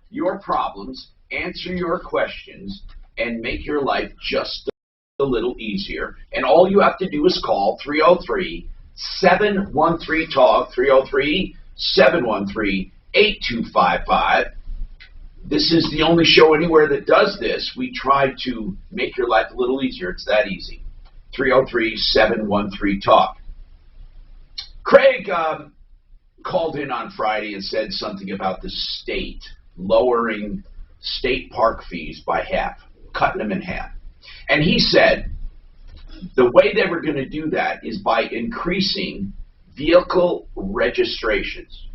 your problems, answer your questions, and make your life just a little easier. And all you have to do is call 303-713-TALK, 303-713-8255. This is the only show anywhere that does this. We try to make your life a little easier. It's that easy. 303-713-TALK. Craig called in on Friday and said something about the state lowering state park fees by half, cutting them in half. And he said the way they were going to do that is by increasing vehicle registrations.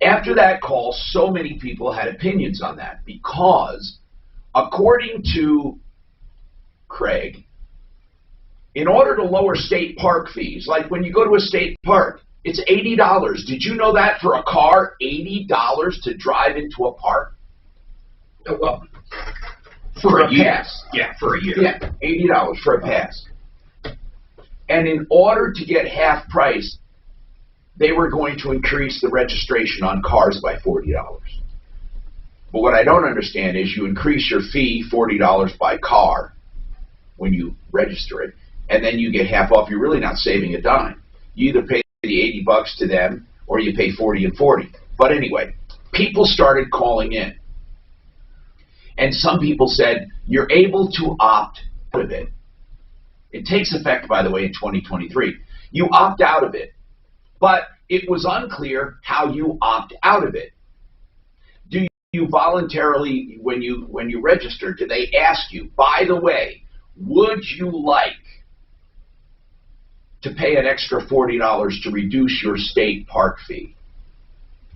After that call, so many people had opinions on that because, according to Craig, in order to lower state park fees, like when you go to a state park, it's $80. Did you know that for a car, $80 to drive into a park? Well, for a pass. Yeah, for a year. Yeah, $80 for a pass. And in order to get half price, they were going to increase the registration on cars by $40. But what I don't understand is you increase your fee $40 by car when you register it, and then you get half off. You're really not saving a dime. You either pay the $80 to them or you pay 40 and 40. But anyway, people started calling in. And some people said, you're able to opt out of it. It takes effect, by the way, in 2023. You opt out of it. But it was unclear how you opt out of it. Do you voluntarily, when you register, do they ask you, by the way, would you like to pay an extra $40 to reduce your state park fee?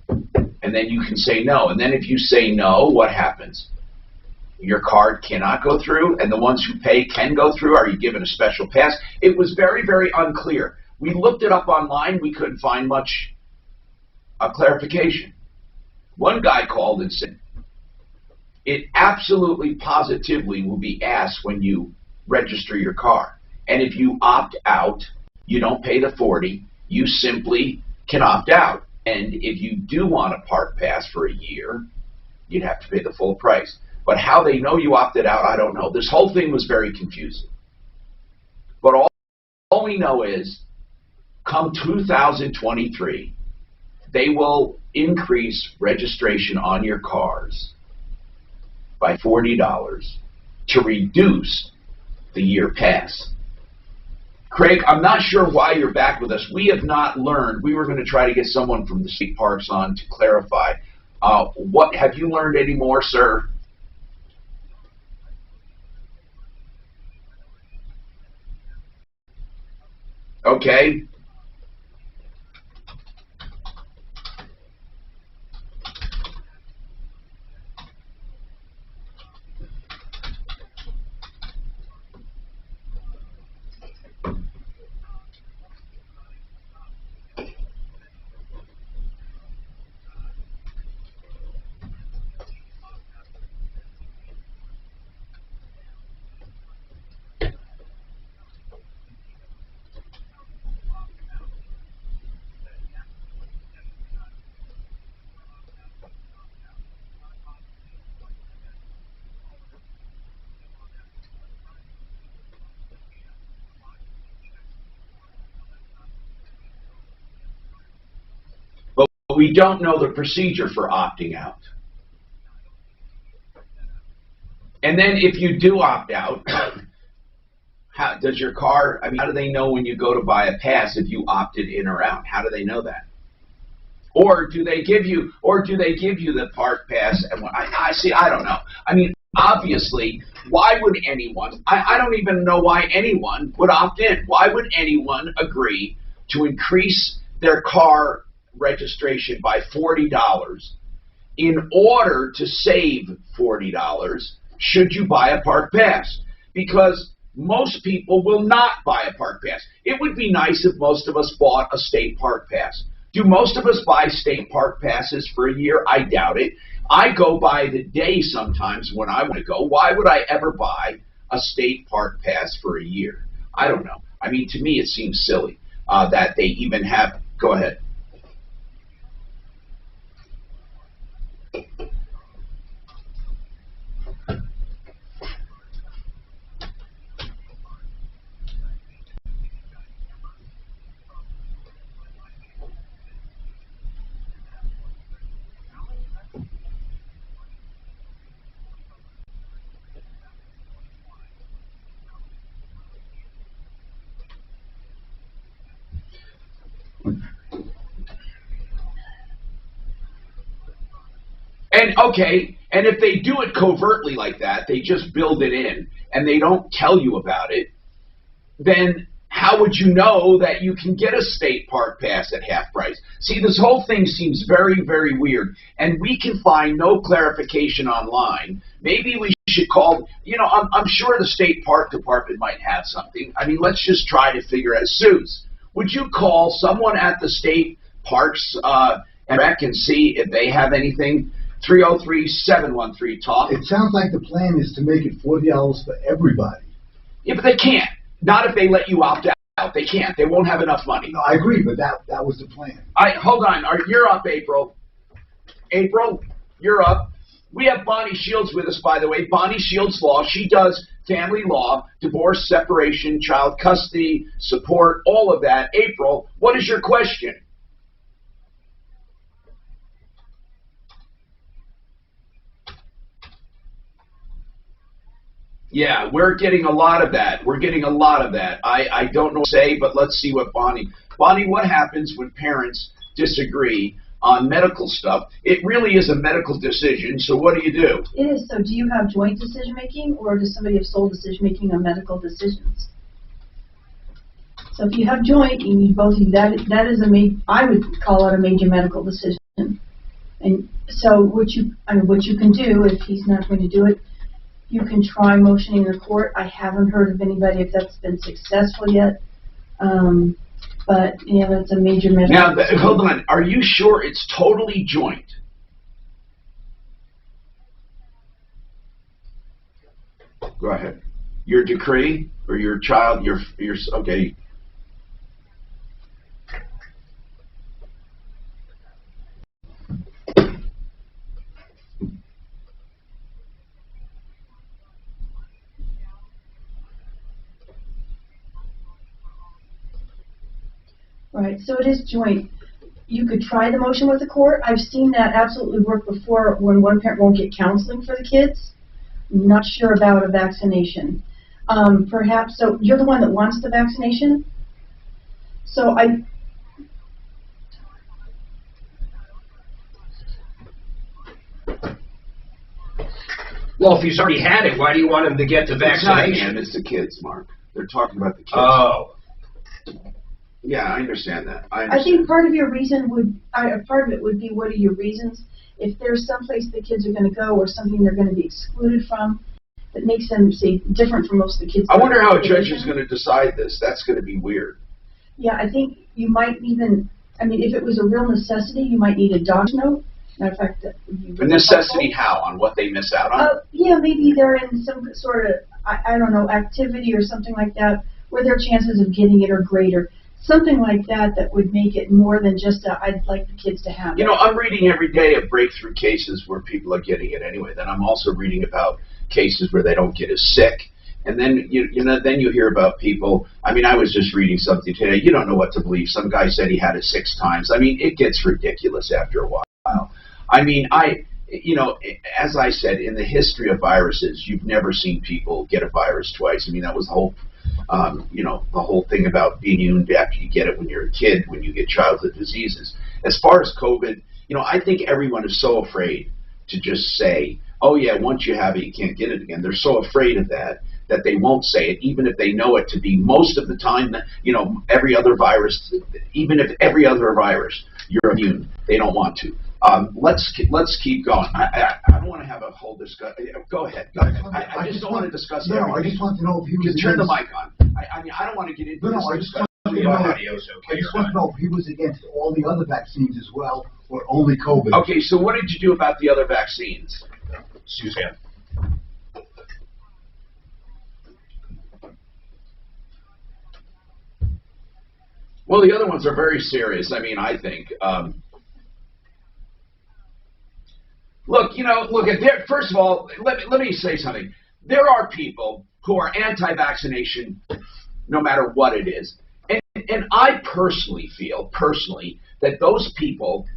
And then you can say no. And then if you say no, what happens? Your card cannot go through, and the ones who pay can go through. Are you given a special pass? It was very, very unclear. We looked it up online. We couldn't find much clarification. One guy called and said, it absolutely positively will be asked when you register your car. And if you opt out, you don't pay the 40. You simply can opt out. And if you do want a park pass for a year, you'd have to pay the full price. But how they know you opted out, I don't know. This whole thing was very confusing. But all we know is, come 2023, they will increase registration on your cars by $40 to reduce the year pass. Craig, I'm not sure why you're back with us. We have not learned. We were going to try to get someone from the state parks on to clarify. What have you learned any more, sir? Okay. But we don't know the procedure for opting out. And then if you do opt out, how does your car, how do they know when you go to buy a pass if you opted in or out? How do they know that? Or do they give you the park pass? And I don't know. Obviously, why would anyone, I don't even know why anyone would opt in. Why would anyone agree to increase their car registration by $40 in order to save $40 should you buy a park pass? Because most people will not buy a park pass. It would be nice if most of us bought a state park pass. Do most of us buy state park passes for a year? I doubt it. I go by the day sometimes when I want to go. Why would I ever buy a state park pass for a year? I don't know. To me it seems silly that they even have, go ahead. And okay, and if they do it covertly like that, they just build it in and they don't tell you about it, then how would you know that you can get a state park pass at half price? See, this whole thing seems very, very weird, and we can find no clarification online. Maybe we should call, I'm sure the state park department might have something. I mean, let's just try to figure out. Suits, would you call someone at the state parks and rec and see if they have anything? 303-713-TALK. It sounds like the plan is to make it $40 for everybody. Yeah, but they can't. Not if they let you opt out. They can't. They won't have enough money. No, I agree, but that was the plan. Hold on. You're up, April. April, you're up. We have Bonnie Shields with us, by the way. Bonnie Shields Law. She does family law, divorce, separation, child custody, support, all of that. April, what is your question? Yeah, we're getting a lot of that. I don't know what to say, but let's see what Bonnie, what happens when parents disagree on medical stuff? It really is a medical decision, so what do you do? It is. So do you have joint decision-making, or does somebody have sole decision-making on medical decisions? So if you have joint, you need both of you. That is I would call it a major medical decision. And so what you can do, if he's not going to do it, you can try motioning the court. I haven't heard of anybody if that's been successful yet. But, it's a major medical decision. Now, hold on. Are you sure it's totally joint? Go ahead. Your decree or your child, okay. Right, so it is joint. You could try the motion with the court. I've seen that absolutely work before when one parent won't get counseling for the kids. I'm not sure about a vaccination. Perhaps, so you're the one that wants the vaccination? So Well, if he's already had it, why do you want him to get the vaccination? It's not him, it's the kids, Mark. They're talking about the kids. Oh. Yeah, I understand that. I think part of your reason part of it would be, what are your reasons? If there's someplace the kids are going to go or something they're going to be excluded from that makes them, say, different from most of the kids. I wonder how a judge is going to decide this. That's going to be weird. Yeah, I think you might even, if it was a real necessity, you might need a doctor's note. Matter of fact, that would be really necessity helpful. How? On what they miss out on? Yeah, maybe they're in some sort of, I don't know, activity or something like that, where their chances of getting it are greater. Something like that would make it more than just I'd like the kids to have it. I'm reading every day of breakthrough cases where people are getting it anyway. Then I'm also reading about cases where they don't get as sick. And then then you hear about people. I was just reading something today. You don't know what to believe. Some guy said he had it 6 times. It gets ridiculous after a while. As I said, in the history of viruses, you've never seen people get a virus twice. That was the whole the whole thing about being immune after you get it when you're a kid, when you get childhood diseases. As far as COVID, I think everyone is so afraid to just say, oh yeah, once you have it, you can't get it again. They're so afraid of that they won't say it, even if they know it to be most of the time, every other virus, even if every other virus, you're immune. They don't want to. Let's keep going. I don't want to have a whole discussion. Go ahead. I just don't want to discuss it. No, I just want to know if he was. Just turn the mic on. I don't want to get into this discussion. I just want to know if he was against all the other vaccines as well, or only COVID. Okay, so what did you do about the other vaccines? Suzanne. Well, the other ones are very serious. I think. First of all, let me say something. There are people who are anti-vaccination, no matter what it is, and I personally feel that those people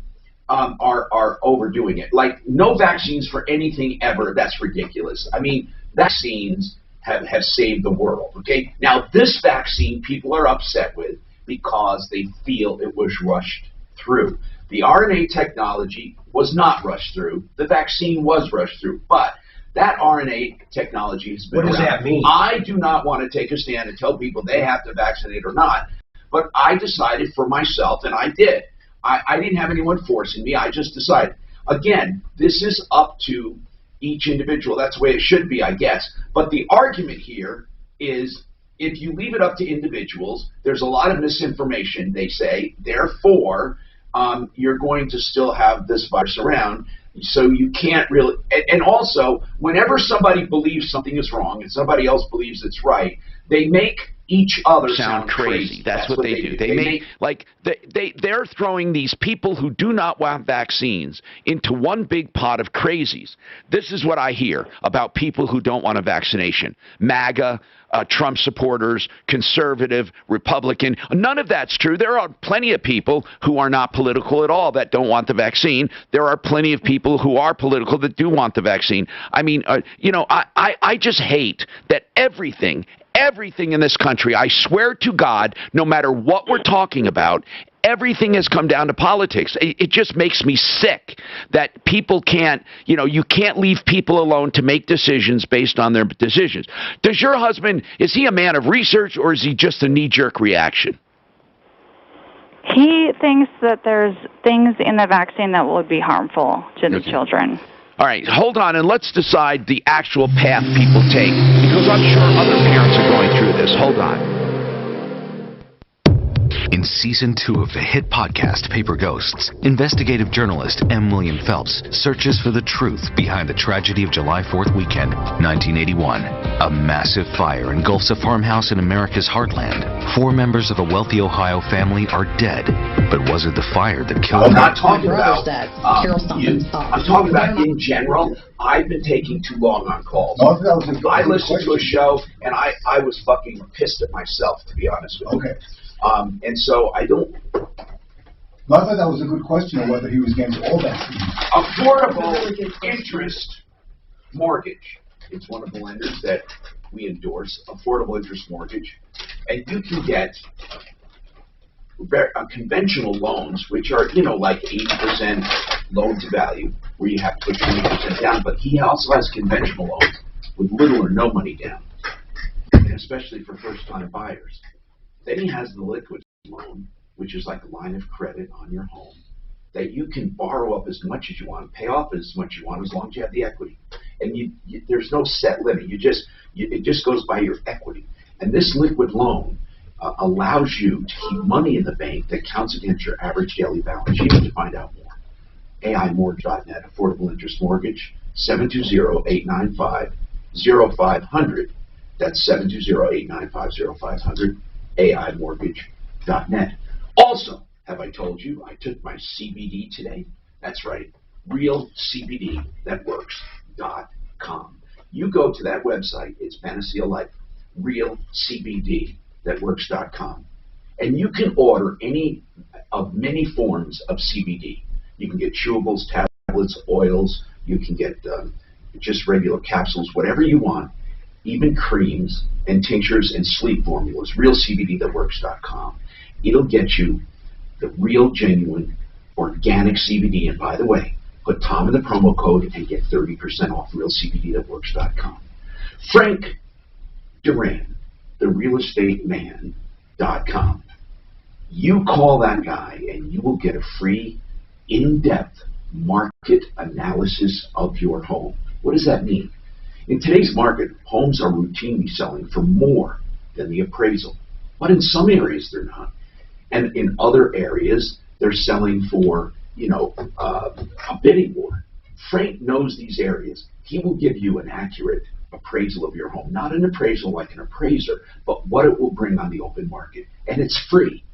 are overdoing it. Like, no vaccines for anything ever. That's ridiculous. Vaccines have saved the world. Okay, now this vaccine people are upset with because they feel it was rushed through. The RNA technology was not rushed through. The vaccine was rushed through. But that RNA technology has been What does around. that mean? I do not want to take a stand and tell people they have to vaccinate or not. But I decided for myself, and I did. I didn't have anyone forcing me. I just decided. Again, this is up to each individual. That's the way it should be, I guess. But the argument here is if you leave it up to individuals, there's a lot of misinformation, they say. Therefore, you're going to still have this virus around. So you can't really, and also, whenever somebody believes something is wrong and somebody else believes it's right, they make each other sound crazy. That's what they do. They make, like, they're throwing these people who do not want vaccines into one big pot of crazies. This is what I hear about people who don't want a vaccination. MAGA, Trump supporters, conservative, Republican. None of that's true. There are plenty of people who are not political at all that don't want the vaccine. There are plenty of people who are political that do want the vaccine. I mean, I just hate that everything in this country, I swear to God, no matter what we're talking about, everything has come down to politics. It just makes me sick that people can't, you can't leave people alone to make decisions based on their decisions. Does your husband, is he a man of research or is he just a knee-jerk reaction? He thinks that there's things in the vaccine that would be harmful to the children. All right, hold on, and let's decide the actual path people take, because I'm sure other parents are going through this. Hold on. In Season 2 of the hit podcast Paper Ghosts, investigative journalist M. William Phelps searches for the truth behind the tragedy of July 4th weekend, 1981. A massive fire engulfs a farmhouse in America's heartland. 4 members of a wealthy Ohio family are dead. But was it the fire that killed them? I'm not talking about you. I'm talking about in general. I've been taking too long on calls. I listened to a show, and I was fucking pissed at myself, to be honest with you. Okay. And so I don't... No, I thought that was a good question of whether he was against all vaccines. Affordable interest mortgage. It's one of the lenders that we endorse, affordable interest mortgage. And you can get conventional loans, which are, like 80% loan to value, where you have to put 20% down. But he also has conventional loans with little or no money down, and especially for first-time buyers. Then he has the liquid loan, which is like a line of credit on your home, that you can borrow up as much as you want, pay off as much as you want, as long as you have the equity. And there's no set limit. It just goes by your equity. And this liquid loan allows you to keep money in the bank that counts against your average daily balance. You need to find out more. AImortgage.net, affordable interest mortgage, 720-895-0500. That's 720-895-0500. AImortgage.net. Also, have I told you, I took my CBD today? That's right, realcbdthatworks.com. You go to that website, it's Fantasy of Life, realcbdthatworks.com. And you can order any of many forms of CBD. You can get chewables, tablets, oils, you can get just regular capsules, whatever you want. Even creams and tinctures and sleep formulas, realcbdthatworks.com. It'll get you the real, genuine, organic CBD. And by the way, put Tom in the promo code and get 30% off, realcbdthatworks.com. Frank Duran, therealestateman.com. You call that guy and you will get a free, in-depth market analysis of your home. What does that mean? In today's market, homes are routinely selling for more than the appraisal. But in some areas, they're not. And in other areas, they're selling for, a bidding war. Frank knows these areas. He will give you an accurate appraisal of your home. Not an appraisal like an appraiser, but what it will bring on the open market. And it's free.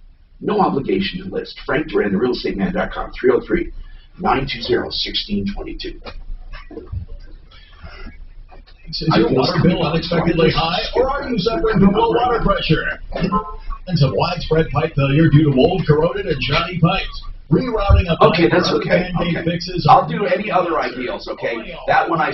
No obligation to list. Frank Duran, therealestateman.com, 303-920-1622. Is your water bill unexpectedly high, or are you suffering from low water pressure? And some widespread pipe failure due to mold, corroded, and shoddy pipes. Rerouting a Okay, that's okay. band-aid Okay. fixes I'll are do any other ideals, okay? That one I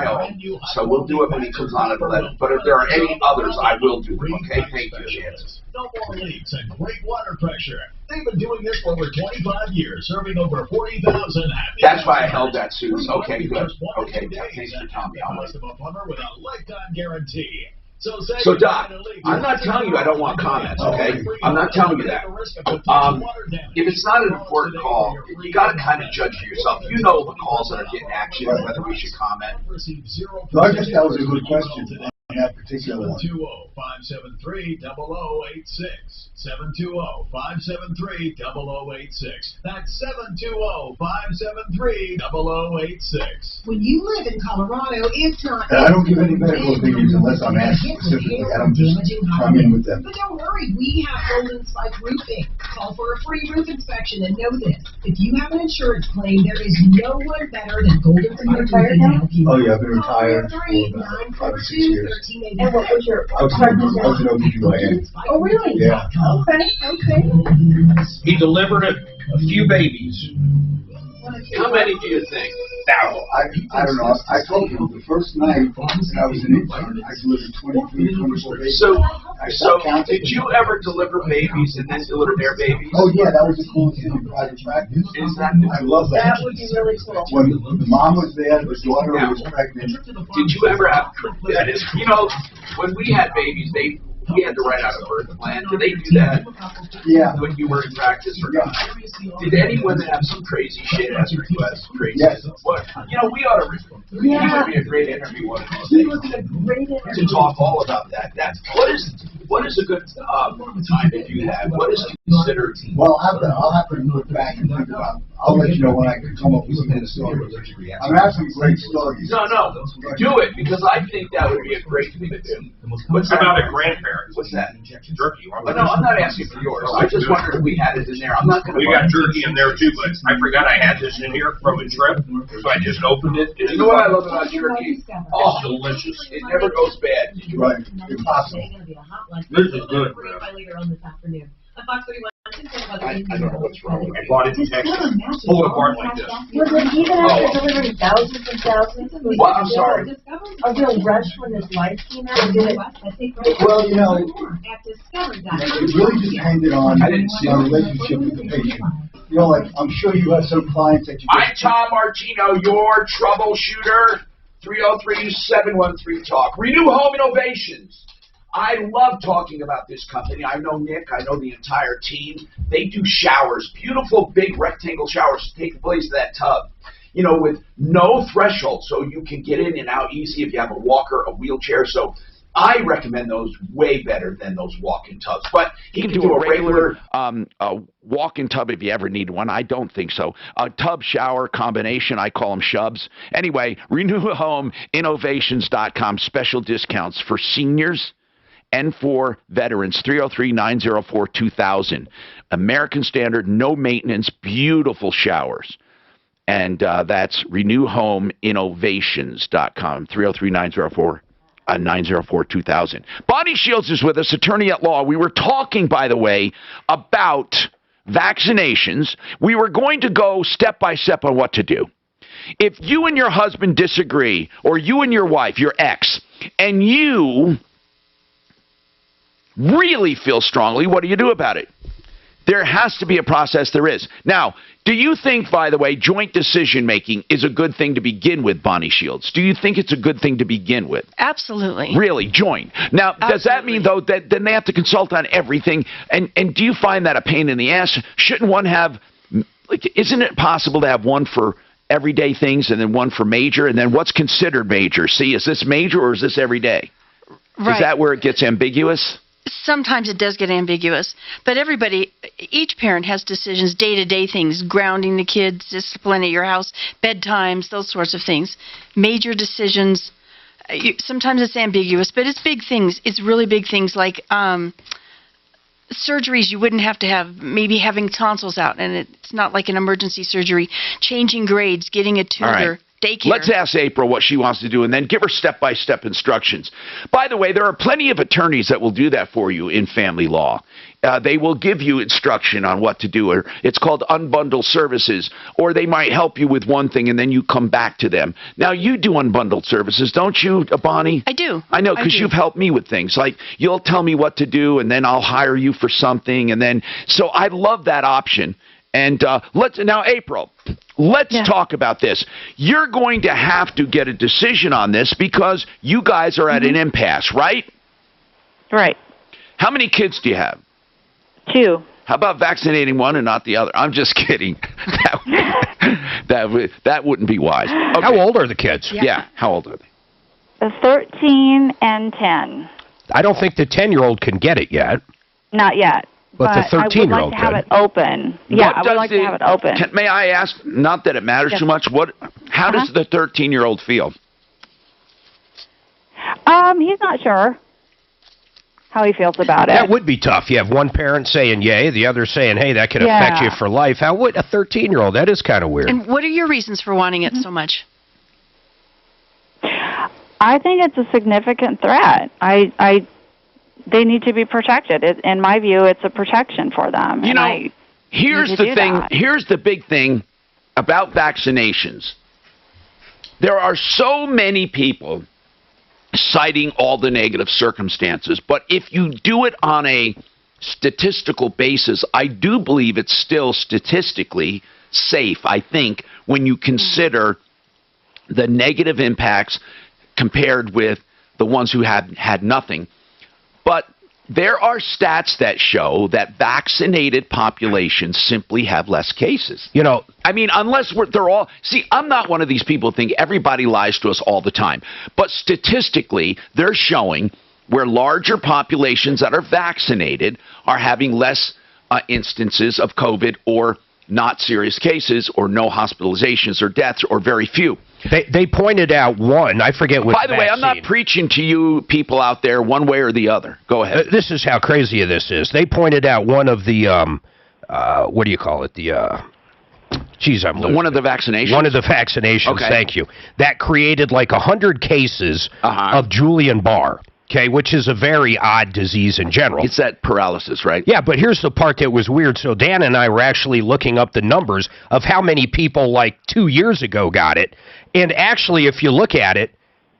own. So we'll do it when he comes on at 11. But if there are any others, I will do them, okay? Thank you, Chance. No more leaks and great water pressure. They've been doing this for over 25 years, serving over 40,000 happy. That's why I held that, Susan. Okay, good. Okay, thanks for telling me. I'll wait. Of a plumber with a lifetime guarantee. So, Doc, I'm not telling you I don't want comments, okay? I'm not telling you that. If it's not an important call, you got to kind of judge for yourself. You know the calls that are getting action, whether we should comment. So I guess that was a good question on that particular one. 720-573-0086. 720-573-0086. That's 720-573-0086. When you live in Colorado, it's not. And I don't give any medical opinions unless I'm asked specifically. I don't just come in with them. But don't worry, we have Golden Spike Roofing. Call for a free roof inspection and know this. If you have an insurance claim, there is no one better than Golden Spike Roofing to help you. Oh, yeah, I've been retired for about 5 or 6 years. And what was your I was an OBGYN. Oh, really? Yeah. Okay, okay. He delivered a few babies. How many do you think? Now, I don't know. I told you the first night when I was an intern, I delivered 23, 24 babies. So I stopped counting. did you ever deliver babies and then deliver their babies? Oh, yeah, that was the coolest thing in private practice. Is that I love that. That would be really cool. When the mom was there, the daughter was pregnant. Did you ever have, that is, you know, when we had babies, we had to write out a birth plan. Did they do that Yeah. when you were in practice or not? Did any women have some crazy shit as requests? Crazy. Yes. What? You know, we ought to. Yeah. It would be a great interview one of these He days would be a great to interview. talk all about that. What is a good time if you have? What is considered? Well, I'll have to look back and think about. I'll let you know when I can come up with some good stories. I'm gonna have some great stories. No, do it because I think that would be a great thing to do. What's how that? about a grandparent? What's that? Jerky. But no, I'm not asking for yours. I just wondered if we had it in there. I'm not going to. We got jerky in there too, but I forgot I had this in here from a trip, so I just opened it. You know what I love about jerky? It's delicious. It never goes bad. Right. Impossible. This is good. I don't know what's wrong with I it. bought it in Texas. Pull it apart like this. Was it even after delivering thousands and thousands? Well, I'm sorry. A real rush when his wife came out? Or did it? Well, you know, it really depended on I didn't see my it. relationship with the patient. You know, like, I'm sure you have some clients that you. I'm Tom Martino, your troubleshooter. 303-713-TALK. Renew Home Innovations. I love talking about this company. I know Nick. I know the entire team. They do showers, beautiful big rectangle showers to take the place of that tub. You know, with no threshold, so you can get in and out easy if you have a walker, a wheelchair. So I recommend those way better than those walk-in tubs. But You can do a regular walk-in tub if you ever need one. I don't think so. A tub shower combination, I call them shubs. Anyway, RenewHomeInnovations.com, special discounts for seniors and for veterans, 303-904-2000. American Standard, no maintenance, beautiful showers. And that's RenewHomeInnovations.com, 303-904-2000. Bonnie Shields is with us, attorney at law. We were talking, by the way, about vaccinations. We were going to go step by step on what to do. If you and your husband disagree, or you and your wife, your ex, and you really feel strongly, what do you do about it? There has to be a process. There is. Now, do you think, by the way, joint decision-making is a good thing to begin with, Bonnie Shields? Do you think it's a good thing to begin with? Absolutely. Really, joint. Now, does that mean, though, that then they have to consult on everything? And do you find that a pain in the ass? Shouldn't one have, like, isn't it possible to have one for everyday things and then one for major? And then what's considered major? See, is this major or is this everyday? Right. Is that where it gets ambiguous? Sometimes it does get ambiguous, but each parent has decisions, day-to-day things, grounding the kids, discipline at your house, bedtimes, those sorts of things. Major decisions, sometimes it's ambiguous, but it's big things. It's really big things like surgeries you wouldn't have to have, maybe having tonsils out, and it's not like an emergency surgery, changing grades, getting a tutor. All right. Daycare. Let's ask April what she wants to do and then give her step-by-step instructions. By the way, there are plenty of attorneys that will do that for you in family law. They will give you instruction on what to do. Or it's called unbundled services. Or they might help you with one thing and then you come back to them. Now, you do unbundled services, don't you, Bonnie? I do. I know, because you've helped me with things. Like, you'll tell me what to do and then I'll hire you for something. And then, so I love that option. And now, April, let's talk about this. You're going to have to get a decision on this because you guys are at an impasse, right? Right. How many kids do you have? 2. How about vaccinating one and not the other? I'm just kidding. That wouldn't be wise. Okay. How old are the kids? Yeah, how old are they? 13 and 10. I don't think the 10-year-old can get it yet. Not yet. But the 13-year-old I would like to have it open. Yeah, I would like to have it open. May I ask, not that it matters too much, how does the 13-year-old feel? He's not sure how he feels about it. That would be tough. You have one parent saying yay, the other saying, hey, that could affect you for life. How would a 13-year-old? That is kind of weird. And what are your reasons for wanting it so much? I think it's a significant threat. They need to be protected. In my view, it's a protection for them. You know, here's the thing. Here's the big thing about vaccinations. There are so many people citing all the negative circumstances, but if you do it on a statistical basis, I do believe it's still statistically safe, I think, when you consider the negative impacts compared with the ones who had nothing. But there are stats that show that vaccinated populations simply have less cases. You know, I mean, unless they're all... See, I'm not one of these people who think everybody lies to us all the time. But statistically, they're showing where larger populations that are vaccinated are having less instances of COVID or not serious cases or no hospitalizations or deaths or very few. They pointed out one, I forget what By the way, I'm not preaching to you people out there one way or the other. Go ahead. This is how crazy this is. They pointed out one of the, what do you call it? One of the vaccinations? One of the vaccinations, okay. Thank you. That created like 100 cases of Guillain-Barré. Okay, which is a very odd disease in general. It's that paralysis, right? Yeah, but here's the part that was weird. So Dan and I were actually looking up the numbers of how many people like 2 years ago got it. And actually, if you look at it,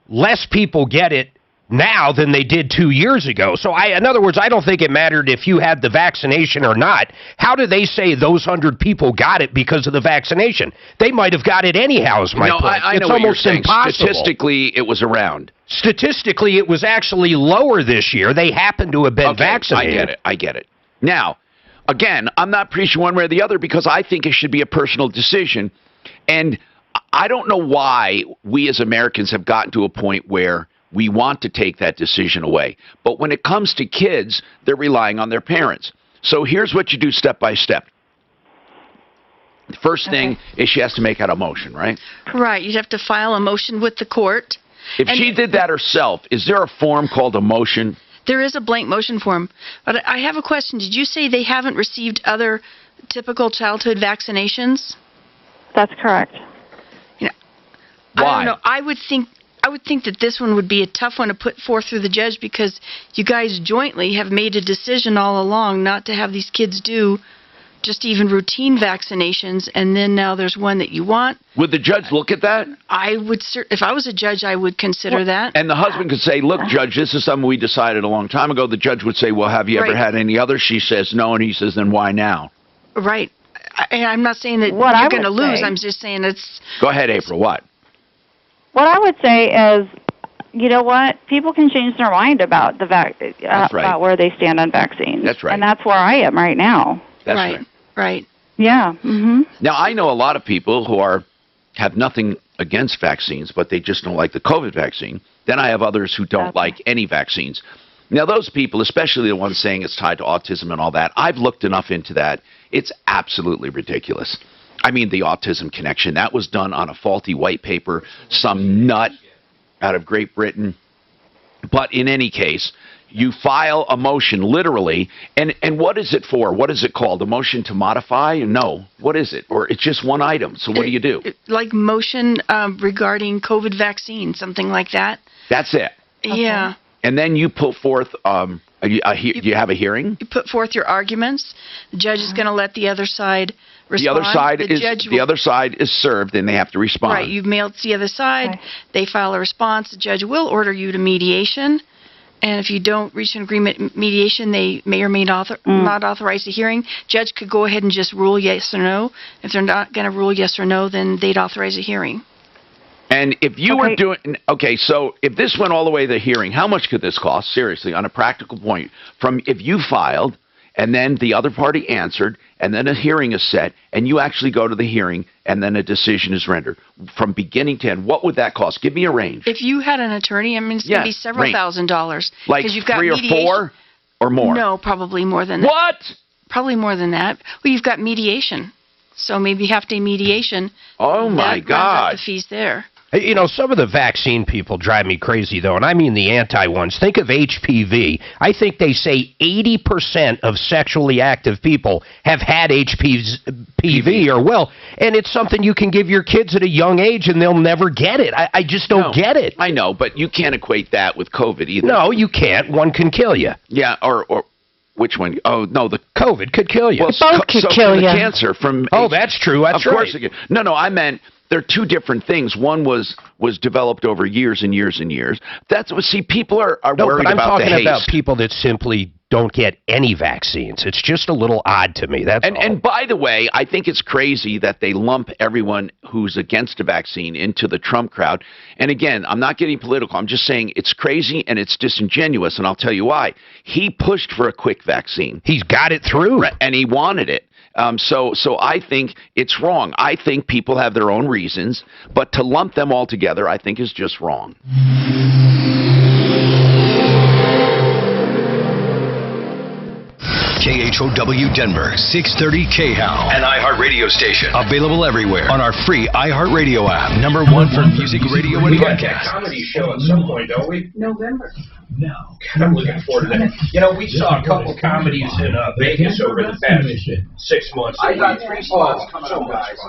less people get it now than they did 2 years ago. So, in other words, I don't think it mattered if you had the vaccination or not. How do they say those 100 people got it because of the vaccination? They might have got it anyhow, is my point. I know what you're saying. Statistically, it was around. Statistically, it was actually lower this year. They happen to have been vaccinated. I get it. Now, again, I'm not preaching one way or the other because I think it should be a personal decision. And I don't know why we as Americans have gotten to a point where we want to take that decision away. But when it comes to kids, they're relying on their parents. So here's what you do step by step. The first thing is she has to make out a motion, right? Right. You'd have to file a motion with the court. If she did that herself, is there a form called a motion? There is a blank motion form. But I have a question. Did you say they haven't received other typical childhood vaccinations? That's correct. You know, Why? I don't know. I would think that this one would be a tough one to put forth through the judge because you guys jointly have made a decision all along not to have these kids do just even routine vaccinations, and then now there's one that you want. Would the judge look at that? I would, if I was a judge, I would consider that. And the husband could say, look, Judge, this is something we decided a long time ago. The judge would say, well, have you ever had any others? She says no, and he says, then why now? Right. I'm not saying that you're going to lose. I'm just saying it's... Go ahead, April. What? What I would say is, you know what? People can change their mind about about where they stand on vaccines. That's right. And that's where I am right now. That's right. Right. Yeah. Mm-hmm. Now, I know a lot of people who have nothing against vaccines, but they just don't like the COVID vaccine. Then I have others who don't like any vaccines. Now, those people, especially the ones saying it's tied to autism and all that, I've looked enough into that. It's absolutely ridiculous. I mean, the autism connection, that was done on a faulty white paper. Some nut out of Great Britain But in any case, you file a motion literally, and what is it for? What is it called? A motion to modify? No. What is it? Or it's just one item. So what do you do? Like motion regarding COVID vaccine, something like that. That's it. Okay. Yeah. And then you put forth, do you have a hearing? You put forth your arguments. The judge is going to let the other side respond. The other side is served, and they have to respond. Right. You've mailed to the other side. Okay. They file a response. The judge will order you to mediation. And if you don't reach an agreement mediation, they may or may not authorize a hearing. Judge could go ahead and just rule yes or no. If they're not going to rule yes or no, then they'd authorize a hearing. And if you were doing, so if this went all the way to the hearing, how much could this cost, seriously, on a practical point, from if you filed and then the other party answered and then a hearing is set and you actually go to the hearing and then a decision is rendered from beginning to end, what would that cost? Give me a range. If you had an attorney, I mean, it's going to be several $1,000s. Like you've got 3 or 4 or more? No, probably more than that. What? Probably more than that. Well, you've got mediation. So maybe half-day mediation. Oh, my God. The fees there. You know, some of the vaccine people drive me crazy, though, and I mean the anti-ones. Think of HPV. I think they say 80% of sexually active people have had HPV or will, and it's something you can give your kids at a young age, and they'll never get it. I just don't get it. I know, but you can't equate that with COVID either. No, you can't. One can kill you. Yeah, or which one? Oh, no, the COVID could kill you. Well, both could kill you. Cancer from that's true. That's right. Of course it could. No, I meant they're two different things. One was developed over years and years and years. That's what. See, people are worried but I'm about the haste. talking about people that simply don't get any vaccines. It's just a little odd to me. That's all. And by the way, I think it's crazy that they lump everyone who's against a vaccine into the Trump crowd. And again, I'm not getting political. I'm just saying it's crazy and it's disingenuous, and I'll tell you why. He pushed for a quick vaccine. He's got it through. And he wanted it. So I think it's wrong. I think people have their own reasons, but to lump them all together, I think is just wrong. KHOW Denver, 630 KHOW, an iHeartRadio station. Available everywhere on our free iHeartRadio app. #1 for music, radio, and podcast. We got that comedy show at some point, don't we? November. No. I'm looking forward to that. You know, we saw a couple comedies in Vegas over the past 6 months. I got 3 spots coming up, guys.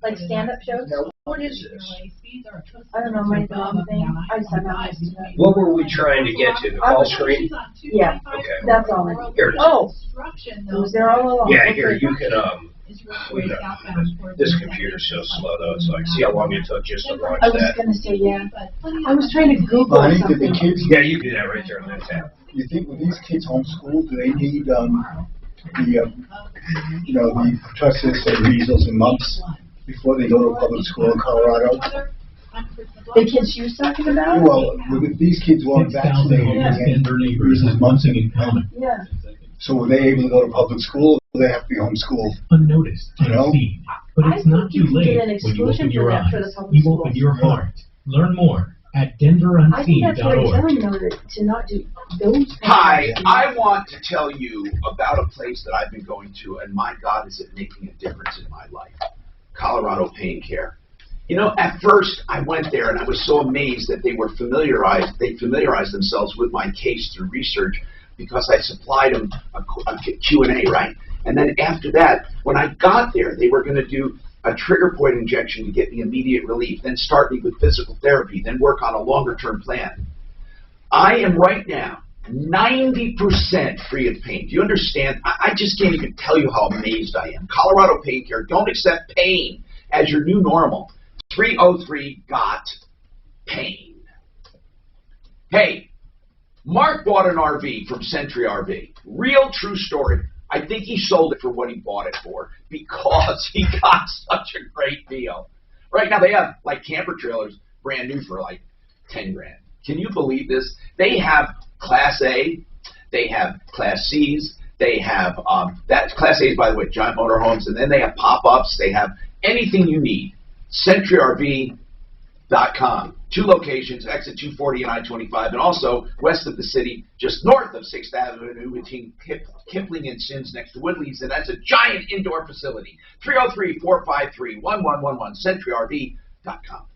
Like stand-up shows? Now, what is this? I don't know, my thing. I just have not. What were we trying to get to? The call screen? Yeah. Okay. That's all. Here it is. Oh. It was there all along. Yeah, here, you can, this computer's so slow, though. It's like, see how long it took just to launch I was that? going to say, yeah. I was trying to Google something. The kids, Yeah, you do that right there on that tab. you think with these kids homeschooled, do they need, the pertussis and measles and mumps before they go to public school in Colorado? The kids you're talking about? Well, with these kids who aren't vaccinated, measles, mumps, and yeah. so were they able to go to public school, or they have to be homeschooled? Unnoticed, You know? unseen. But it's not too late when you open your eyes, you open your heart. Learn more at I think that's what I'm telling denverunseen.org. them to not do those. Hi, I want to tell you about a place that I've been going to, and my God, is it making a difference in my life. Colorado Pain Care. You know, at first I went there and I was so amazed that they familiarized themselves with my case through research because I supplied them a Q&A, right? And then after that, when I got there, they were going to do a trigger point injection to get me immediate relief, then start me with physical therapy, then work on a longer-term plan. I am right now 90% free of pain. Do you understand? I just can't even tell you how amazed I am. Colorado Pain Care. Don't accept pain as your new normal. 303-GOT-PAIN. Hey, Mark bought an RV from Century RV. Real true story. I think he sold it for what he bought it for because he got such a great deal. Right now they have like camper trailers brand new for like 10 grand. Can you believe this? They have Class A, they have Class C's, they have, that Class A's, by the way, giant motorhomes, and then they have pop-ups, they have anything you need. CentryRV.com. 2 locations, exit 240 and I-25, and also west of the city, just north of 6th Avenue between Kipling and Sims next to Woodley's, and that's a giant indoor facility. 303-453-1111, CentryRV.com.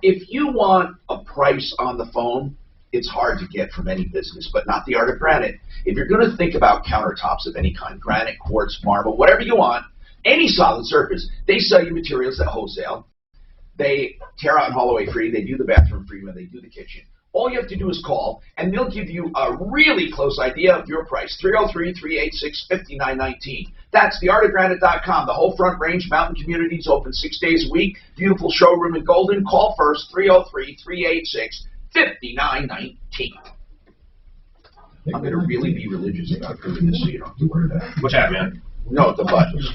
If you want a price on the phone, it's hard to get from any business, but not the art of granite. If you're going to think about countertops of any kind, granite, quartz, marble, whatever you want, any solid surface, they sell you materials at wholesale. They tear out and haul away free. They do the bathroom free when they do the kitchen. All you have to do is call, and they'll give you a really close idea of your price. 303-386-5919. That's theartofgranite.com. The whole Front Range Mountain Community is open 6 days a week. Beautiful showroom in Golden. Call first, 303-386-5919. I'm going to really be religious about doing this, so you don't have to worry about it. What's that, man? No, the buttons.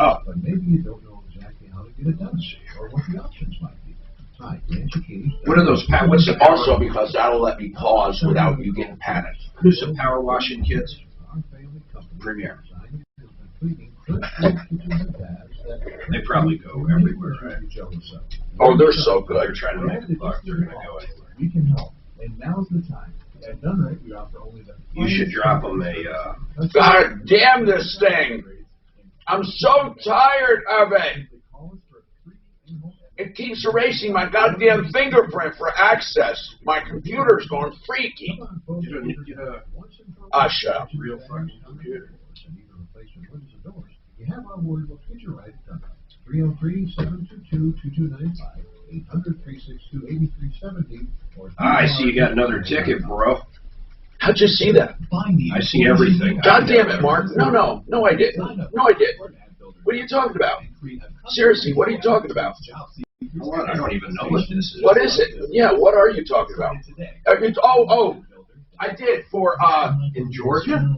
Oh. But maybe you don't know exactly how to get it done, or what the options might be. Hi, what are those? What's the also because that'll let me pause without you getting panicked. Who's the power washing kits? Premier. They probably go everywhere, right? Oh, they're so good. They're trying to make a buck. They're going to go anywhere. We can help, and now's the time. At Done Right, we offer only the. You should drop them a. God damn this thing! I'm so tired of it. It keeps erasing my goddamn fingerprint for access. My computer's going freaky. Shut up. Real fucking computer. You have our word, we'll treat you right at Done Right. 303-722-2295, 800-362-8370, or I see you got another ticket, bro. How'd you see that? I see everything. God damn it, Mark. No, I didn't. No, I didn't. What are you talking about? Seriously, what are you talking about? I don't even know what this is. What is it? Yeah, what are you talking about? I did for, in Georgia?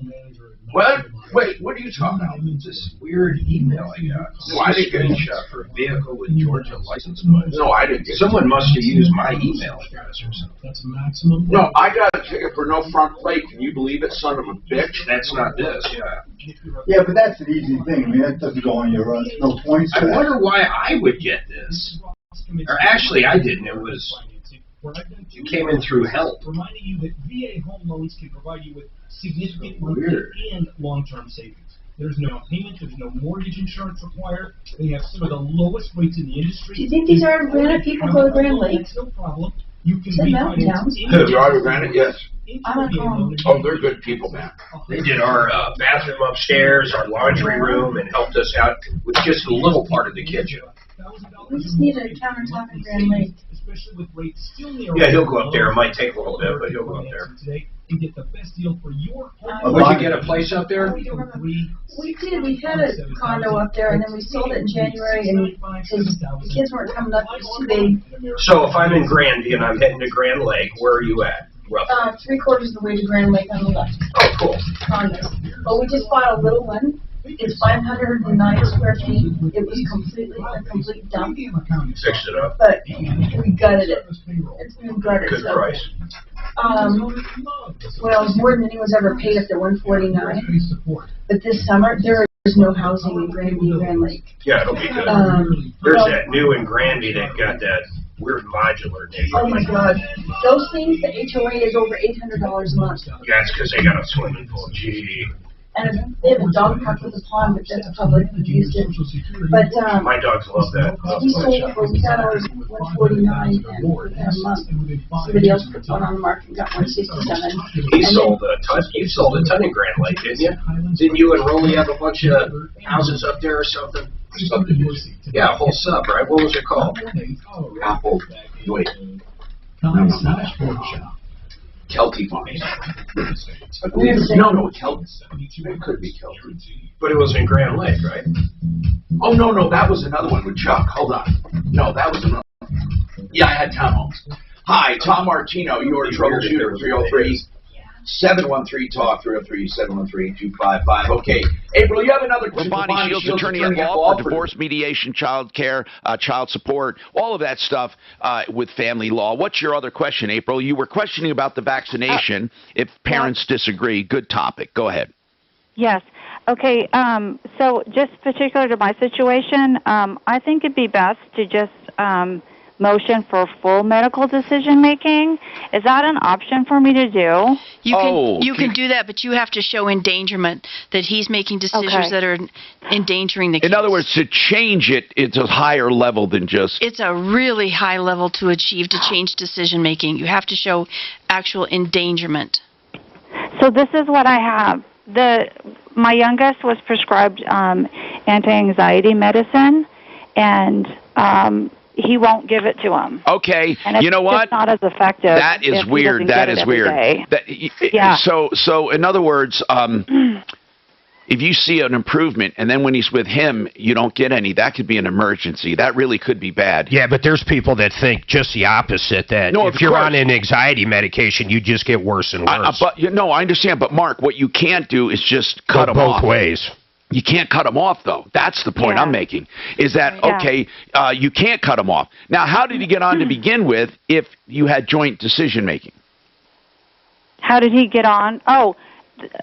What? Wait, what are you talking about? This weird email I got. No, I didn't get it. Screenshot for a vehicle with Georgia license plate. No, I didn't get it. Someone must have used my email address or something. That's maximum. No, I got a ticket for no front plate. Can you believe it, son of a bitch? That's not this, yeah. Yeah, but that's an easy thing. I mean, that doesn't go on your, no points for I that. wonder why I would get this. Or actually, I didn't. It came in through help. Reminding you that VA home loans can provide you with significant monthly and long-term savings. There's no payment, there's no mortgage insurance required. They have some of the lowest rates in the industry. Do you think these are Granite people go to Grand Lake? No problem. You can refinance. Who, Art Granite? Yes. I'm a call. Oh, they're good people, man. They did our bathroom upstairs, our laundry room, and helped us out with just a little part of the kitchen. We just need a countertop in Grand Lake. Yeah, he'll go up there. It might take a little bit, but he'll go up there. And get the best deal for your Would you get a place up there? We did. We had a condo up there, and then we sold it in January, and the kids weren't coming up. It was too big. So if I'm in Granby and I'm heading to Grand Lake, where are you at? Roughly? 3/4 of the way to Grand Lake on the left. Oh, cool. Condo. But we just bought a little one. It's 509 square feet. It was completely a complete dump. Fixed it up. But we gutted it. It's been gutted. Good price. Well, more than anyone's ever paid up to $149. But this summer there is no housing in Granby, Grand Lake. Yeah, it'll be good. There's that new in Granby that got that weird modular neighborhood. Oh my God, those things, the HOA is over $800 a month. Yeah, it's because they got a swimming pool. Gee. And they have a dog park with a pond, but that's public, we used it. But, my dogs love that. we sold for, we got ours $149 and within a month, somebody else put one on the market and got $167. You sold a ton in Grand Lake, didn't you? Didn't you and Rolly have a bunch of houses up there or something? Yeah, a whole sub, right? What was it called? Apple. Wait. Kelty Farms. No, Kelty. It could be Kelty. But it was in Grand Lake, right? Oh, no, that was another one with Chuck. Hold on. No, that was another one. Yeah, I had townhomes. Hi, Tom Martino, your troubleshooter, 303-713-TALK, 303-713-8255. Okay. April, you have another question. Bonnie Shields, attorney at law for divorce, mediation, child care, child support, all of that stuff with family law. What's your other question, April? You were questioning about the vaccination. If parents disagree, good topic. Go ahead. Yes. Okay. So just particular to my situation, I think it'd be best to just motion for full medical decision making. Is that an option for me to do? You can do that, but you have to show endangerment, that he's making decisions that are endangering the kids. In other words, to change it, it's a higher level than just... It's a really high level to achieve, to change decision making. You have to show actual endangerment. So this is what I have. My youngest was prescribed anti-anxiety medicine, and he won't give it to him. Okay, and you know what? It's not as effective. That is weird. That is weird. Yeah. So in other words, if you see an improvement and then when he's with him, you don't get any, that could be an emergency. That really could be bad. Yeah, but there's people that think just the opposite, that if you're on an anxiety medication, you just get worse and worse. I understand. But, Mark, what you can't do is just cut them off. Both ways. You can't cut them off, though. That's the point I'm making, is that, you can't cut them off. Now, how did he get on to begin with if you had joint decision-making? How did he get on? Oh,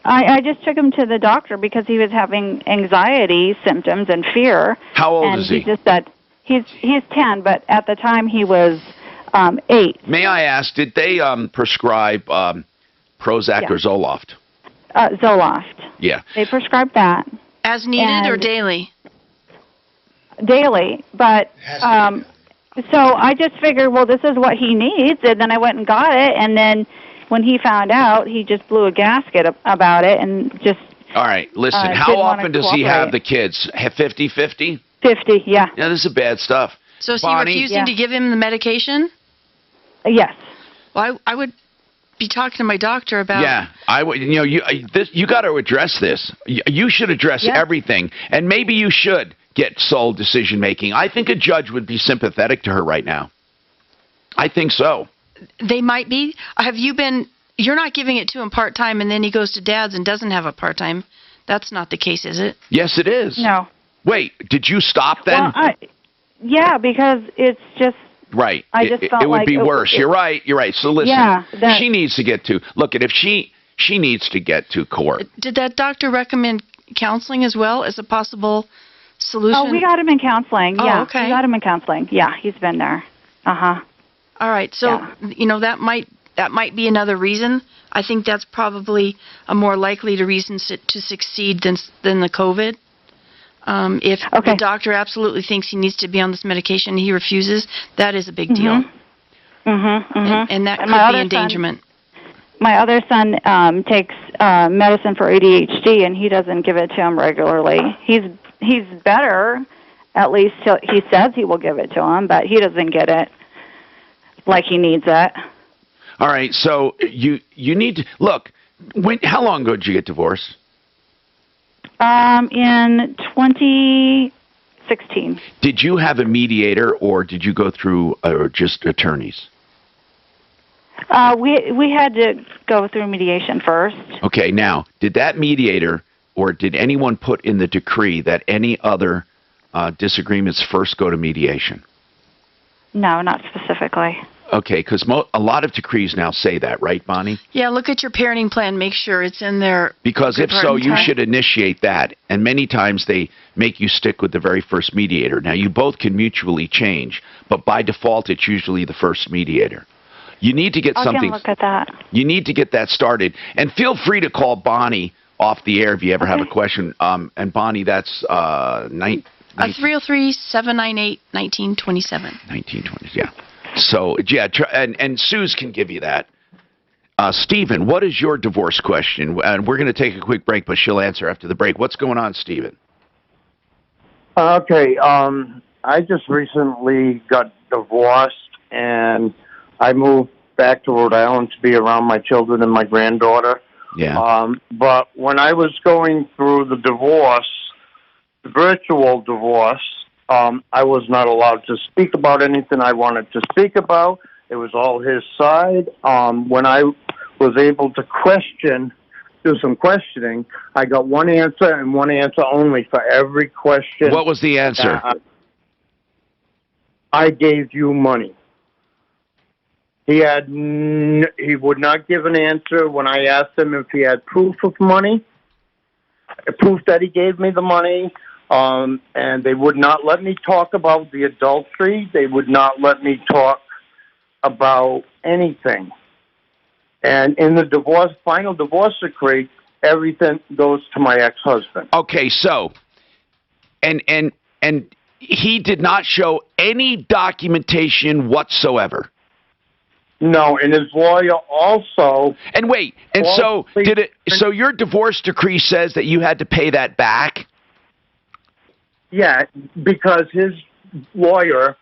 I just took him to the doctor because he was having anxiety symptoms and fear. How old is he? He just said he's 10, but at the time he was 8. May I ask, did they prescribe Prozac or Zoloft? Zoloft. Yeah. They prescribed that. As needed or daily? Daily, but so I just figured, well, this is what he needs, and then I went and got it, and then when he found out, he just blew a gasket about it and just... All right, listen, how often does he have the kids? 50-50? 50, yeah. Yeah, this is bad stuff. So is he refusing to give him the medication? Yes. Well, I would be talking to my doctor about... Yeah, I would. You know, you got to address this. You should address everything, and maybe you should get sole decision making. I think a judge would be sympathetic to her right now. I think so. They might be. Have you been... You're not giving it to him part-time and then he goes to dad's and doesn't have a part-time. That's not the case, is it? Yes, it is. No. Wait, did you stop then? Well, yeah, because it's just... Right. I just felt it would like be worse. You're right. You're right. So listen, she needs to get to... Look, if she needs to get to court. Did that doctor recommend counseling as well as a possible solution? Oh, we got him in counseling. Oh, yeah, okay. We got him in counseling. Yeah, he's been there. Uh-huh. All right. So, you know, that might be another reason. I think that's probably a more likely reason to succeed than the COVID. If the doctor absolutely thinks he needs to be on this medication and he refuses, that is a big deal. And that could be endangerment. My other son takes medicine for ADHD, and he doesn't give it to him regularly. He's better, at least he says he will give it to him, but he doesn't get it like he needs it. All right, so you need to look. How long ago did you get divorced? In 2016. Did you have a mediator, or did you go through just attorneys? We had to go through mediation first. Okay, now did that mediator or did anyone put in the decree that any other disagreements first go to mediation? No, not specifically. Okay, because a lot of decrees now say that, right, Bonnie? Yeah, look at your parenting plan. Make sure it's in there. Because if so, you should initiate that. And many times they make you stick with the very first mediator. Now, you both can mutually change, but by default, it's usually the first mediator. You need to get something. Look at that. You need to get that started. And feel free to call Bonnie off the air if you ever have a question. And Bonnie, that's 303-798-1927. 1920, yeah. So, yeah, and Suze can give you that. Stephen, what is your divorce question? And we're going to take a quick break, but she'll answer after the break. What's going on, Stephen? Okay, I just recently got divorced, and I moved back to Rhode Island to be around my children and my granddaughter. Yeah. But when I was going through the divorce, the virtual divorce, I was not allowed to speak about anything I wanted to speak about. It was all his side. When I was able to do some questioning, I got one answer and one answer only for every question. What was the answer? I gave you money. He would not give an answer when I asked him if he had proof of money, proof that he gave me the money. And they would not let me talk about the adultery. They would not let me talk about anything. And in the final divorce decree, everything goes to my ex-husband. Okay, so, and he did not show any documentation whatsoever. No, and his lawyer also. And wait, and so so your divorce decree says that you had to pay that back? Yeah, because his lawyer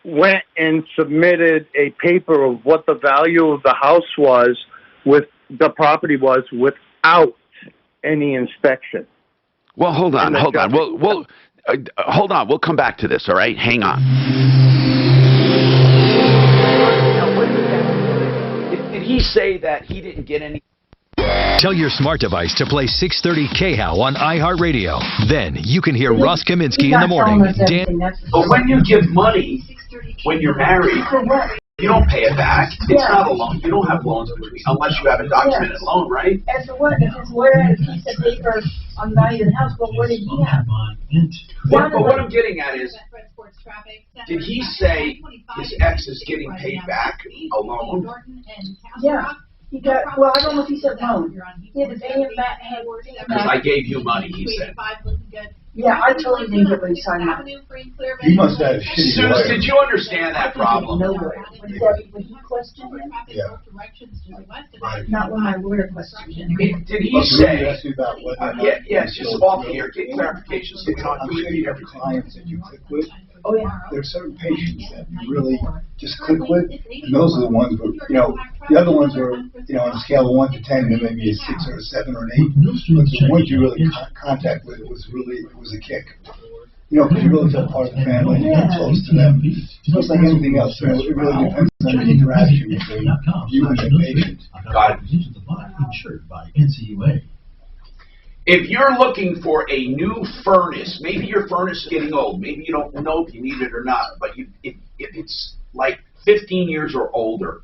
went and submitted a paper of what the value of the house was, with the property was, without any inspection. Well, hold on. We'll hold on. We'll come back to this. All right, hang on. Did he say that he didn't get any? Tell your smart device to play 630 KHOW on iHeartRadio. Then you can hear Ross Kaminsky in the morning. But when you give money, when you're married, you don't pay it back. It's not a loan. You don't have loans between, unless you have a documented loan, right? And for what? If his lawyer had a piece of paper on the value of the house, well, what did he have? But what I'm getting at is, did he say his ex is getting paid back a loan? Yeah. He got, well, I don't know if he said loan. He had to pay him back. Because I gave you money, he said. Yeah, I totally didn't get what he's talking about. He must have a shitty Suze, lawyer. did you understand that problem? No way. When he questioned him? Yeah. Right. Not when my lawyer questioned him. Did he say? Ask you about whether Yes, just off here, get clarifications. I'm sure you have clients that you click with. Oh, yeah. There are certain patients that you really just click with, and those are the ones who, the other ones are, on a scale of 1 to 10, there may be a 6 or a 7 or an 8. But the ones you really contact with, it was a kick. Because you really feel part of the family, and you're close to them. Just like anything else, it really depends on the interaction between you and the patient. Insured by NCUA. If you're looking for a new furnace, maybe your furnace is getting old, maybe you don't know if you need it or not, but if it's like 15 years or older,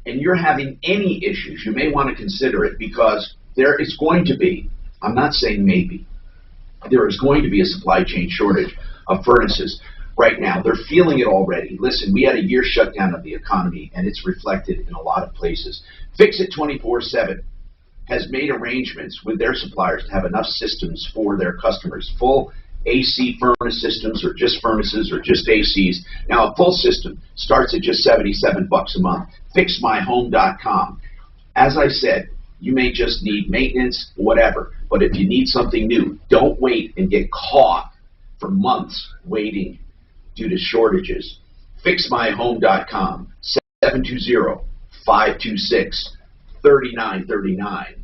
and you're having any issues, you may want to consider it, because there is going to be, I'm not saying maybe, there is going to be a supply chain shortage of furnaces right now. They're feeling it already. Listen, we had a year shutdown of the economy, and it's reflected in a lot of places. Fix It 24/7 has made arrangements with their suppliers to have enough systems for their customers, full AC furnace systems, or just furnaces, or just ACs. Now, a full system starts at just $77 a month. FixMyHome.com. As I said, you may just need maintenance, whatever, but if you need something new, don't wait and get caught for months waiting due to shortages. FixMyHome.com, 720-526-3939.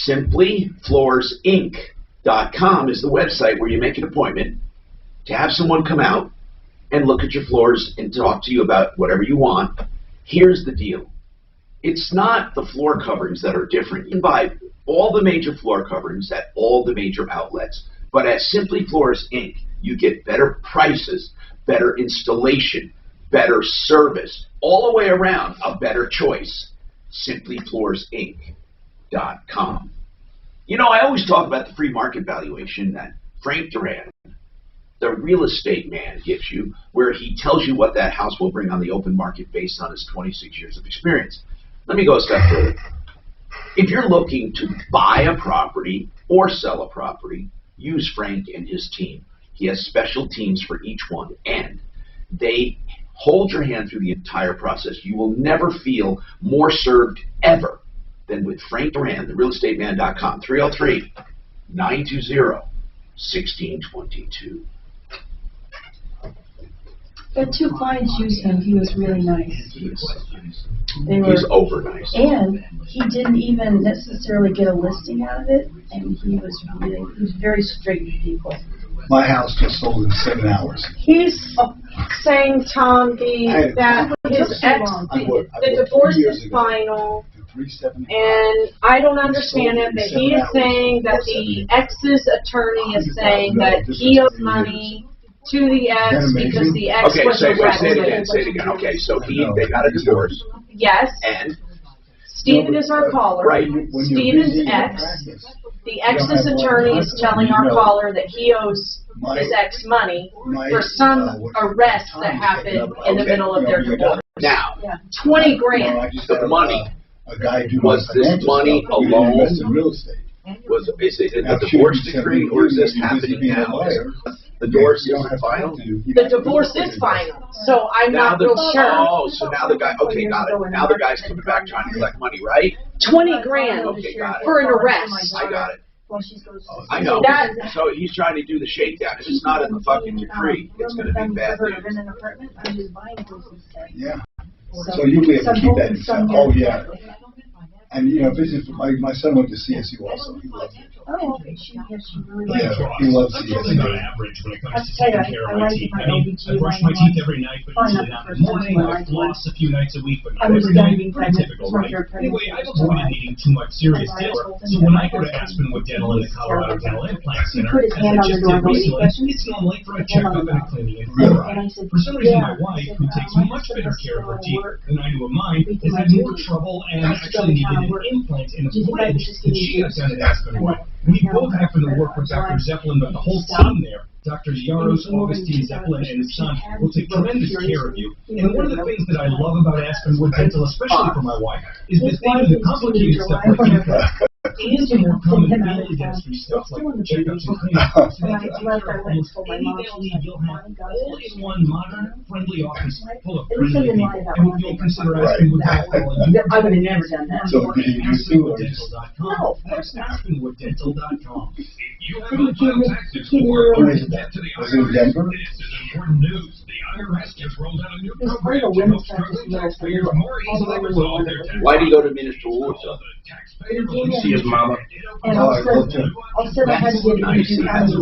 SimplyFloorsInc.com is the website where you make an appointment to have someone come out and look at your floors and talk to you about whatever you want. Here's the deal. It's not the floor coverings that are different. You can buy all the major floor coverings at all the major outlets. But at Simply Floors Inc., you get better prices, better installation, better service, all the way around, a better choice. SimplyFloorsInc.com. I always talk about the free market valuation that Frank Duran, the real estate man, gives you, where he tells you what that house will bring on the open market based on his 26 years of experience. Let me go a step further. If you're looking to buy a property or sell a property, use Frank and his team. He has special teams for each one, and they hold your hand through the entire process. You will never feel more served ever than with Frank Duran, therealestateman.com, 303-920-1622. But 2 clients used him. He was really nice. He's over nice. And he didn't even necessarily get a listing out of it, and he was very straight with people. My house just sold in 7 hours. He's saying, Tom, that his ex, the divorce is final, and I don't understand it, but he is saying that the ex's attorney is saying that he owes money to the ex because the ex was arrested. Say it again. Okay, so they got a divorce. Yes. And Stephen is our caller. Right. Stephen's ex the ex's attorney is telling our caller that he owes his ex money for some arrest that happened in the middle of their divorce. Now, 20 grand. the money, was this money alone? Is it in the divorce decree, or is this happening now? The divorce is final? The divorce is final, so I'm not real sure. Oh, so now the guy, okay, got it. Now the guy's coming back trying to collect money, right? 20 grand Okay, got it. for an arrest. I got it. I know. So he's trying to do the shakedown. If it's not in the fucking decree, it's going to be bad news. Yeah. So you'll be able to keep that inside. Oh, yeah. And, you know, this is, my son went to CSU also. He loved it. Oh, okay. She really Yeah, likes he loves I'm CSU. probably not average when it comes to taking care of my teeth. I mean, I brush my teeth every night, but usually not in the morning. I floss a few nights a week, but not every night. Pretty typical, right? Anyway, I've avoided needing too much serious dental, so when I go to Aspenwood Dental in the Colorado Dental Implant Center, as I just did recently, it's going late for a checkup and a cleaning and fluoride. For some reason, my wife, who takes much better care of her teeth than I do of mine, has had more trouble and actually needed an implant and a bridge that she got done at Aspenwood. We both happen to work with Dr. Zeppelin, but the whole team there, Dr. Yaros, Augustine Zeppelin, and his son, will take tremendous care of you. And one of the things that I love about Aspenwood Dental, especially for my wife, is that they do the complicated stuff like implants and the more common daily dentistry stuff like checkups and cleanups. So that almost any they'll need, you'll have all-in-one modern, friendly office full of friendly people. And you'll consider Aspenwood Dental. I would have never done that. So did you use it or just? No. That's AspenwoodDental.com. If you have Can a tax you- or get to the Was it in Denver? This is important news. The IRS just rolled out a new There's program quite a to help women's struggling practice taxpayers more easily resolve their tax. Why do you go to Minister Woods? See his mama. And also I had to get into county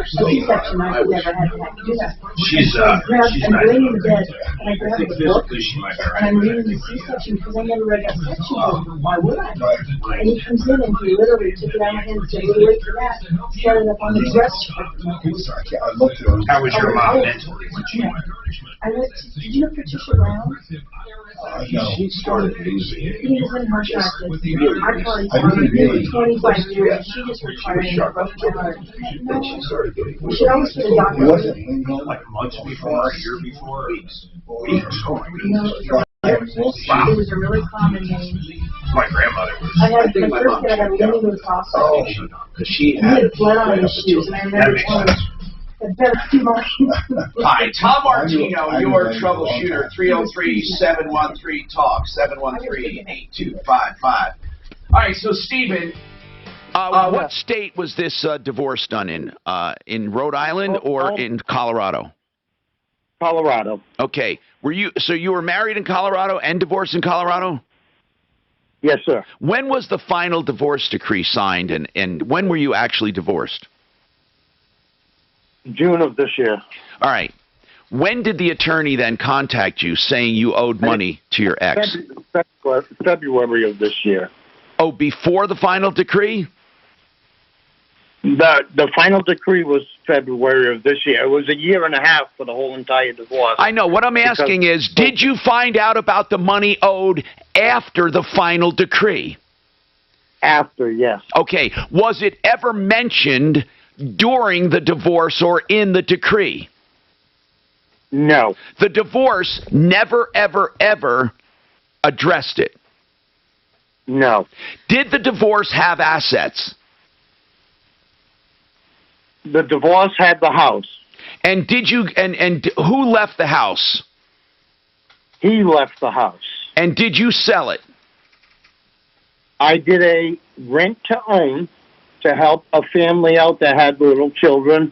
C-section. I've never had to do that. She's I'm nice. laying in bed and I grab I think the book physically she might be and right. I'm reading the C-section because I never read that section book. Why would I? And he comes in and he literally took it out of my hand and said, "We'll wait for that." Started up on the breast. I looked at him. How was your mom mentally? I went to, did you know Patricia Brown? No. She started losing it. He was in her practice. Our party for 25 years and she just retired and broke my heart. Then she started getting We should always get a It doctor. wasn't legal. Like months before, a year before, weeks. Weeks. It was a really common name. My grandmother was. I had my first kid, I had a living with Oh, hospital. because she He had. had blood on his shoes, and I That remember makes telling sense. him, "That better be mine." Hi, Tom Martino, I knew your that for a long troubleshooter, time. 303-713-TALK, 713-8255. All right, so Stephen, What state was this divorce done in Rhode Island or in Colorado? Colorado. Okay. So you were married in Colorado and divorced in Colorado? Yes, sir. When was the final divorce decree signed, and when were you actually divorced? June of this year. All right. When did the attorney then contact you saying you owed money to your ex? February of this year. Oh, before the final decree? The final decree was February of this year. It was a year and a half for the whole entire divorce. I know. What I'm asking is, did you find out about the money owed after the final decree? After, yes. Okay. Was it ever mentioned during the divorce or in the decree? No. The divorce never, ever, ever addressed it. No. Did the divorce have assets? The divorce had the house. And did you and who left the house? He left the house. And did you sell it? I did a rent to own to help a family out that had little children,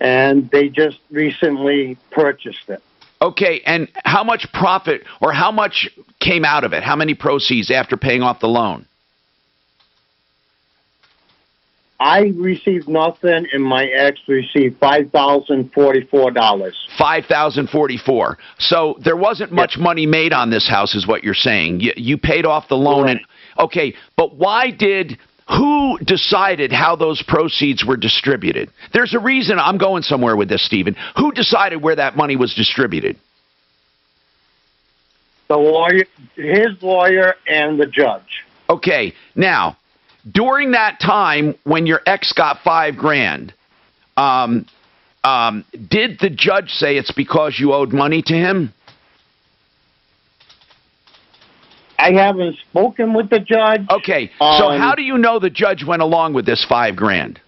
and they just recently purchased it. Okay, and how much profit or how much came out of it? How many proceeds after paying off the loan? I received nothing, and my ex received $5,044. $5,044. So there wasn't much money made on this house, is what you're saying. You paid off the loan, and okay. But who decided how those proceeds were distributed? There's a reason I'm going somewhere with this, Stephen. Who decided where that money was distributed? The lawyer, his lawyer, and the judge. Okay. Now, during that time when your ex got $5,000, did the judge say it's because you owed money to him? I haven't spoken with the judge. Okay, so how do you know the judge went along with this $5,000?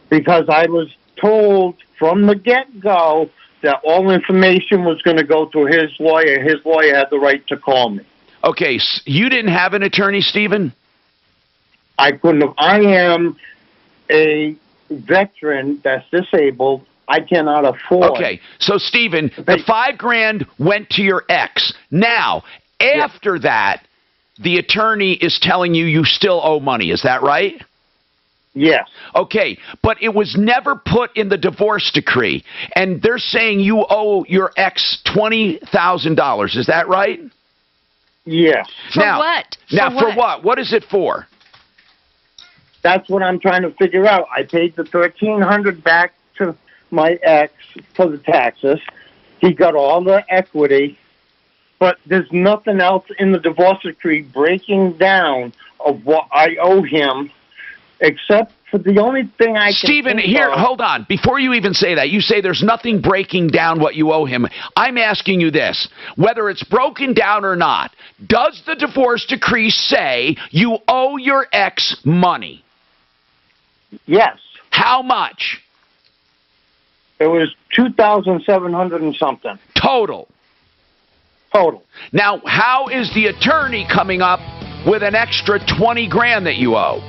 Because I was told from the get-go that all information was going to go to his lawyer. His lawyer had the right to call me. Okay, you didn't have an attorney, Stephen? I couldn't have. I am a veteran that's disabled. I cannot afford. Okay, so Stephen, the $5,000 went to your ex. Now, after that, the attorney is telling you you still owe money. Is that right? Yes. Okay, but it was never put in the divorce decree, and they're saying you owe your ex $20,000. Is that right? Yes. For what? For what? What is it for? That's what I'm trying to figure out. I paid the $1,300 back to my ex for the taxes. He got all the equity, but there's nothing else in the divorce decree breaking down of what I owe him, except for the only thing I can Stephen, think here, of. hold on. Before you even say that, you say there's nothing breaking down what you owe him. I'm asking you this. Whether it's broken down or not, does the divorce decree say you owe your ex money? Yes. How much? It was $2,700 and something. Total. Now, how is the attorney coming up with an extra $20,000 that you owe?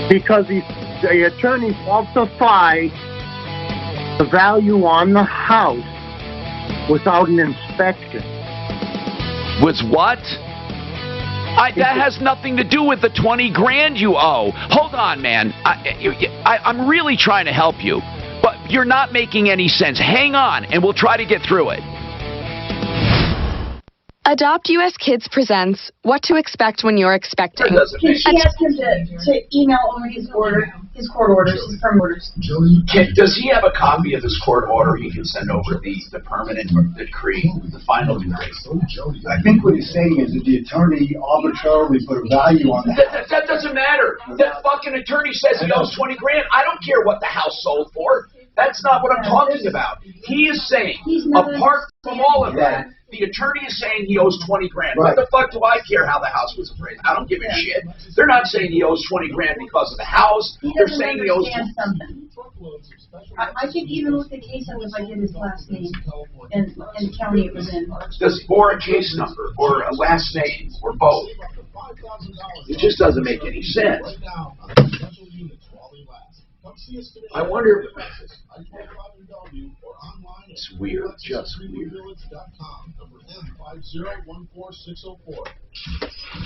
Because the attorney falsified the value on the house without an inspection. Was what? That has nothing to do with the $20,000 you owe. Hold on, man. I'm really trying to help you, but you're not making any sense. Hang on, and we'll try to get through it. Adopt US Kids presents What to Expect When You're Expecting. Can she ask him to email over his court orders, his permanent orders? Does he have a copy of this court order he can send over the permanent decree, the final decree? I think what he's saying is that the attorney arbitrarily put a value on that. That doesn't matter. That fucking attorney says he owes $20,000. I don't care what the house sold for. That's not what I'm talking about. He is saying, apart from all of that, the attorney is saying he owes $20,000. Right. What the fuck do I care how the house was appraised? I don't give a shit. They're not saying he owes $20,000 because of the house. They're saying he owes something. I think even with the case I was like in his last name and the county it was in. Or a case number, or a last name, or both. It just doesn't make any sense. I wonder. It's weird, just weird.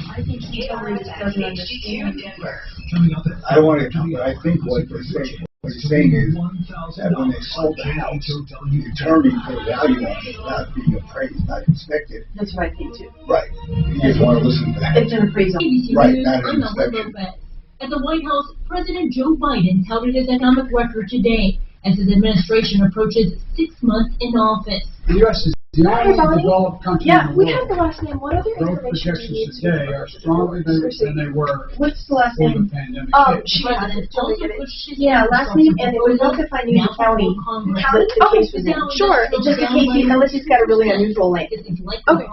I think he totally just doesn't understand. I don't want to, but I think what he's saying is that when they sold the house, the attorney put a value on it without being appraised, not inspected. That's what I think too. Right. You just want to listen to that. It's an appraisal. Right, not an inspection. At the White House, President Joe Biden touted his economic record today as his administration approaches 6 months in office. The U.S. is the only developed country in the world. We have the last name. What other growth projections today are stronger than they were What's the last before name? the pandemic hit. She has it. Yeah, last name, and it would help if I knew the county. The case was in. Sure, just in case, unless he's got a really unusual name. Okay,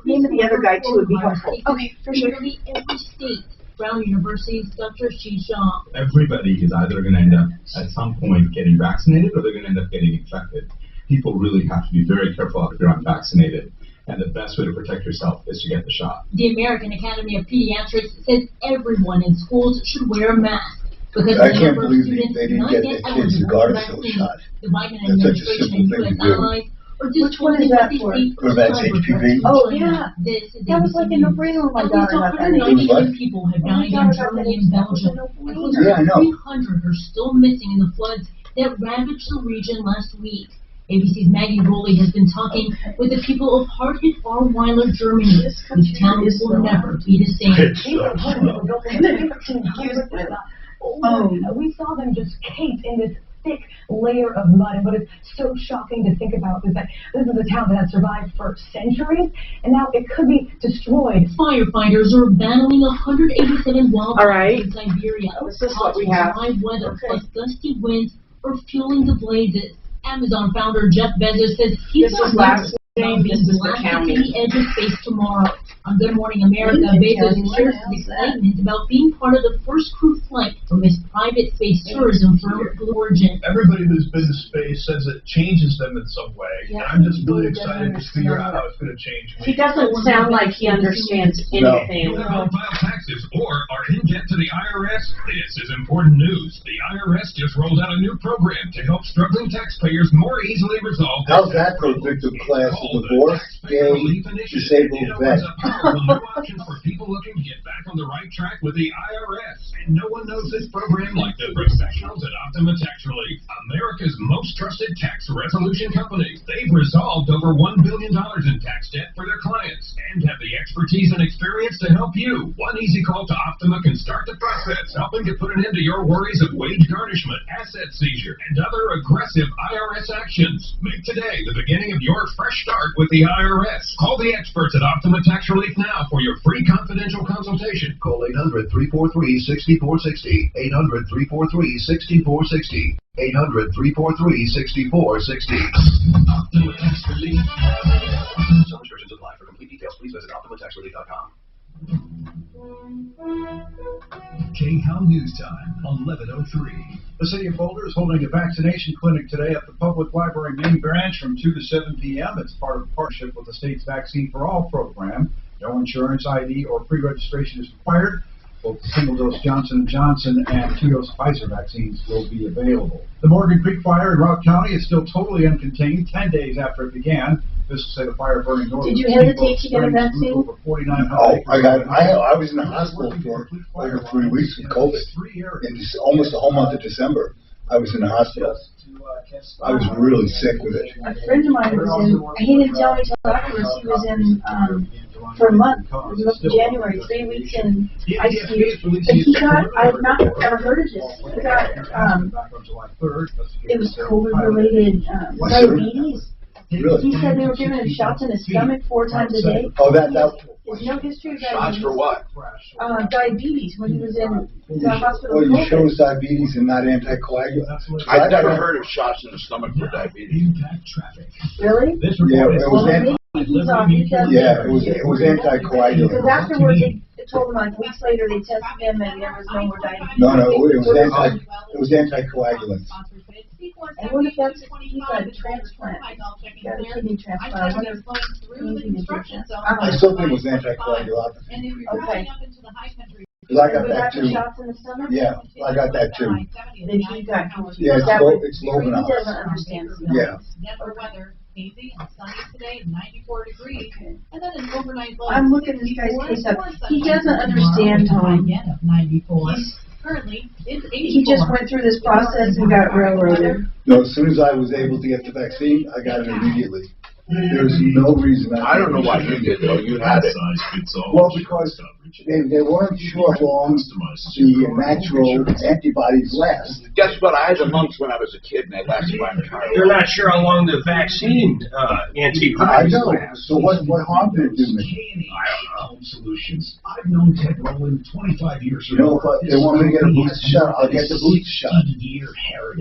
name of the other guy too would be helpful. Okay, for sure. Nearly every state. Brown University's Dr. Shishan. Everybody is either going to end up at some point getting vaccinated or they're going to end up getting infected. People really have to be very careful if you're unvaccinated. And the best way to protect yourself is to get the shot. The American Academy of Pediatrics says everyone in schools should wear a mask. Because I can't believe they didn't get their kids the Gardasil shot. The Biden That's such a simple thing to do. Which one is that for? Prevents HPV. Oh, yeah. That was like a no-brainer when my daughter got that. 198 people have died in Germany and Belgium. Yeah, I know. 300 are still missing in the floods that ravaged the region last week. ABC's Maggie Rowley has been talking with the people of hard-hit Ahrweiler, Germany, whose town will never be the same. We saw them just cape in this thick layer of mud. And what is so shocking to think about is that this is a town that has survived for centuries, and now it could be destroyed. Firefighters are battling 187 wildfires in Siberia. This is what we have. Dry weather plus gusty winds are fueling the blazes. Amazon founder Jeff Bezos says he's not last being blasted to the edge of space tomorrow. On Good Morning America, Bezos shares his excitement about being part of the first crew flight from his private space tourism firm, Blue Origin. Everybody who's been to space says it changes them in some way. And I'm just really excited to figure out how it's going to change me. He doesn't sound like he understands anything. Don't file taxes or are in debt to the IRS? This is important news. The IRS just rolled out a new program to help struggling taxpayers more easily resolve. How's that for a victim class of divorce, gay, disabled vet? New option for people looking to get back on the right track with the IRS. And no one knows this program like the professionals at Optima Tax Relief, America's most trusted tax resolution company. They've resolved over $1 billion in tax debt for their clients and have the expertise and experience to help you. One easy call to Optima can start the process, helping to put an end to your worries of wage garnishment, asset seizure, and other aggressive IRS actions. Make today the beginning of your fresh start with the IRS. Call the experts at Optima Tax Relief now for your free confidential consultation. Call 800-343-6460. 800-343-6460. 800-343-6460. Optima Tax Relief. Some restrictions apply. For complete details, please visit OptimaTaxRelief.com. KHOW News Time, 11:03. The City of Boulder is holding a vaccination clinic today at the Public Library main branch from 2 to 7 p.m. It's part of a partnership with the state's Vaccine for All program. No insurance, ID, or pre-registration is required. Both single-dose Johnson & Johnson and 2-dose Pfizer vaccines will be available. The Morgan Creek fire in Rock County is still totally uncontained 10 days after it began. Officials say the fire burning north. Did you hesitate to get a vaccine? Over 4,900 I was in the hospital for over 3 weeks with COVID. In almost the whole month of December, I was in the hospital. I was really sick with it. A friend of mine was in, he didn't tell me till afterwards, he was in, for a month, it was up to January, 3 weeks in ICU. And he got, I've not ever heard of this, he got, it was COVID-related diabetes. Really? He said they were giving him shots in his stomach 4 times a day. Oh, that. There's no history of diabetes. Shots for what? Diabetes, when he was in the hospital. Well, you chose diabetes and not anticoagulant. I've never heard of shots in the stomach for diabetes. Really? Yeah, it was it was anticoagulant. Because afterwards, they told him like weeks later they tested him and there was no more diabetes. No, it was anticoagulant. I wonder if that's, he got a transplant. He got a kidney transplant. I wonder if maybe the difference. I still think it was anticoagulant. Okay. Because I got that too. Shots in the stomach? Yeah, I got that too. Then he got, Yeah, it's low he enough. doesn't understand. Yeah. Denver weather, hazy and sunny today, 94 degrees. And then an overnight low. I'm looking this guy's case up. He doesn't understand, Tom. Again of 94. Currently, it's 84. He just went through this process and got railroaded. No, as soon as I was able to get the vaccine, I got it immediately. There's no reason. I don't know why you did though. You had it. Well, because they weren't sure how long the natural antibodies last. Guess what? I had the mumps when I was a kid, and they lasted my entire life. They're not sure how long the vaccine antibodies I know. last. So what harm did it do me? I don't know. Home Solutions. I've known Ted Rowland 25 years. You know, if they want me to get a booster shot, I'll get the booster shot.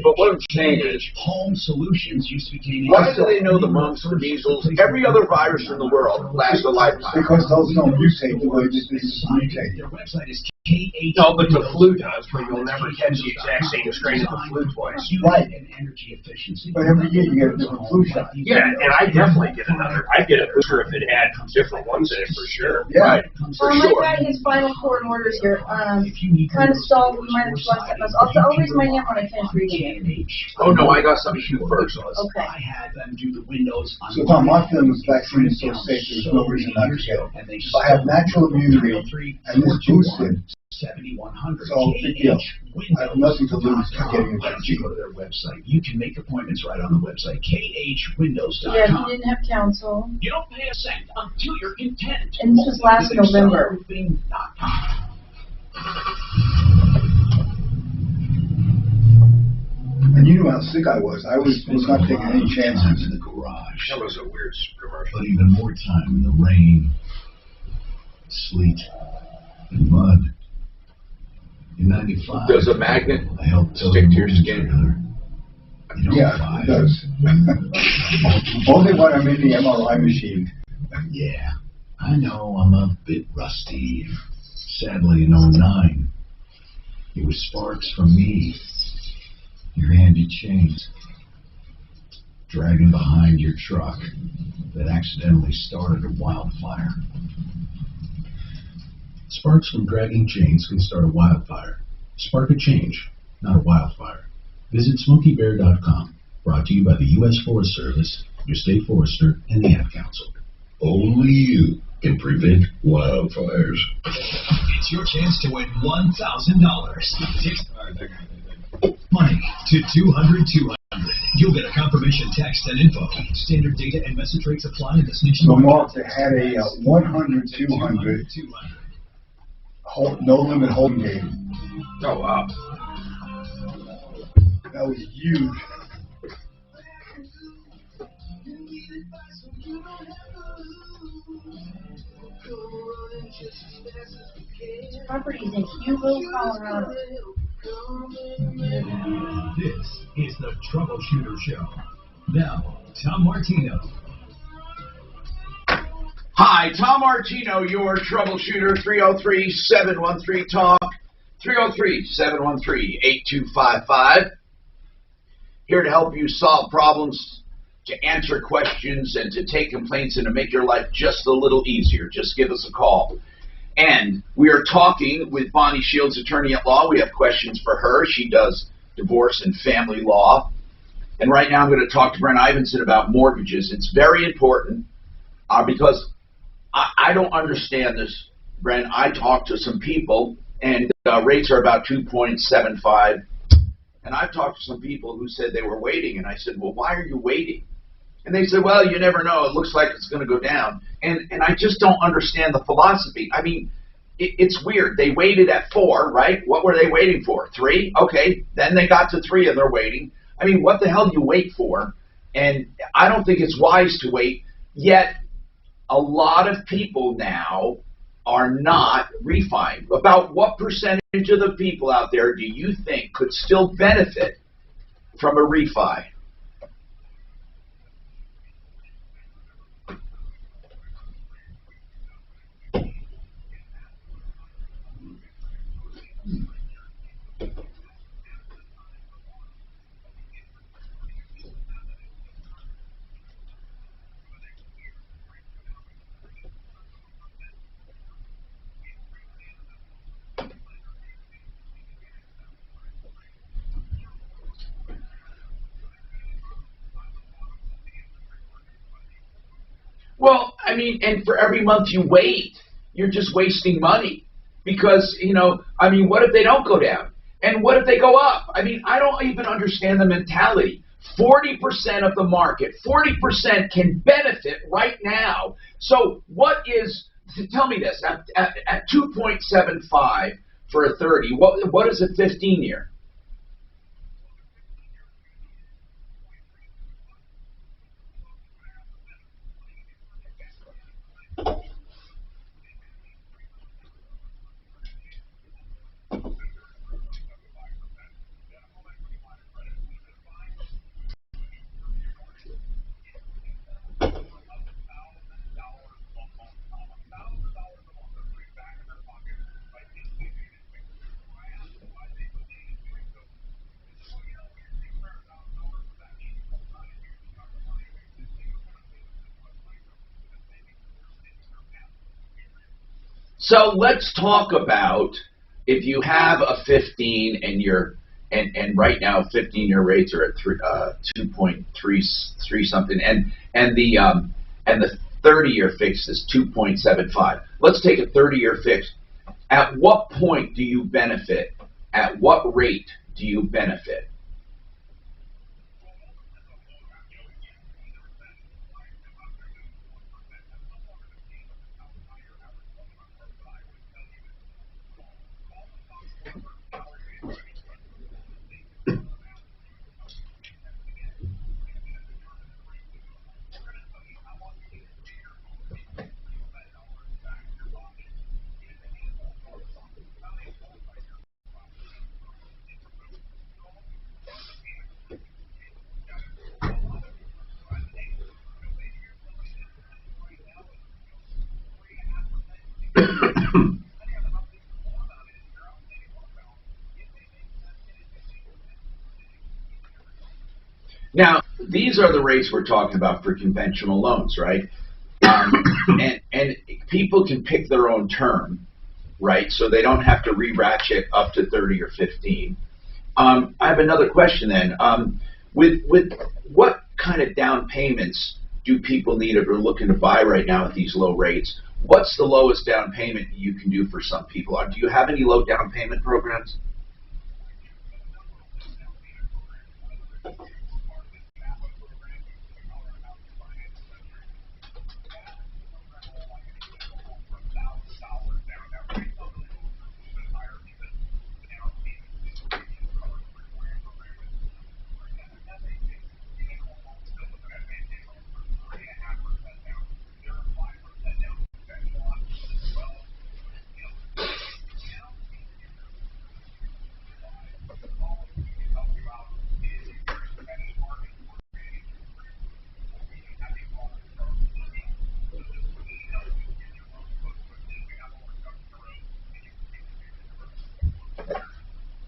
But what I'm saying is, Home Solutions used to be Canadian. why do they know the mumps, the measles, every other virus in the world lasts a lifetime? Because those don't mutate the way this is mutated. Their website is KH. No, but the flu does, where you'll never catch the exact same strain of the flu twice. Right. And energy efficiency. But every year you get a different flu shot. Yeah, and I definitely get another. I'd get a booster if it had different ones in it for sure. Yeah. For My sure. guy, his final court orders here, kind of stalled, we might have just lost that much. I'll raise my hand when I finish reading it. Oh no, I got something to you first. Okay. I had them do the windows on So Tom, my feeling is vaccine is so safe, there's no reason not to get it. If I have natural immunity and this boosted, 7100. so big deal. I have nothing to lose to getting a Go vaccine. to their website. You can make appointments right on the website, khwindows.com. Yeah, he didn't have counsel. You don't pay a cent until you're content. And this was last November. And you knew how sick I was. I was not taking any chances. In the garage. That was a weird commercial. But even more time in the rain, sleet, and mud. In 95, Does a magnet I helped tell stick to your moving skin? trailer. Yeah, it does. Only when I'm in the MRI machine. Yeah, I know I'm a bit rusty. Sadly, in '09, it was sparks from me, your handy chains, dragging behind your truck that accidentally started a wildfire. Sparks from dragging chains can start a wildfire. Spark a change, not a wildfire. Visit SmokeyBear.com. Brought to you by the U.S. Forest Service, your state forester, and the Ad Council. Only you can prevent wildfires. It's your chance to win $1,000. Money to 200-200. You'll get a confirmation text and info. Standard data and message rates apply in this So nationwide. Mark had a 100-200 no limit holding game. Oh, wow. That was huge. Properties in Hugo, Colorado. This is the Troubleshooter Show. Now, Tom Martino. Hi, Tom Martino, your troubleshooter, 303-713-TALK, 303-713-8255. Here to help you solve problems, to answer questions, and to take complaints and to make your life just a little easier. Just give us a call. And we are talking with Bonnie Shields, attorney at law. We have questions for her. She does divorce and family law. And right now I'm going to talk to Brent Ivinson about mortgages. It's very important because I don't understand this, Brent. I talked to some people, and rates are about 2.75. And I've talked to some people who said they were waiting, and I said, well, why are you waiting? And they said, well, you never know. It looks like it's going to go down. And I just don't understand the philosophy. I mean, it's weird. They waited at 4, right? What were they waiting for? 3? Okay. Then they got to 3 and they're waiting. I mean, what the hell do you wait for? And I don't think it's wise to wait. Yet, a lot of people now are not refining. About what percentage of the people out there do you think could still benefit from a refi? Well, I mean, and for every month you wait, you're just wasting money. Because, you know, I mean, what if they don't go down? And what if they go up? I mean, I don't even understand the mentality. 40% of the market, 40% can benefit right now. So what is, tell me this, at 2.75 for a 30, what is a 15-year? So let's talk about if you have a 15 and you're and right now 15-year rates are at 2.33 something, and the 30-year fix is 2.75. Let's take a 30-year fix. At what point do you benefit? At what rate do you benefit? Now, these are the rates we're talking about for conventional loans, right? And people can pick their own term, right? So they don't have to re-ratchet up to 30 or 15. I have another question then. With what kind of down payments do people need if they're looking to buy right now at these low rates? What's the lowest down payment you can do for some people? Do you have any low down payment programs?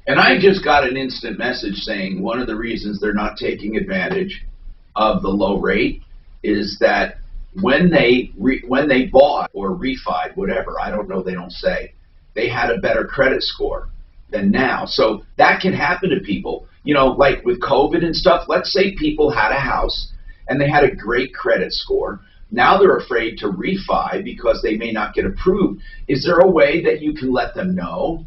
And I just got an instant message saying one of the reasons they're not taking advantage of the low rate is that when they bought or refied, whatever, I don't know, they don't say, they had a better credit score than now. So that can happen to people. You know, like with COVID and stuff, let's say people had a house and they had a great credit score. Now they're afraid to refi because they may not get approved. Is there a way that you can let them know?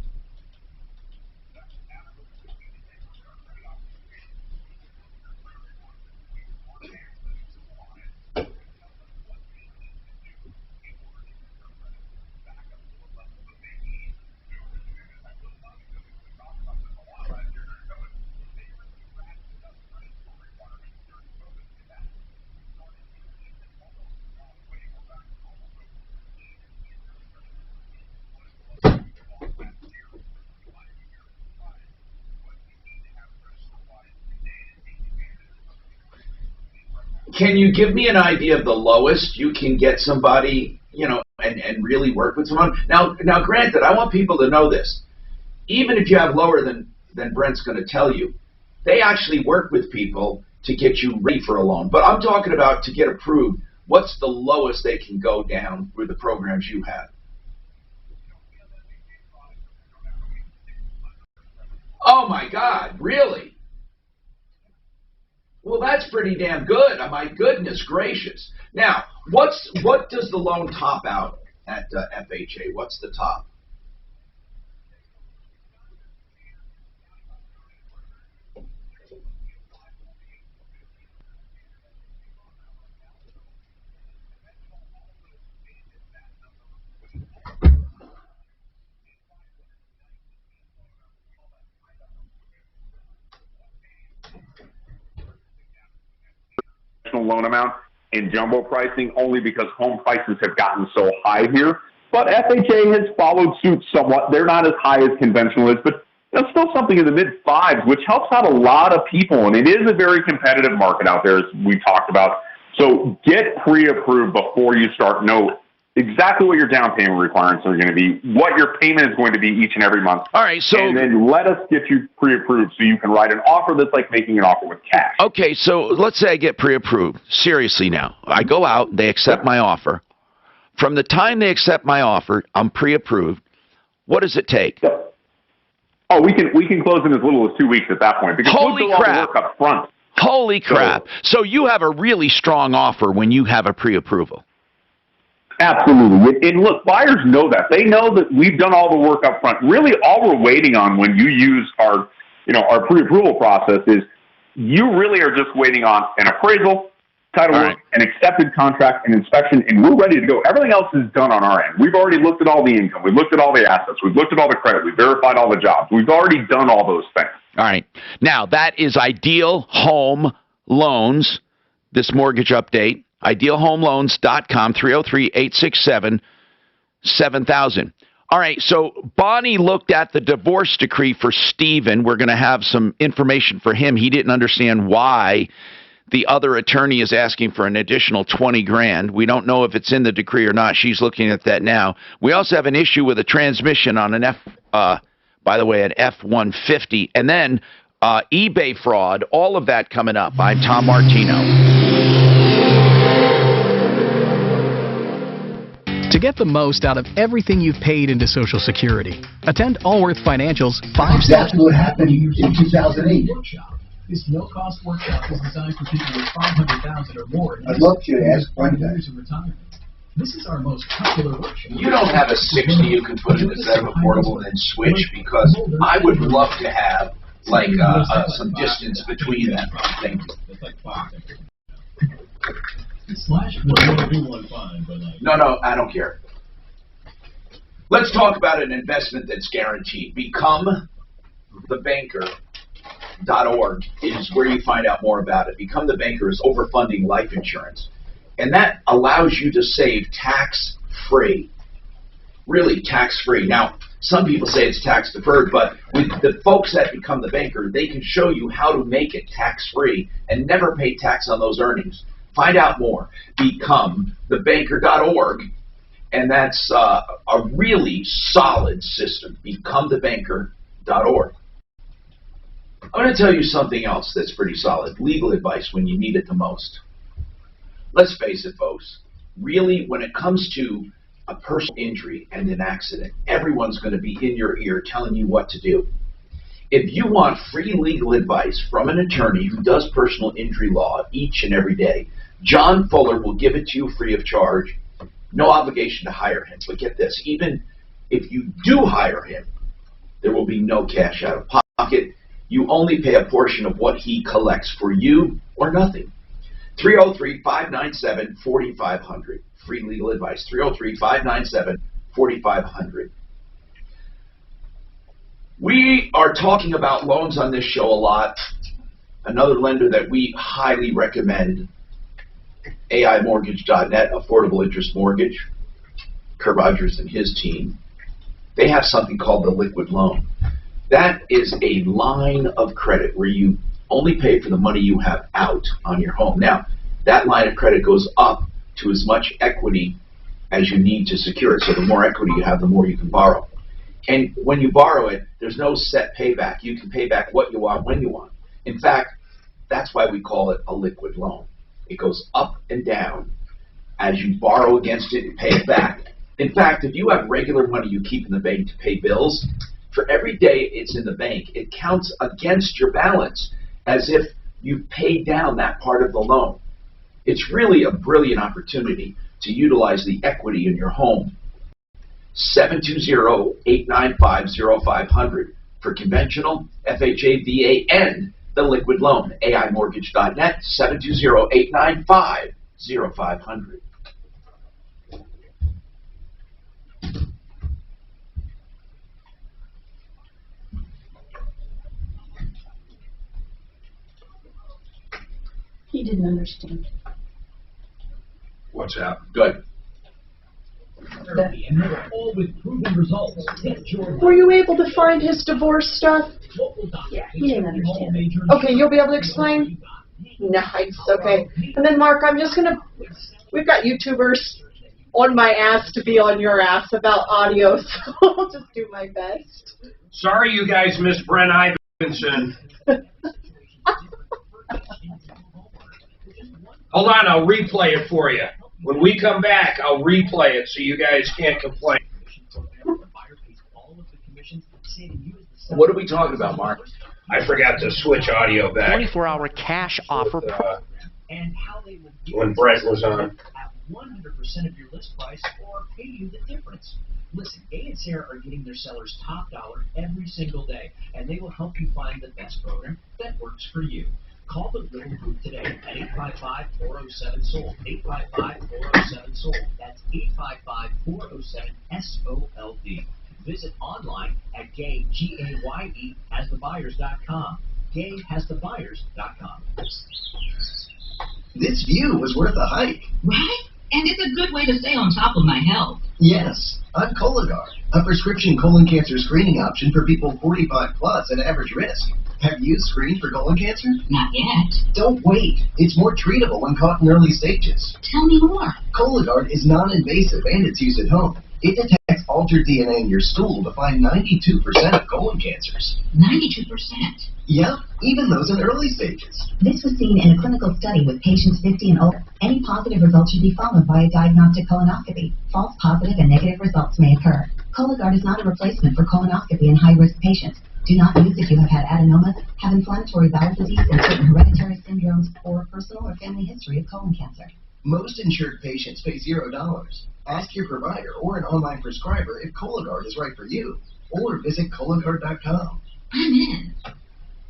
Can you give me an idea of the lowest you can get somebody, you know, and really work with someone? Now, granted, I want people to know this. Even if you have lower than Brent's going to tell you, they actually work with people to get you ready for a loan. But I'm talking about to get approved, what's the lowest they can go down with the programs you have? Oh my God, really? Well, that's pretty damn good. My goodness gracious. Now, what does the loan top out at FHA? What's the top? Loan amount in jumbo pricing only because home prices have gotten so high here. But FHA has followed suit somewhat. They're not as high as conventional is, but that's still something in the mid-fives, which helps out a lot of people. And it is a very competitive market out there, as we talked about. So get pre-approved before you start. Know exactly what your down payment requirements are going to be, what your payment is going to be each and every month. All right, so... And then let us get you pre-approved so you can write an offer that's like making an offer with cash. Okay, so let's say I get pre-approved. Seriously now. I go out, they accept my offer. From the time they accept my offer, I'm pre-approved. What does it take? Oh, we can close in as little as 2 weeks at that point. Because Holy we'll do crap. all the work up front. Holy crap. So you have a really strong offer when you have a pre-approval. Absolutely. And look, buyers know that. They know that we've done all the work up front. Really, all we're waiting on when you use our pre-approval process is you really are just waiting on an appraisal, title work, an accepted contract, an inspection, and we're ready to go. Everything else is done on our end. We've already looked at all the income. We've looked at all the assets. We've looked at all the credit. We've verified all the jobs. We've already done all those things. All right. Now, that is Ideal Home Loans, this mortgage update. IdealHomeLoans.com, 303-867-7000. All right, so Bonnie looked at the divorce decree for Stephen. We're going to have some information for him. He didn't understand why the other attorney is asking for an additional 20 grand. We don't know if it's in the decree or not. She's looking at that now. We also have an issue with a transmission on an by the way, an F-150. And then eBay fraud, all of that coming up. I'm Tom Martino. To get the most out of everything you've paid into Social Security, attend Allworth Financial's 5 steps. That's what happened in 2008. This no-cost workshop is designed for people with $500,000 or more. I'd love you to ask one guy. This is our most popular workshop. You don't have a 60 you can put in instead of affordable and then switch, because I would love to have like some distance between them. Thank you. No, I don't care. Let's talk about an investment that's guaranteed. BecomeTheBanker.org is where you find out more about it. Become the Banker is overfunding life insurance. And that allows you to save tax-free. Really tax-free. Now, some people say it's tax-deferred, but with the folks that Become the Banker, they can show you how to make it tax-free and never pay tax on those earnings. Find out more. BecomeTheBanker.org. And that's a really solid system. BecomeTheBanker.org. I'm going to tell you something else that's pretty solid. Legal advice when you need it the most. Let's face it, folks. Really, when it comes to a personal injury and an accident, everyone's going to be in your ear telling you what to do. If you want free legal advice from an attorney who does personal injury law each and every day, John Fuller will give it to you free of charge. No obligation to hire him. But get this, even if you do hire him, there will be no cash out of pocket. You only pay a portion of what he collects for you or nothing. 303-597-4500. Free legal advice. 303-597-4500. We are talking about loans on this show a lot. Another lender that we highly recommend, AIMortgage.net, Affordable Interest Mortgage. Kurt Rogers and his team. They have something called the liquid loan. That is a line of credit where you only pay for the money you have out on your home. Now, that line of credit goes up to as much equity as you need to secure it. So the more equity you have, the more you can borrow. And when you borrow it, there's no set payback. You can pay back what you want when you want. In fact, that's why we call it a liquid loan. It goes up and down as you borrow against it and pay it back. In fact, if you have regular money you keep in the bank to pay bills, for every day it's in the bank, it counts against your balance as if you've paid down that part of the loan. It's really a brilliant opportunity to utilize the equity in your home. 720-895-0500 for conventional, FHA, VA, and the liquid loan. AIMortgage.net, 720-895-0500. He didn't understand. What's that? Good. And they're all with proven results. Were you able to find his divorce stuff? Yeah, he didn't understand. Okay, you'll be able to explain? Nice, okay. And then, Mark, we've got YouTubers on my ass to be on your ass about audio, so I'll just do my best. Sorry you guys missed Brent Ivinson. Hold on, I'll replay it for you. When we come back, I'll replay it so you guys can't complain. What are we talking about, Mark? I forgot to switch audio back. 24-hour cash offer. When Brett was on. 100% of your list price or pay you the difference. Listen, A&Sarah are getting their sellers top dollar every single day, and they will help you find the best program that works for you. Call the Little Group today at 855-407-SOLD. 855-407-SOLD. That's 855-407-SOLD. Visit online at GAYE-HasTheBuyers.com. GAYE-HasTheBuyers.com. This view was worth a hike. Right? And it's a good way to stay on top of my health. Yes, I'm Cologuard, a prescription colon cancer screening option for people 45 plus at average risk. Have you screened for colon cancer? Not yet. Don't wait. It's more treatable when caught in early stages. Tell me more. Cologuard is non-invasive and it's used at home. It detects altered DNA in your stool to find 92% of colon cancers. 92%? Yep, even those in early stages. This was seen in a clinical study with patients 50 and older. Any positive results should be followed by a diagnostic colonoscopy. False positive and negative results may occur. Cologuard is not a replacement for colonoscopy in high-risk patients. Do not use if you have had adenomas, have inflammatory bowel disease and certain hereditary syndromes, or a personal or family history of colon cancer. Most insured patients pay $0. Ask your provider or an online prescriber if Cologuard is right for you, or visit Cologuard.com. I'm in.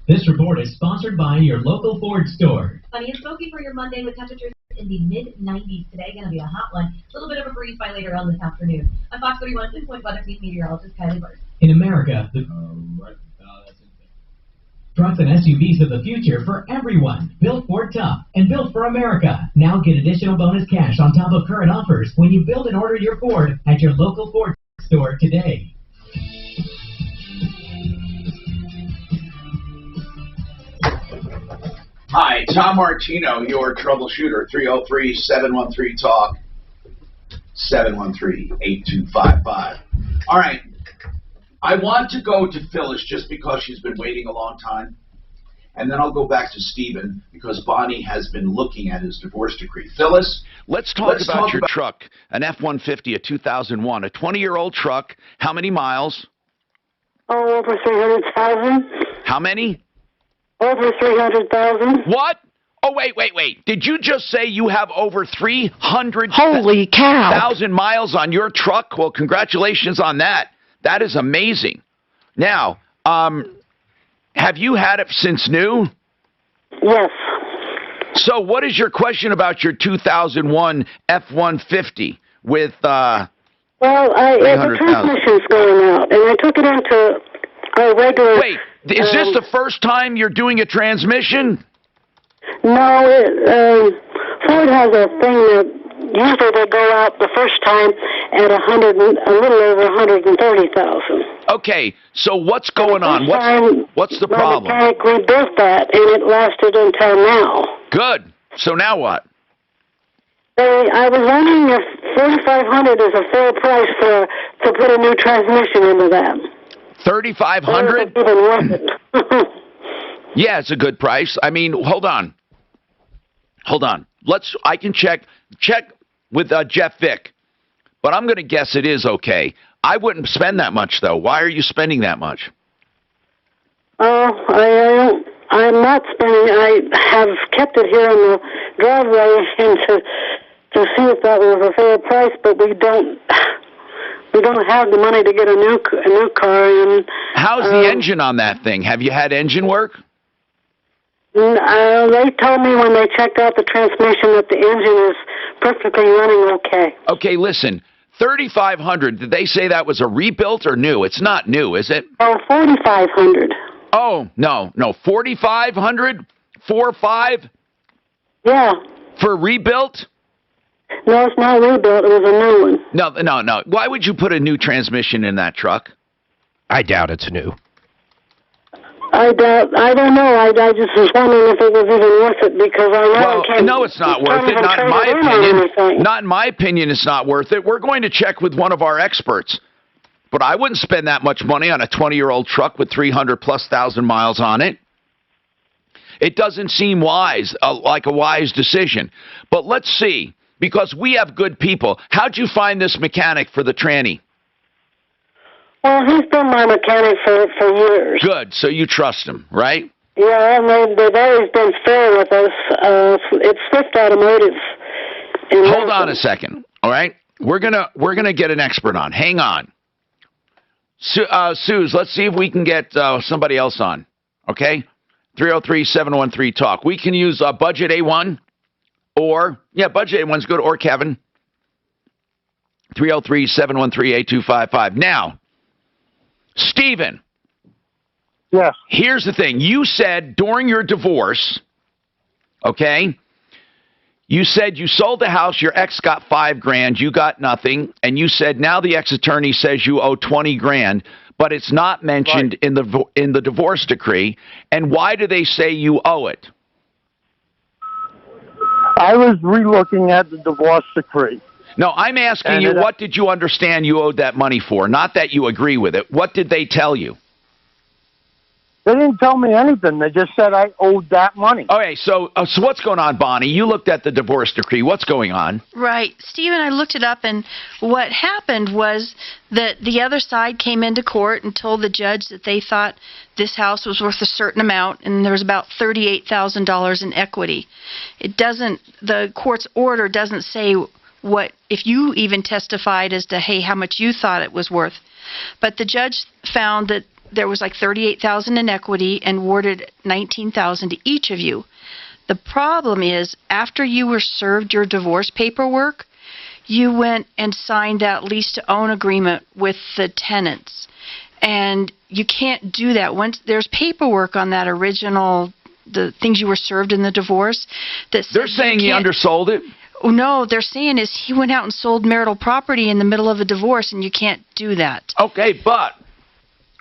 This report is sponsored by your local Ford store. Sunny and smoky for your Monday with temperatures in the mid-90s today. Going to be a hot one. A little bit of a breeze by later on this afternoon. I'm Fox 31 Pinpoint Weather Team meteorologist Kylie Bird. In America, the trucks and SUVs of the future for everyone. Built for tough and built for America. Now get additional bonus cash on top of current offers when you build and order your Ford at your local Ford store today. Hi, Tom Martino, your troubleshooter, 303-713-TALK, 713-8255. All right. I want to go to Phyllis just because she's been waiting a long time. And then I'll go back to Stephen because Bonnie has been looking at his divorce decree. Phyllis? Let's talk about your truck, an F-150, a 2001, a 20-year-old truck. How many miles? Oh, over 300,000. How many? Over 300,000. What? Oh, wait. Did you just say you have over 300,000 Holy cow. miles on your truck? Well, congratulations on that. That is amazing. Now, have you had it since new? Yes. So what is your question about your 2001 F-150 with Well, the transmission's going out, and I took it into a regular... Wait, is this the first time you're doing a transmission? No, Ford has a thing that usually they go out the first time at a little over 130,000. Okay, so what's going on? What's the problem? My mechanic rebuilt that, and it lasted until now. Good. So now what? I was wondering if $4,500 is a fair price to put a new transmission into that. $3,500? Even worth it. Yeah, it's a good price. I mean, hold on. I can check with Jeff Vick, but I'm going to guess it is okay. I wouldn't spend that much, though. Why are you spending that much? I'm not spending. I have kept it here in the driveway and to see if that was a fair price, but we don't have the money to get a new car. And how's the engine on that thing? Have you had engine work? They told me when they checked out the transmission that the engine is perfectly running okay. Okay, listen. $3,500. Did they say that was a rebuilt or new? It's not new, is it? Oh, $4,500. Oh, no. $4,500? 4.5? Yeah. For rebuilt? No, it's not rebuilt. It was a new one. No. Why would you put a new transmission in that truck? I doubt it's new. I don't know. I just was wondering if it was even worth it because I know no, it's not worth it. Not in my opinion. Not in my opinion, it's not worth it. We're going to check with one of our experts. But I wouldn't spend that much money on a 20-year-old truck with 300,000+ miles on it. It doesn't seem wise, like a wise decision. But let's see, because we have good people. How'd you find this mechanic for the tranny? Well, he's been my mechanic for years. Good, so you trust him, right? Yeah, and they've always been fair with us. It's Swift Automotive. Hold on a second, all right? We're gonna get an expert on. Hang on. Suze, let's see if we can get somebody else on, okay? 303-713-TALK. We can use Budget A1 or, Budget A1's good, or Kevin. 303-713-8255. Now, Stephen. Yes. Here's the thing. You said during your divorce, okay, you said you sold the house, your ex got $5,000, you got nothing, and you said now the ex-attorney says you owe $20,000, but it's not mentioned in the divorce decree. And why do they say you owe it? I was relooking at the divorce decree. No, I'm asking you, what did you understand you owed that money for? Not that you agree with it. What did they tell you? They didn't tell me anything. They just said I owed that money. Okay, so what's going on, Bonnie? You looked at the divorce decree. What's going on? Right. Stephen, I looked it up, and what happened was that the other side came into court and told the judge that they thought this house was worth a certain amount, and there was about $38,000 in equity. The court's order doesn't say what, if you even testified as to, hey, how much you thought it was worth. But the judge found that there was like $38,000 in equity and awarded $19,000 to each of you. The problem is, after you were served your divorce paperwork, you went and signed that lease to own agreement with the tenants. And you can't do that. Once there's paperwork on that original, the things you were served in the divorce. They're saying he undersold it? Oh, no, they're saying is he went out and sold marital property in the middle of a divorce, and you can't do that. Okay, but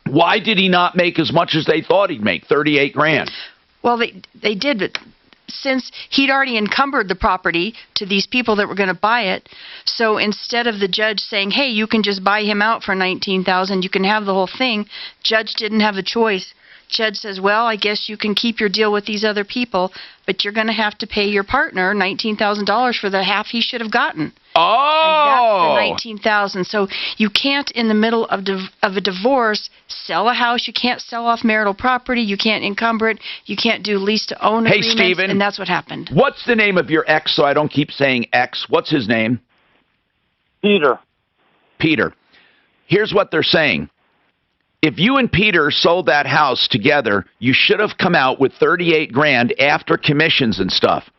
why did he not make as much as they thought he'd make, $38,000? Well, they did, but since he'd already encumbered the property to these people that were going to buy it, so instead of the judge saying, hey, you can just buy him out for $19,000, you can have the whole thing, judge didn't have a choice. Judge says, well, I guess you can keep your deal with these other people, but you're going to have to pay your partner $19,000 for the half he should have gotten. Oh! And that's the $19,000. So you can't, in the middle of a divorce, sell a house. You can't sell off marital property. You can't encumber it. You can't do lease-to-own agreements. Hey, Stephen. And that's what happened. What's the name of your ex, so I don't keep saying ex? What's his name? Peter. Peter. Here's what they're saying. If you and Peter sold that house together, you should have come out with $38,000 after commissions and stuff.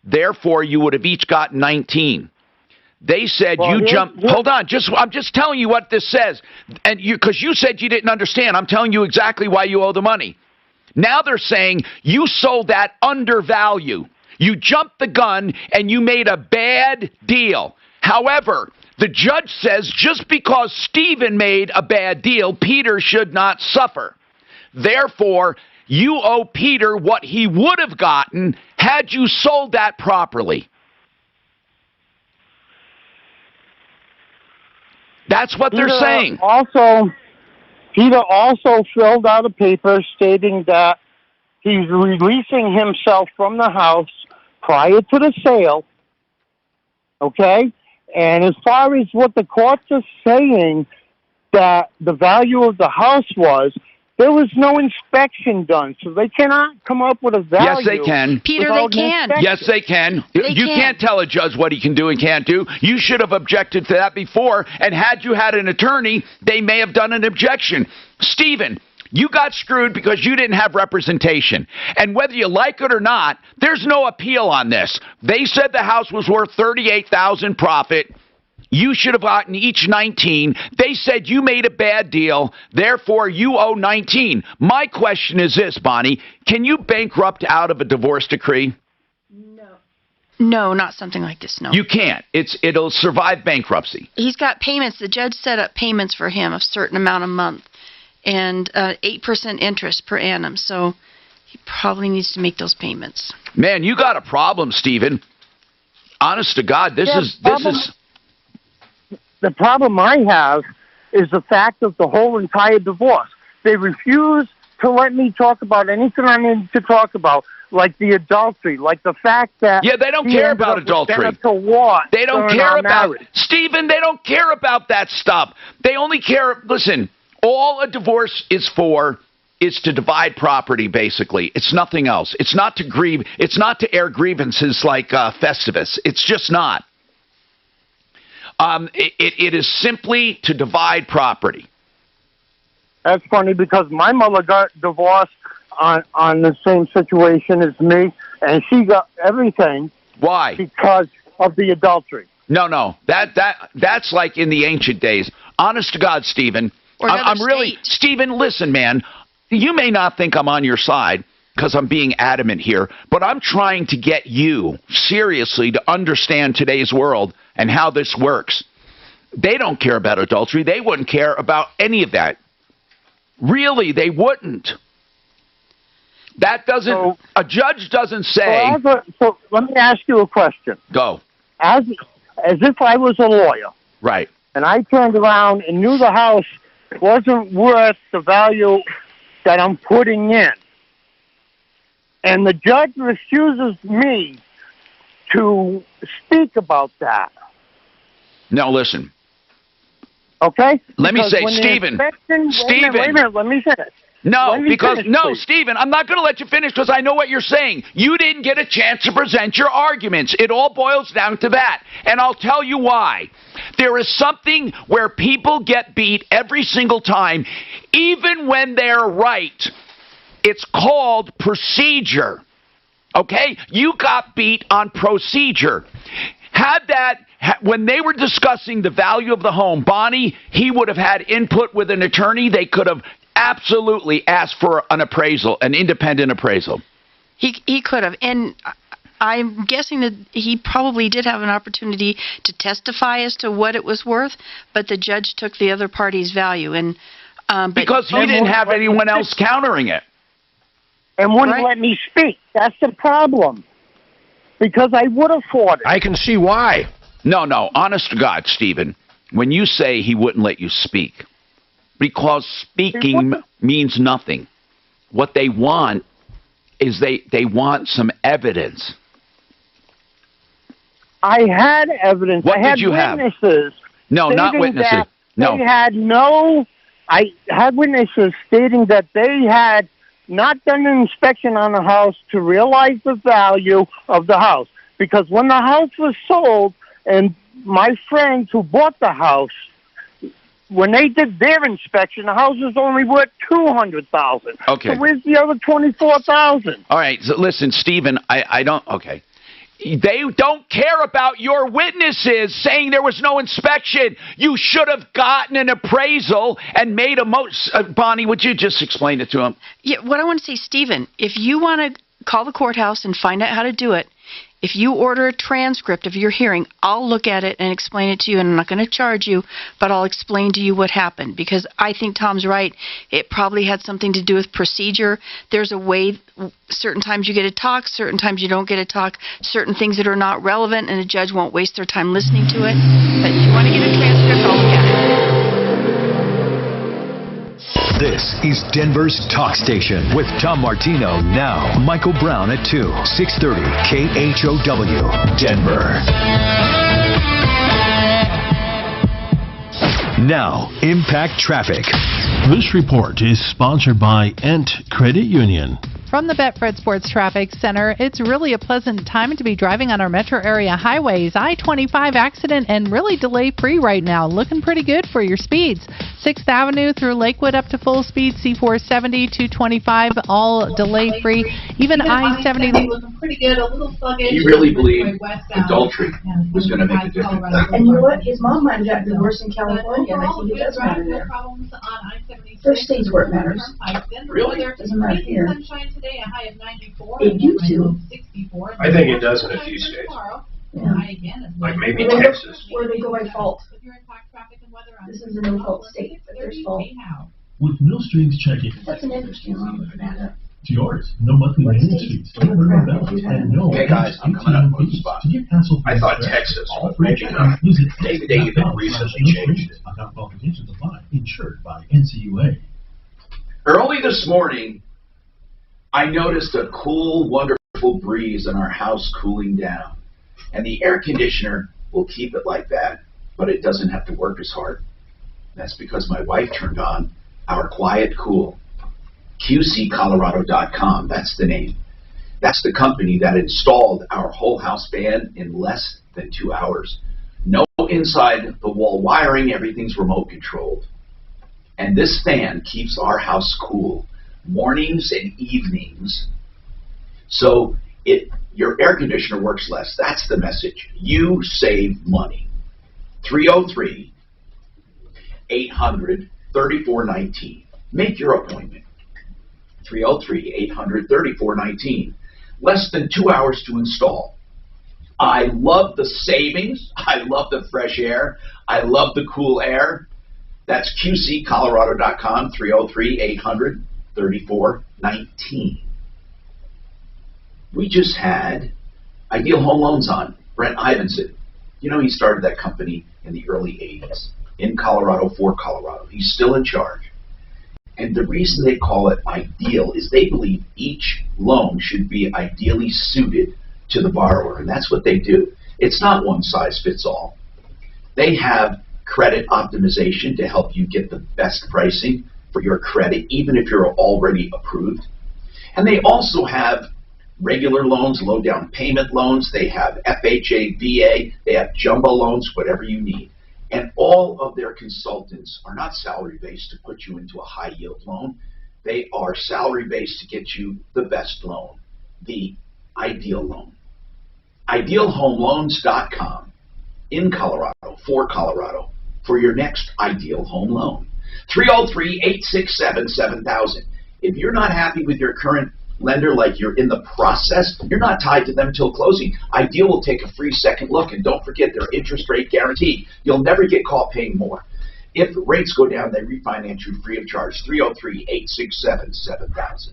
Therefore, you would have each gotten $19,000. They said Hold on, I'm just telling you what this says, and because you said you didn't understand. I'm telling you exactly why you owe the money. Now they're saying you sold that under value. You jumped the gun and you made a bad deal. However, the judge says just because Stephen made a bad deal, Peter should not suffer. Therefore, you owe Peter what he would have gotten had you sold that properly. That's what they're saying. Peter also filled out a paper stating that he's releasing himself from the house prior to the sale. Okay? And as far as what the courts are saying that the value of the house was, there was no inspection done, so they cannot come up with a value. Yes, they can. Peter, they can. Yes, they can. You can't tell a judge what he can do and can't do. You should have objected to that before, and had you had an attorney, they may have done an objection. Stephen, you got screwed because you didn't have representation. And whether you like it or not, there's no appeal on this. They said the house was worth $38,000 profit. You should have gotten each $19,000. They said you made a bad deal, therefore you owe $19,000. My question is this, Bonnie: can you bankrupt out of a divorce decree? No, not something like this. No, you can't. It'll survive bankruptcy. He's got payments. The judge set up payments for him of a certain amount a month, and 8% interest per annum. So he probably needs to make those payments. Man, you got a problem, Stephen. Honest to God, this is. The problem I have is the fact of the whole entire divorce. They refuse to let me talk about anything I need to talk about, like the adultery, like the fact that... Yeah, they don't care about adultery. They don't care about... Stephen, they don't care about that stuff. They only care... Listen, all a divorce is for is to divide property, basically. It's nothing else. It's not to grieve. It's not to air grievances like Festivus. It's just not. It is simply to divide property. That's funny because my mother got divorced on the same situation as me, and she got everything. Why? Because of the adultery. No. That's like in the ancient days. Honest to God, Stephen. I'm really... Stephen, listen, man. You may not think I'm on your side because I'm being adamant here, but I'm trying to get you, seriously, to understand today's world and how this works. They don't care about adultery. They wouldn't care about any of that. Really, they wouldn't. That doesn't, a judge doesn't say. So let me ask you a question. Go. As if I was a lawyer. Right. And I turned around and knew the house wasn't worth the value that I'm putting in. And the judge refuses me to speak about that. Now listen. Okay? Let me Because say, when the Stephen. inspection- Wait a minute, let me finish. No, Let me because finish, no, please. Stephen, I'm not going to let you finish because I know what you're saying. You didn't get a chance to present your arguments. It all boils down to that. And I'll tell you why. There is something where people get beat every single time, even when they're right. It's called procedure. Okay? You got beat on procedure. When they were discussing the value of the home, Bonnie, he would have had input with an attorney. They could have absolutely asked for an appraisal, an independent appraisal. He could have. And I'm guessing that he probably did have an opportunity to testify as to what it was worth, but the judge took the other party's value. And because he didn't have anyone else countering it. And wouldn't let me speak. That's the problem. Because I would afford it. I can see why. No, honest to God, Stephen, when you say he wouldn't let you speak, because speaking means nothing. What they want is they want some evidence. I had evidence. What I had did you have? witnesses. No, not stating witnesses. that No. They had I had witnesses stating that they had not done an inspection on the house to realize the value of the house. Because when the house was sold, and my friends who bought the house, when they did their inspection, the house was only worth $200,000. Okay. So where's the other $24,000? All right, so listen, Stephen, I don't, okay. They don't care about your witnesses saying there was no inspection. You should have gotten an appraisal and made a Bonnie, would you just explain it to him? Yeah, what I want to say, Stephen, if you want to call the courthouse and find out how to do it, if you order a transcript of your hearing, I'll look at it and explain it to you, and I'm not going to charge you, but I'll explain to you what happened, because I think Tom's right. It probably had something to do with procedure. There's a way, certain times you get to talk, certain times you don't get to talk, certain things that are not relevant, and a judge won't waste their time listening to it. But if you want to get a transcript, I'll look at it. This is Denver's Talk Station with Tom Martino now. Michael Brown at 2, 630 KHOW, Denver. Now, Impact Traffic. This report is sponsored by Ent Credit Union. From the Betfred Sports Traffic Center, it's really a pleasant time to be driving on our metro area highways. I-25 accident and really delay-free right now. Looking pretty good for your speeds. 6th Avenue through Lakewood up to full speed. C470, 225, all delay-free. Even I-70 looking pretty good, a little sluggish. He really believed adultery was going to make a difference. And you know what? His mom might have gotten divorced in California, and I think it does matter there. There's states where it matters. Really? Doesn't matter here. Today, a high of 94. It used to. 64. I think it does in a few states. Yeah. Like maybe Where they go- Texas. Where they go by fault. This is a no-fault state, but there's fault. With no strings checking. That's an interesting one, looking at it. To yours. No monthly maintenance fees. No minimum balance. And no Okay, guys, I'm coming up on the spot. To get hassle-free I thought access, Texas, all but maybe not. Visit Maybe they even recently changed it. Account qualifications apply. Insured by NCUA. Early this morning, I noticed a cool, wonderful breeze in our house cooling down. And the air conditioner will keep it like that, but it doesn't have to work as hard. That's because my wife turned on our Quiet Cool. QCcolorado.com, that's the name. That's the company that installed our whole house fan in less than 2 hours. No inside the wall wiring, everything's remote controlled. And this fan keeps our house cool mornings and evenings, so your air conditioner works less. That's the message. You save money. 303-800-3419. Make your appointment. 303-800-3419. Less than 2 hours to install. I love the savings. I love the fresh air. I love the cool air. That's QCcolorado.com, 303-800-3419. We just had Ideal Home Loans on, Brent Ivinson. You know, he started that company in the early 80s in Colorado for Colorado. He's still in charge. And the reason they call it Ideal is they believe each loan should be ideally suited to the borrower, and that's what they do. It's not one size fits all. They have credit optimization to help you get the best pricing for your credit, even if you're already approved. And they also have regular loans, low down payment loans. They have FHA, VA. They have jumbo loans, whatever you need. And all of their consultants are not salary-based to put you into a high-yield loan. They are salary-based to get you the best loan, the ideal loan. IdealHomeLoans.com in Colorado, for your next ideal home loan. 303-867-7000. If you're not happy with your current lender, like you're in the process, you're not tied to them till closing. Ideal will take a free second look, and don't forget their interest rate guarantee. You'll never get caught paying more. If rates go down, they refinance you free of charge. 303-867-7000.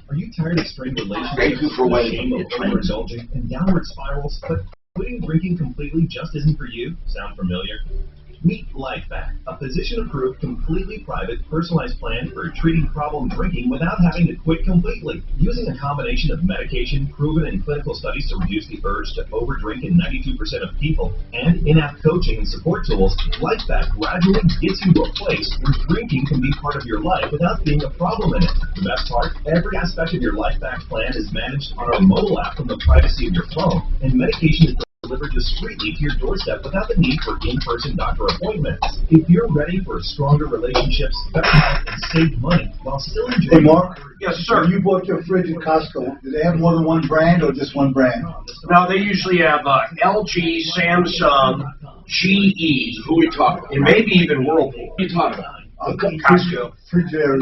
Are you tired of strained relationships? Thank you for waiting. Overindulging and downward spirals, but quitting drinking completely just isn't for you? Sound familiar? Meet LifeBack, a physician-approved, completely private, personalized plan for treating problem drinking without having to quit completely. Using a combination of medication proven in clinical studies to reduce the urge to overdrink in 92% of people, and in-app coaching and support tools, LifeBack gradually gets you to a place where drinking can be part of your life without being a problem in it. The best part, every aspect of your LifeBack plan is managed on our mobile app from the privacy of your phone, and medication is delivered discreetly to your doorstep without the need for in-person doctor appointments. If you're ready for stronger relationships, better health, and save money while still enjoying... Hey, Mark? Yes, sir. When you bought your fridge at Costco, do they have more than one brand or just one brand? No, they usually have LG, Samsung, GE. Who are we talking about? And maybe even Whirlpool. Who are you talking about? Costco. Refrigerator.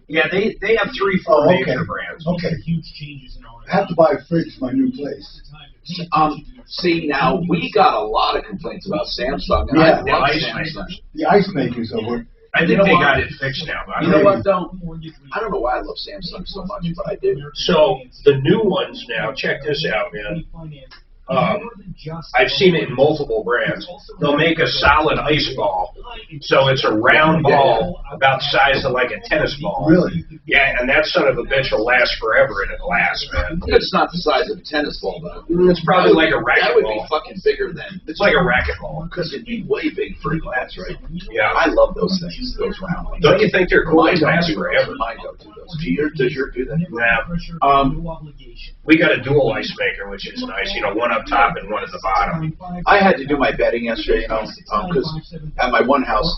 Yeah, they have 3-4 major brands. Okay. I have to buy a fridge for my new place. See, now, we got a lot of complaints about Samsung, and I love Samsung. The ice makers over. I think they got it fixed now. You know what, though? I don't know why I love Samsung so much, but I do. So, the new ones now, check this out, man. I've seen it in multiple brands. They'll make a solid ice ball. So it's a round ball about the size of like a tennis ball. Really? Yeah, and that son of a bitch will last forever in a glass, man. It's not the size of a tennis ball, though. It's probably like a racquetball. That would be fucking bigger than... It's like a racquetball. Because it'd be way big for a glass, right? Yeah. I love those things, those round ones. Don't you think they're cool? They last forever. Mine don't do those. Does your do that? Yeah. We got a dual ice maker, which is nice. You know, one up top and one at the bottom. I had to do my bedding yesterday, you know, because at my one house,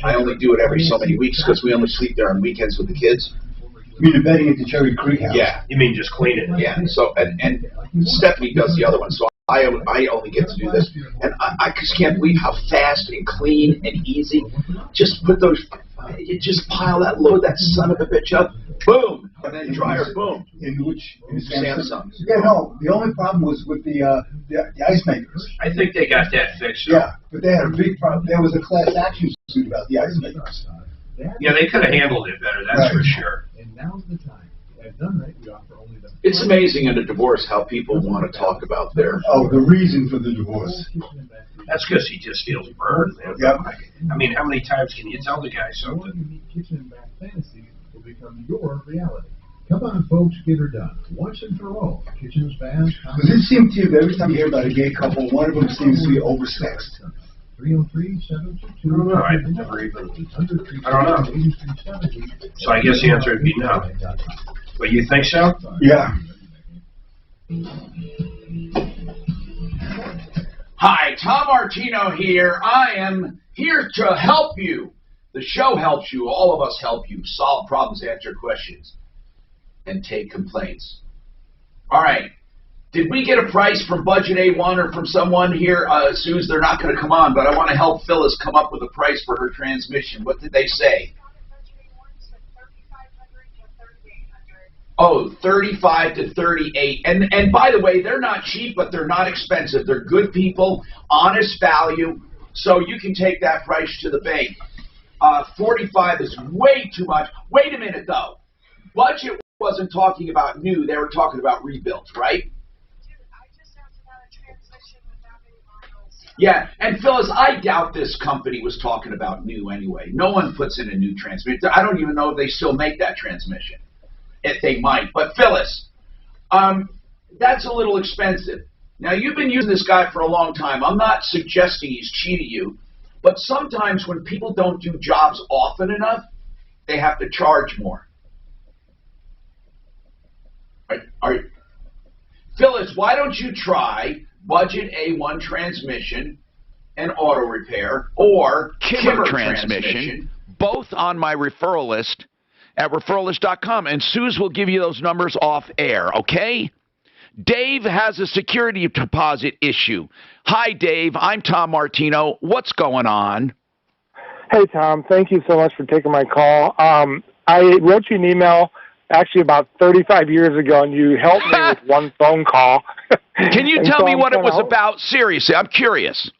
I only do it every so many weeks because we only sleep there on weekends with the kids. You mean the bedding at the Cherry Creek house? Yeah. You mean just clean it? Yeah. So and Stephanie does the other one, so I only get to do this, and I just can't believe how fast and clean and easy. Just put those, you just pile that load, that son of a bitch up, boom, and then dryer, boom. In Samsung. Yeah, no. The only problem was with the ice makers. I think they got that fixed. Yeah, but they had a big problem. There was a class action suit about the ice makers. Yeah, they could have handled it better. That's for sure. And now's the time. At Done Right, we offer only the... It's amazing in a divorce how people want to talk about their... Oh, the reason for the divorce. That's because he just feels burned, man. Yep. I mean, how many times can you tell the guy something? Kitchen and bath fantasy will become your reality. Come on, folks, get her done. Once and for all. Kitchens, baths... Does it seem to you that every time you hear about a gay couple, one of them seems to be oversexed? 303-722. I don't know. I don't know. So I guess the answer would be no. But you think so? Yeah. Hi, Tom Martino here. I am here to help you. The show helps you. All of us help you solve problems, answer questions, and take complaints. All right. Did we get a price from Budget A1 or from someone here? Suze, they're not going to come on, but I want to help Phyllis come up with a price for her transmission. What did they say? Oh, 35 to 38. And by the way, they're not cheap, but they're not expensive. They're good people, honest value, so you can take that price to the bank. 45 is way too much. Wait a minute, though. Budget wasn't talking about new. They were talking about rebuilds, right? Yeah, and Phyllis, I doubt this company was talking about new anyway. No one puts in a new transmission. I don't even know if they still make that transmission. If they might. But Phyllis, that's a little expensive. Now, you've been using this guy for a long time. I'm not suggesting he's cheating you, but sometimes when people don't do jobs often enough, they have to charge more. Phyllis, why don't you try Budget A1 transmission and auto repair, or Kimmer transmission, both on my referral list at referralist.com, and Suze will give you those numbers off air, okay? Dave has a security deposit issue. Hi, Dave. I'm Tom Martino. What's going on? Hey, Tom. Thank you so much for taking my call. I wrote you an email actually about 35 years ago, and you helped me with one phone call. Can you tell me what it was about? Seriously, I'm curious.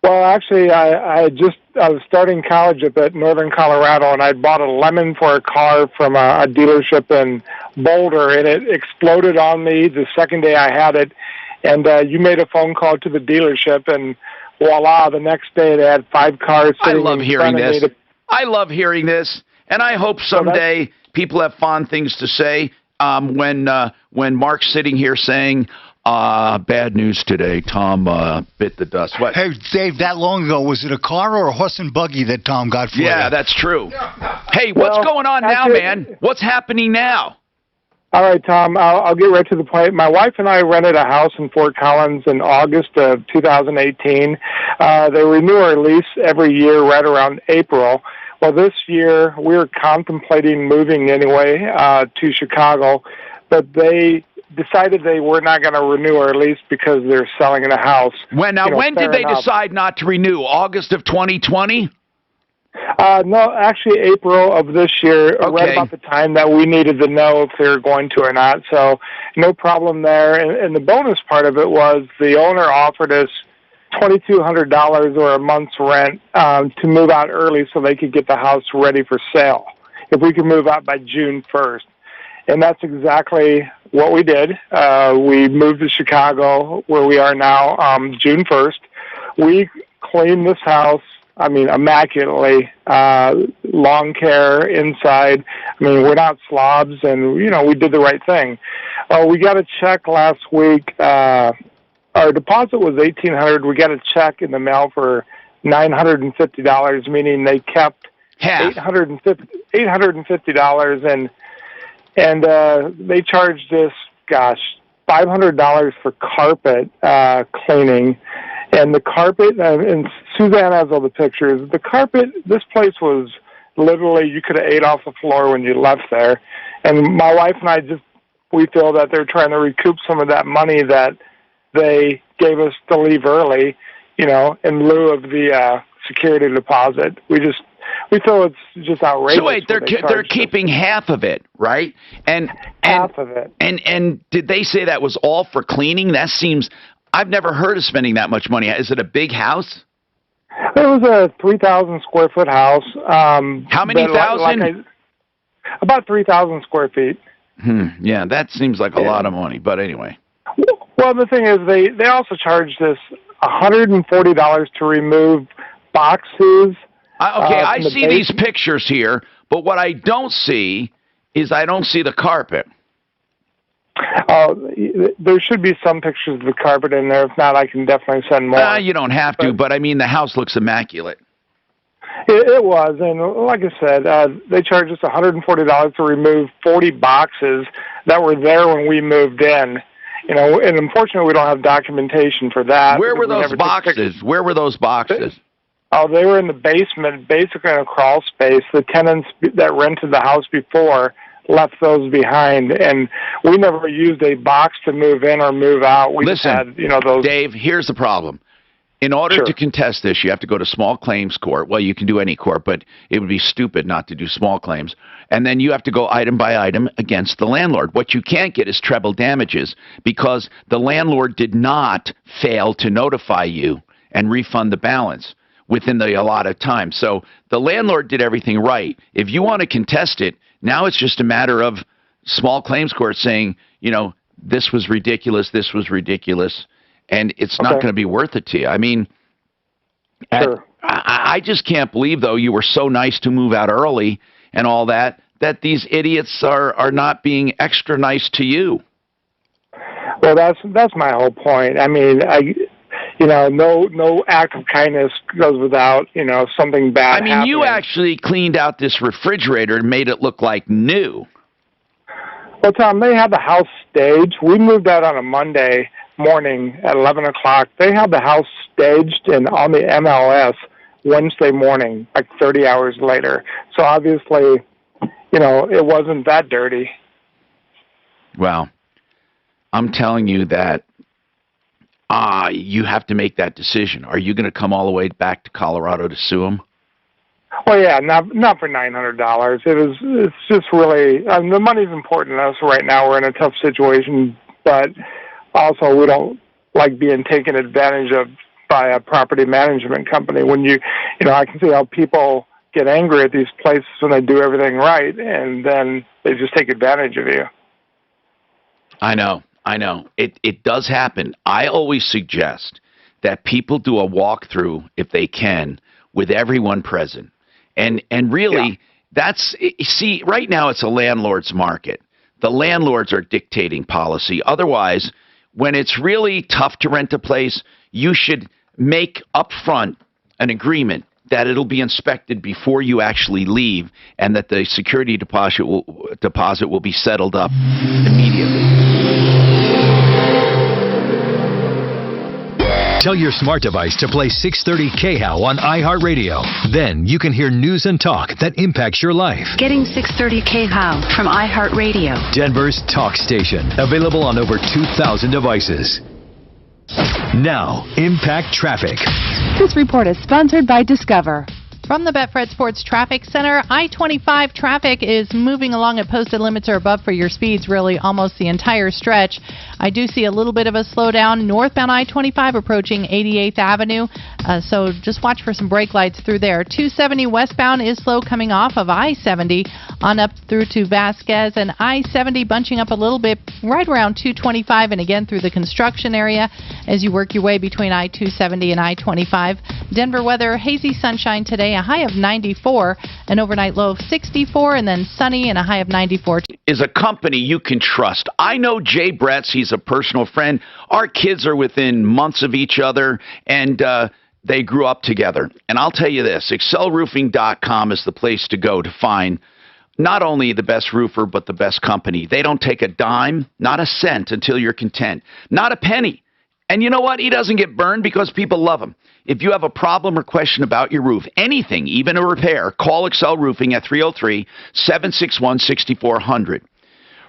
Well, actually, I was starting college up at Northern Colorado, and I bought a lemon for a car from a dealership in Boulder, and it exploded on me the second day I had it. And you made a phone call to the dealership, and voila, the next day they had 5 cars sitting in front of me. I love hearing this, and I hope someday people have fond things to say when Mark's sitting here saying, bad news today. Tom bit the dust. What? Hey, Dave, that long ago, was it a car or a horse and buggy that Tom got for you? Yeah, that's true. Hey, what's going on now, man? What's happening now? All right, Tom, I'll get right to the point. My wife and I rented a house in Fort Collins in August of 2018. They renew our lease every year right around April. Well, this year, we were contemplating moving anyway to Chicago, but they decided they were not going to renew our lease because they're selling a house. When did they decide not to renew? August of 2020? No, actually April of this year, right about the time that we needed to know if they were going to or not. So no problem there. And the bonus part of it was the owner offered us $2,200 or a month's rent to move out early so they could get the house ready for sale if we could move out by June 1st. And that's exactly what we did. We moved to Chicago, where we are now, June 1st. We cleaned this house, immaculately, lawn care inside. We're not slobs, and, we did the right thing. We got a check last week. Our deposit was $1,800. We got a check in the mail for $950, meaning they kept $850, and they charged us, $500 for carpet cleaning. And the carpet, and Suzanne has all the pictures, the carpet, this place was literally, you could have ate off the floor when you left there. And my wife and I we feel that they're trying to recoup some of that money that they gave us to leave early, in lieu of the security deposit. We feel it's just outrageous. So wait, they're keeping half of it, right? And half of it. And did they say that was all for cleaning? That seems, I've never heard of spending that much money. Is it a big house? It was a 3,000 square foot house. How many thousand? About 3,000 square feet. Yeah, that seems like a lot of money. But anyway. Well, the thing is, they also charged us $140 to remove boxes. I see these pictures here, but what I don't see is I don't see the carpet. There should be some pictures of the carpet in there. If not, I can definitely send more. You don't have to, but the house looks immaculate. It was, and like I said, they charged us $140 to remove 40 boxes that were there when we moved in. And unfortunately, we don't have documentation for that. Where were those boxes? Where were those boxes? Oh, they were in the basement, basically in a crawl space. The tenants that rented the house before left those behind, and we never used a box to move in or move out. We just had, those. Dave, here's the problem. In order to contest this, you have to go to small claims court. Well, you can do any court, but it would be stupid not to do small claims. And then you have to go item by item against the landlord. What you can't get is treble damages because the landlord did not fail to notify you and refund the balance within the allotted time. So the landlord did everything right. If you want to contest it, now it's just a matter of small claims court saying, you know, this was ridiculous, and it's not going to be worth it to you. I mean, I just can't believe, though, you were so nice to move out early and all that, that these idiots are not being extra nice to you. Well, that's my whole point. I mean, no act of kindness goes without, something bad happening. You actually cleaned out this refrigerator and made it look like new. Well, Tom, they had the house staged. We moved out on a Monday morning at 11 o'clock. They had the house staged and on the MLS Wednesday morning, like 30 hours later. So obviously, it wasn't that dirty. Well, I'm telling you that you have to make that decision. Are you going to come all the way back to Colorado to sue them? Well, yeah, not for $900. It's just really the money's important to us right now. We're in a tough situation, but also we don't like being taken advantage of by a property management company. When I can see how people get angry at these places when they do everything right, and then they just take advantage of you. I know. It does happen. I always suggest that people do a walkthrough, if they can, with everyone present. And really, right now it's a landlord's market. The landlords are dictating policy. Otherwise, when it's really tough to rent a place, you should make upfront an agreement that it'll be inspected before you actually leave and that the security deposit will be settled up immediately. Tell your smart device to play 630 KHOW on iHeartRadio. Then you can hear news and talk that impacts your life. Getting 630 KHOW from iHeartRadio. Denver's talk station. Available on over 2,000 devices. Now, Impact Traffic. This report is sponsored by Discover. From the Betfred Sports Traffic Center, I-25 traffic is moving along at posted limits or above for your speeds, really almost the entire stretch. I do see a little bit of a slowdown northbound I-25 approaching 88th Avenue, so just watch for some brake lights through there. 270 westbound is slow coming off of I-70 on up through to Vasquez, and I-70 bunching up a little bit right around 225 and again through the construction area as you work your way between I-270 and I-25. Denver weather, hazy sunshine today, a high of 94, an overnight low of 64, and then sunny and a high of 94. Is a company you can trust. I know Jay Bretz. He's a personal friend. Our kids are within months of each other, and they grew up together. And I'll tell you this, excelroofing.com is the place to go to find not only the best roofer, but the best company. They don't take a dime, not a cent, until you're content. Not a penny. And you know what? He doesn't get burned because people love him. If you have a problem or question about your roof, anything, even a repair, call Excel Roofing at 303-761-6400.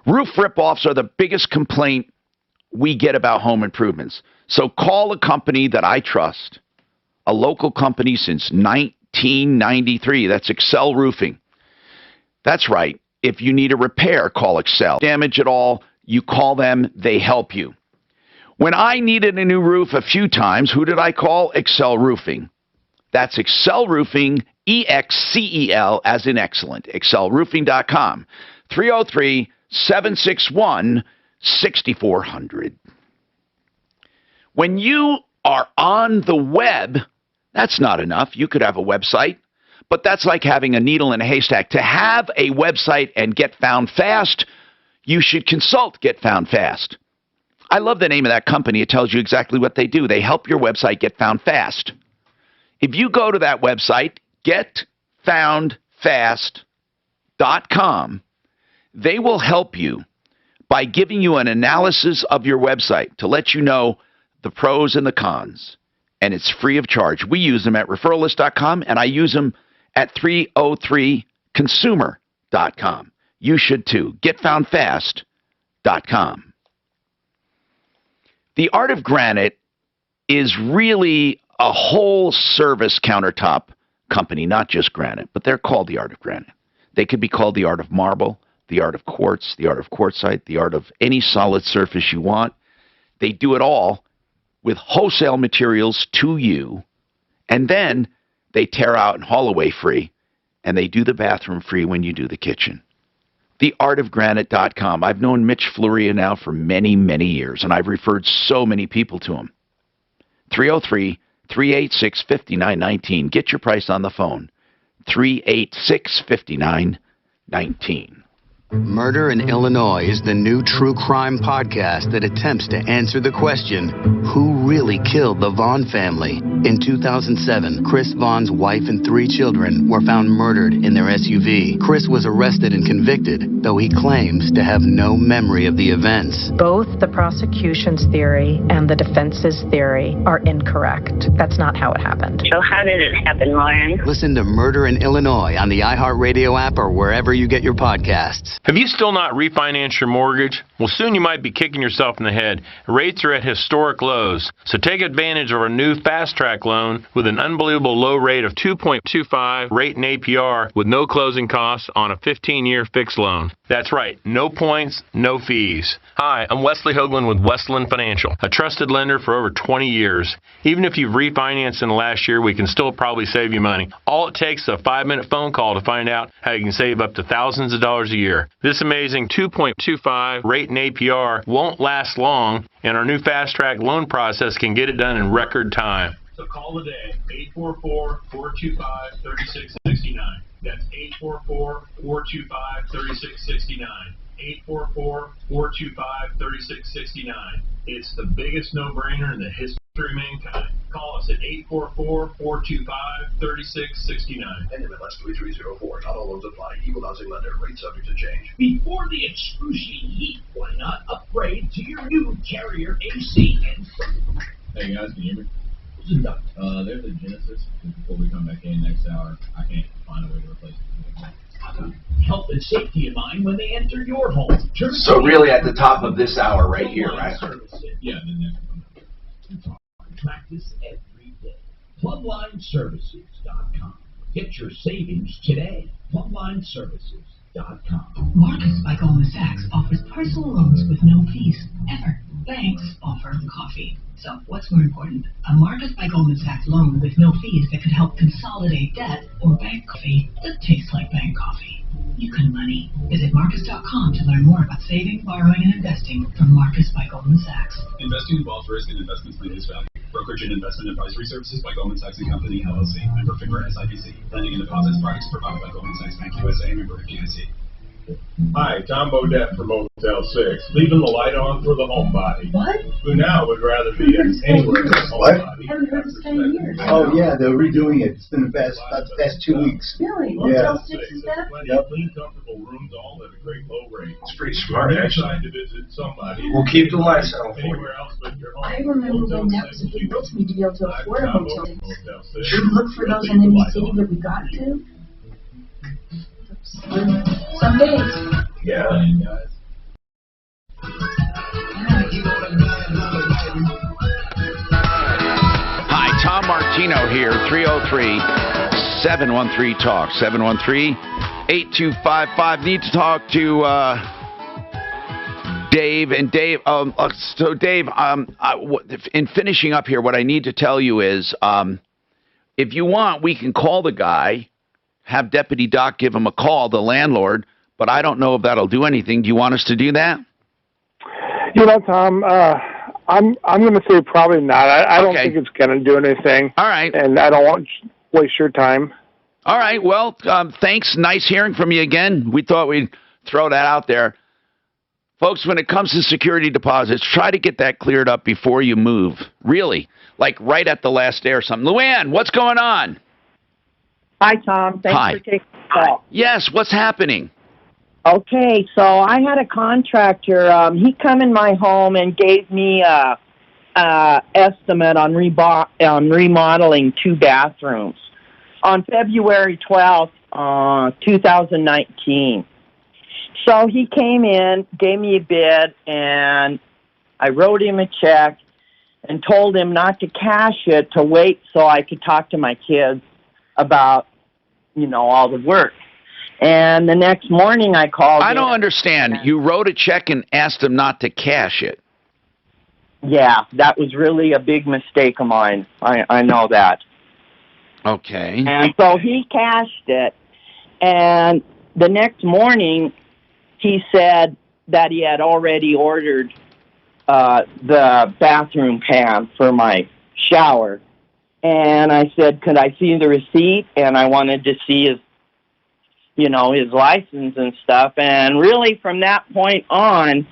Roof rip-offs are the biggest complaint we get about home improvements. So call a company that I trust, a local company since 1993. That's Excel Roofing. That's right. If you need a repair, call Excel. Damage at all, you call them, they help you. When I needed a new roof a few times, who did I call? Excel Roofing. That's Excel Roofing, E-X-C-E-L, as in excellent. excelroofing.com. 303-761-6400. When you are on the web, that's not enough. You could have a website, but that's like having a needle in a haystack. To have a website and get found fast, you should consult Get Found Fast. I love the name of that company. It tells you exactly what they do. They help your website get found fast. If you go to that website, getfoundfast.com, they will help you by giving you an analysis of your website to let you know the pros and the cons. And it's free of charge. We use them at referralist.com, and I use them at 303consumer.com. You should too. Getfoundfast.com. The Art of Granite is really a whole service countertop company, not just granite, but they're called the Art of Granite. They could be called the Art of Marble, the Art of Quartz, the Art of Quartzite, the Art of any solid surface you want. They do it all with wholesale materials to you, and then they tear out and haul away free, and they do the bathroom free when you do the kitchen. TheArtOfGranite.com. I've known Mitch Floria now for many, many years, and I've referred so many people to him. 303-386-5919. Get your price on the phone. 386-5919. Murder in Illinois is the new true crime podcast that attempts to answer the question, who really killed the Vaughn family? In 2007, Chris Vaughn's wife and 3 children were found murdered in their SUV. Chris was arrested and convicted, though he claims to have no memory of the events. Both the prosecution's theory and the defense's theory are incorrect. That's not how it happened. So how did it happen, Ryan? Listen to Murder in Illinois on the iHeartRadio app or wherever you get your podcasts. Have you still not refinanced your mortgage? Well, soon you might be kicking yourself in the head. Rates are at historic lows. So take advantage of our new Fast Track loan with an unbelievable low rate of 2.25 rate and APR with no closing costs on a 15-year fixed loan. That's right, no points, no fees. Hi, I'm Wesley Hoagland with Westland Financial, a trusted lender for over 20 years. Even if you've refinanced in the last year, we can still probably save you money. All it takes is a 5-minute phone call to find out how you can save up to thousands of dollars a year. This amazing 2.25 rate and APR won't last long, and our new Fast Track loan process can get it done in record time. So call today, 844-425-3669. That's 844-425-3669. 844-425-3669. It's the biggest no-brainer in the history of mankind. Call us at 844-425-3669. NMLS 3304. Not all loans apply. Equal housing lender. Rate subject to change. Before the excruciating heat, why not upgrade to your new Carrier AC and... Hey guys, can you hear me? There's a Genesis. Before we come back in next hour, I can't find a way to replace it. Health and safety in mind when they enter your home. So really at the top of this hour right here, right? Yeah, and then practice every day. PlumlineServices.com. Get your savings today. PlumlineServices.com. Marcus by Goldman Sachs offers personal loans with no fees, ever. Banks offer coffee. So what's more important? A Marcus by Goldman Sachs loan with no fees that could help consolidate debt, or bank coffee that tastes like bank coffee. You can money. Visit Marcus.com to learn more about saving, borrowing, and investing from Marcus by Goldman Sachs. Investing involves risk and investments may lose value. Brokerage and investment advisory services by Goldman Sachs & Company, LLC. Member FINRA SIPC. Lending and deposits products provided by Goldman Sachs Bank USA. Member FDIC. Hi, Tom Bodette from Motel 6. Leaving the light on for the homebody. What? Who now would rather be anywhere than the homebody. I haven't heard this in years. Oh, yeah, they're redoing it. It's been about the past 2 weeks. Really? Yeah. Motel 6 is that? Yep. Clean, comfortable rooms, all at a great low rate. It's pretty smart, actually. Trying to visit somebody. We'll keep the lights on for you. Anywhere else but your home. I remember when that was a big deal to me to be able to afford a hotel. Motel 6. Should we look for those in any city that we got to? Some days. Yeah. Hi, Tom Martino here, 303-713-TALK, 713-8255. Need to talk to Dave. And Dave, so Dave, in finishing up here, what I need to tell you is, if you want, we can call the guy, have Deputy Doc give him a call, the landlord, but I don't know if that'll do anything. Do you want us to do that? You know, Tom, I'm going to say probably not. I don't think it's going to do anything. All right. And I don't want to waste your time. All right. Well, thanks. Nice hearing from you again. We thought we'd throw that out there. Folks, when it comes to security deposits, try to get that cleared up before you move. Really. Like right at the last day or something. Luann, what's going on? Hi, Tom. Thanks for taking the call. Yes, what's happening? Okay, so I had a contractor. He come in my home and gave me a estimate on remodeling 2 bathrooms on February 12th, 2019. So he came in, gave me a bid, and I wrote him a check, and told him not to cash it, to wait so I could talk to my kids about, all the work. And the next morning I called. I don't understand. You wrote a check and asked him not to cash it. Yeah, that was really a big mistake of mine. I know that. Okay. And so he cashed it, and the next morning he said that he had already ordered the bathroom pan for my shower. And I said, could I see the receipt? And I wanted to see his license and stuff. And really from that point on,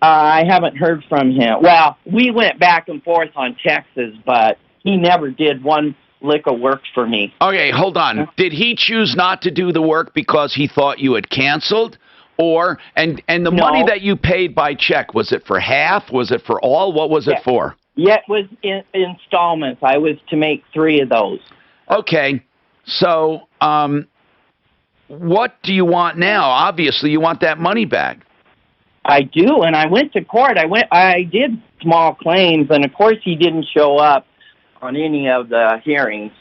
I haven't heard from him. Well, we went back and forth on Texas, but he never did one lick of work for me. Okay, hold on. Did he choose not to do the work because he thought you had canceled? Or, and the money that you paid by check, was it for half? Was it for all? What was it for? Yeah, it was in installments. I was to make 3 of those. Okay. So, what do you want now? Obviously, you want that money back. I do, and I went to court. I did small claims, and of course he didn't show up on any of the hearings.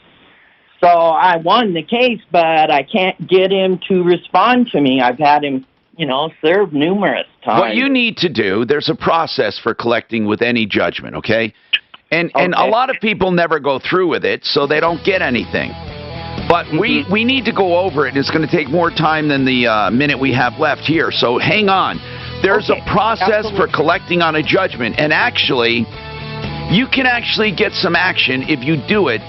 So I won the case, but I can't get him to respond to me. I've had him, served numerous times. What you need to do, there's a process for collecting with any judgment, okay? And a lot of people never go through with it, so they don't get anything. But we need to go over it, and it's going to take more time than the minute we have left here. So hang on. There's a process for collecting on a judgment, and actually, you can actually get some action if you do it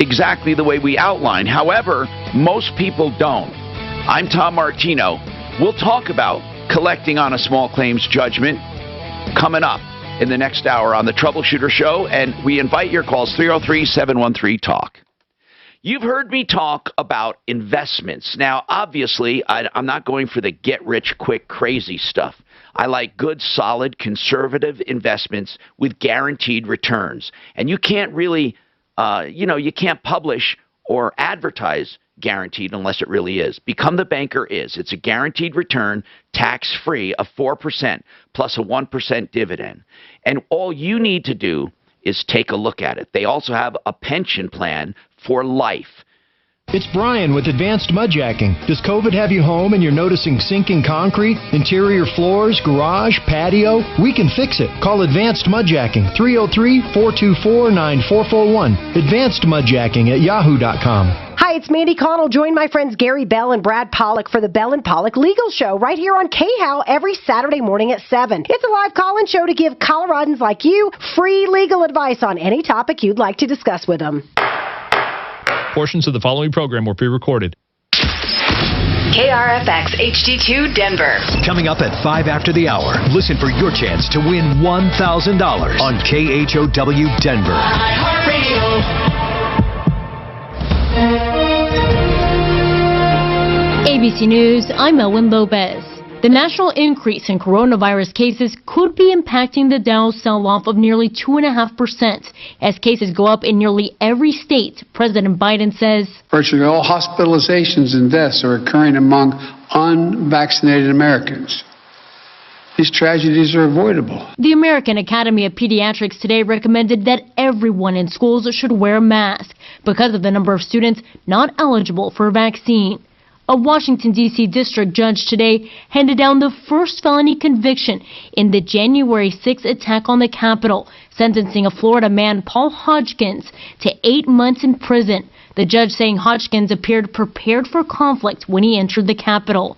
exactly the way we outline. However, most people don't. I'm Tom Martino. We'll talk about collecting on a small claims judgment coming up in the next hour on the Troubleshooter Show, and we invite your calls 303-713-TALK. You've heard me talk about investments. Now, obviously, I'm not going for the get-rich-quick crazy stuff. I like good, solid, conservative investments with guaranteed returns. And you can't really, you can't publish or advertise guaranteed unless it really is. Become the Banker is. It's a guaranteed return, tax-free, of 4% plus a 1% dividend. And all you need to do is take a look at it. They also have a pension plan for life. It's Brian with Advanced Mudjacking. Does COVID have you home and you're noticing sinking concrete, interior floors, garage, patio? We can fix it. Call Advanced Mudjacking, 303-424-9441. Advanced Mudjacking at yahoo.com. Hi, it's Mandy Connell. Join my friends Gary Bell and Brad Pollock for the Bell and Pollock Legal Show right here on KHOW every Saturday morning at 7. It's a live call-in show to give Coloradans like you free legal advice on any topic you'd like to discuss with them. Portions of the following program were pre-recorded. KRFX HD2 Denver. Coming up at 5 after the hour, listen for your chance to win $1,000 on KHOW Denver. ABC News, I'm Elwin Lopez. The national increase in coronavirus cases could be impacting the Dow sell-off of nearly 2.5%. As cases go up in nearly every state, President Biden says virtually all hospitalizations and deaths are occurring among unvaccinated Americans. These tragedies are avoidable. The American Academy of Pediatrics today recommended that everyone in schools should wear a mask because of the number of students not eligible for a vaccine. A Washington, D.C. district judge today handed down the first felony conviction in the January 6th attack on the Capitol, sentencing a Florida man, Paul Hodgkins, to 8 months in prison. The judge saying Hodgkins appeared prepared for conflict when he entered the Capitol.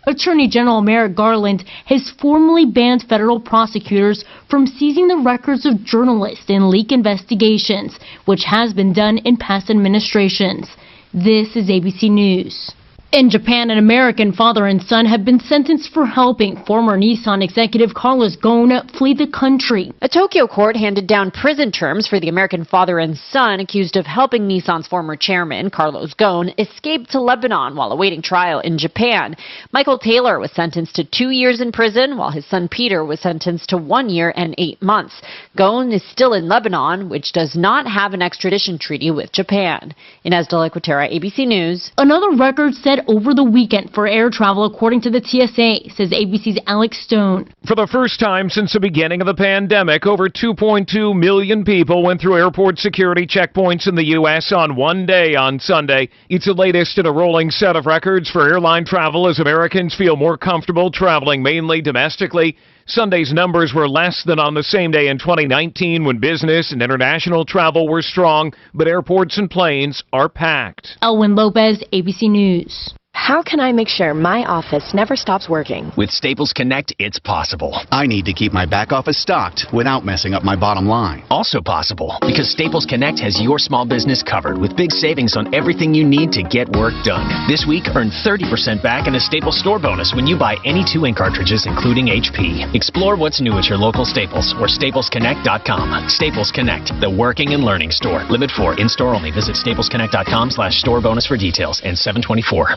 Attorney General Merrick Garland has formally banned federal prosecutors from seizing the records of journalists in leak investigations, which has been done in past administrations. This is ABC News. In Japan, an American father and son have been sentenced for helping former Nissan executive Carlos Ghosn flee the country. A Tokyo court handed down prison terms for the American father and son accused of helping Nissan's former chairman, Carlos Ghosn, escape to Lebanon while awaiting trial in Japan. Michael Taylor was sentenced to 2 years in prison, while his son Peter was sentenced to 1 year and 8 months. Ghosn is still in Lebanon, which does not have an extradition treaty with Japan. Inez de la Cuetara, ABC News. Another record set over the weekend for air travel, according to the TSA, says ABC's Alex Stone. For the first time since the beginning of the pandemic, over 2.2 million people went through airport security checkpoints in the U.S. on one day on Sunday. It's the latest in a rolling set of records for airline travel as Americans feel more comfortable traveling mainly domestically. Sunday's numbers were less than on the same day in 2019 when business and international travel were strong, but airports and planes are packed. Elwin Lopez, ABC News. How can I make sure my office never stops working? With Staples Connect, it's possible. I need to keep my back office stocked without messing up my bottom line. Also possible, because Staples Connect has your small business covered with big savings on everything you need to get work done. This week, earn 30% back in a Staples store bonus when you buy any 2 ink cartridges, including HP. Explore what's new at your local Staples or staplesconnect.com. Staples Connect, the working and learning store. Limit 4, in-store only. Visit staplesconnect.com/store bonus for details and 724.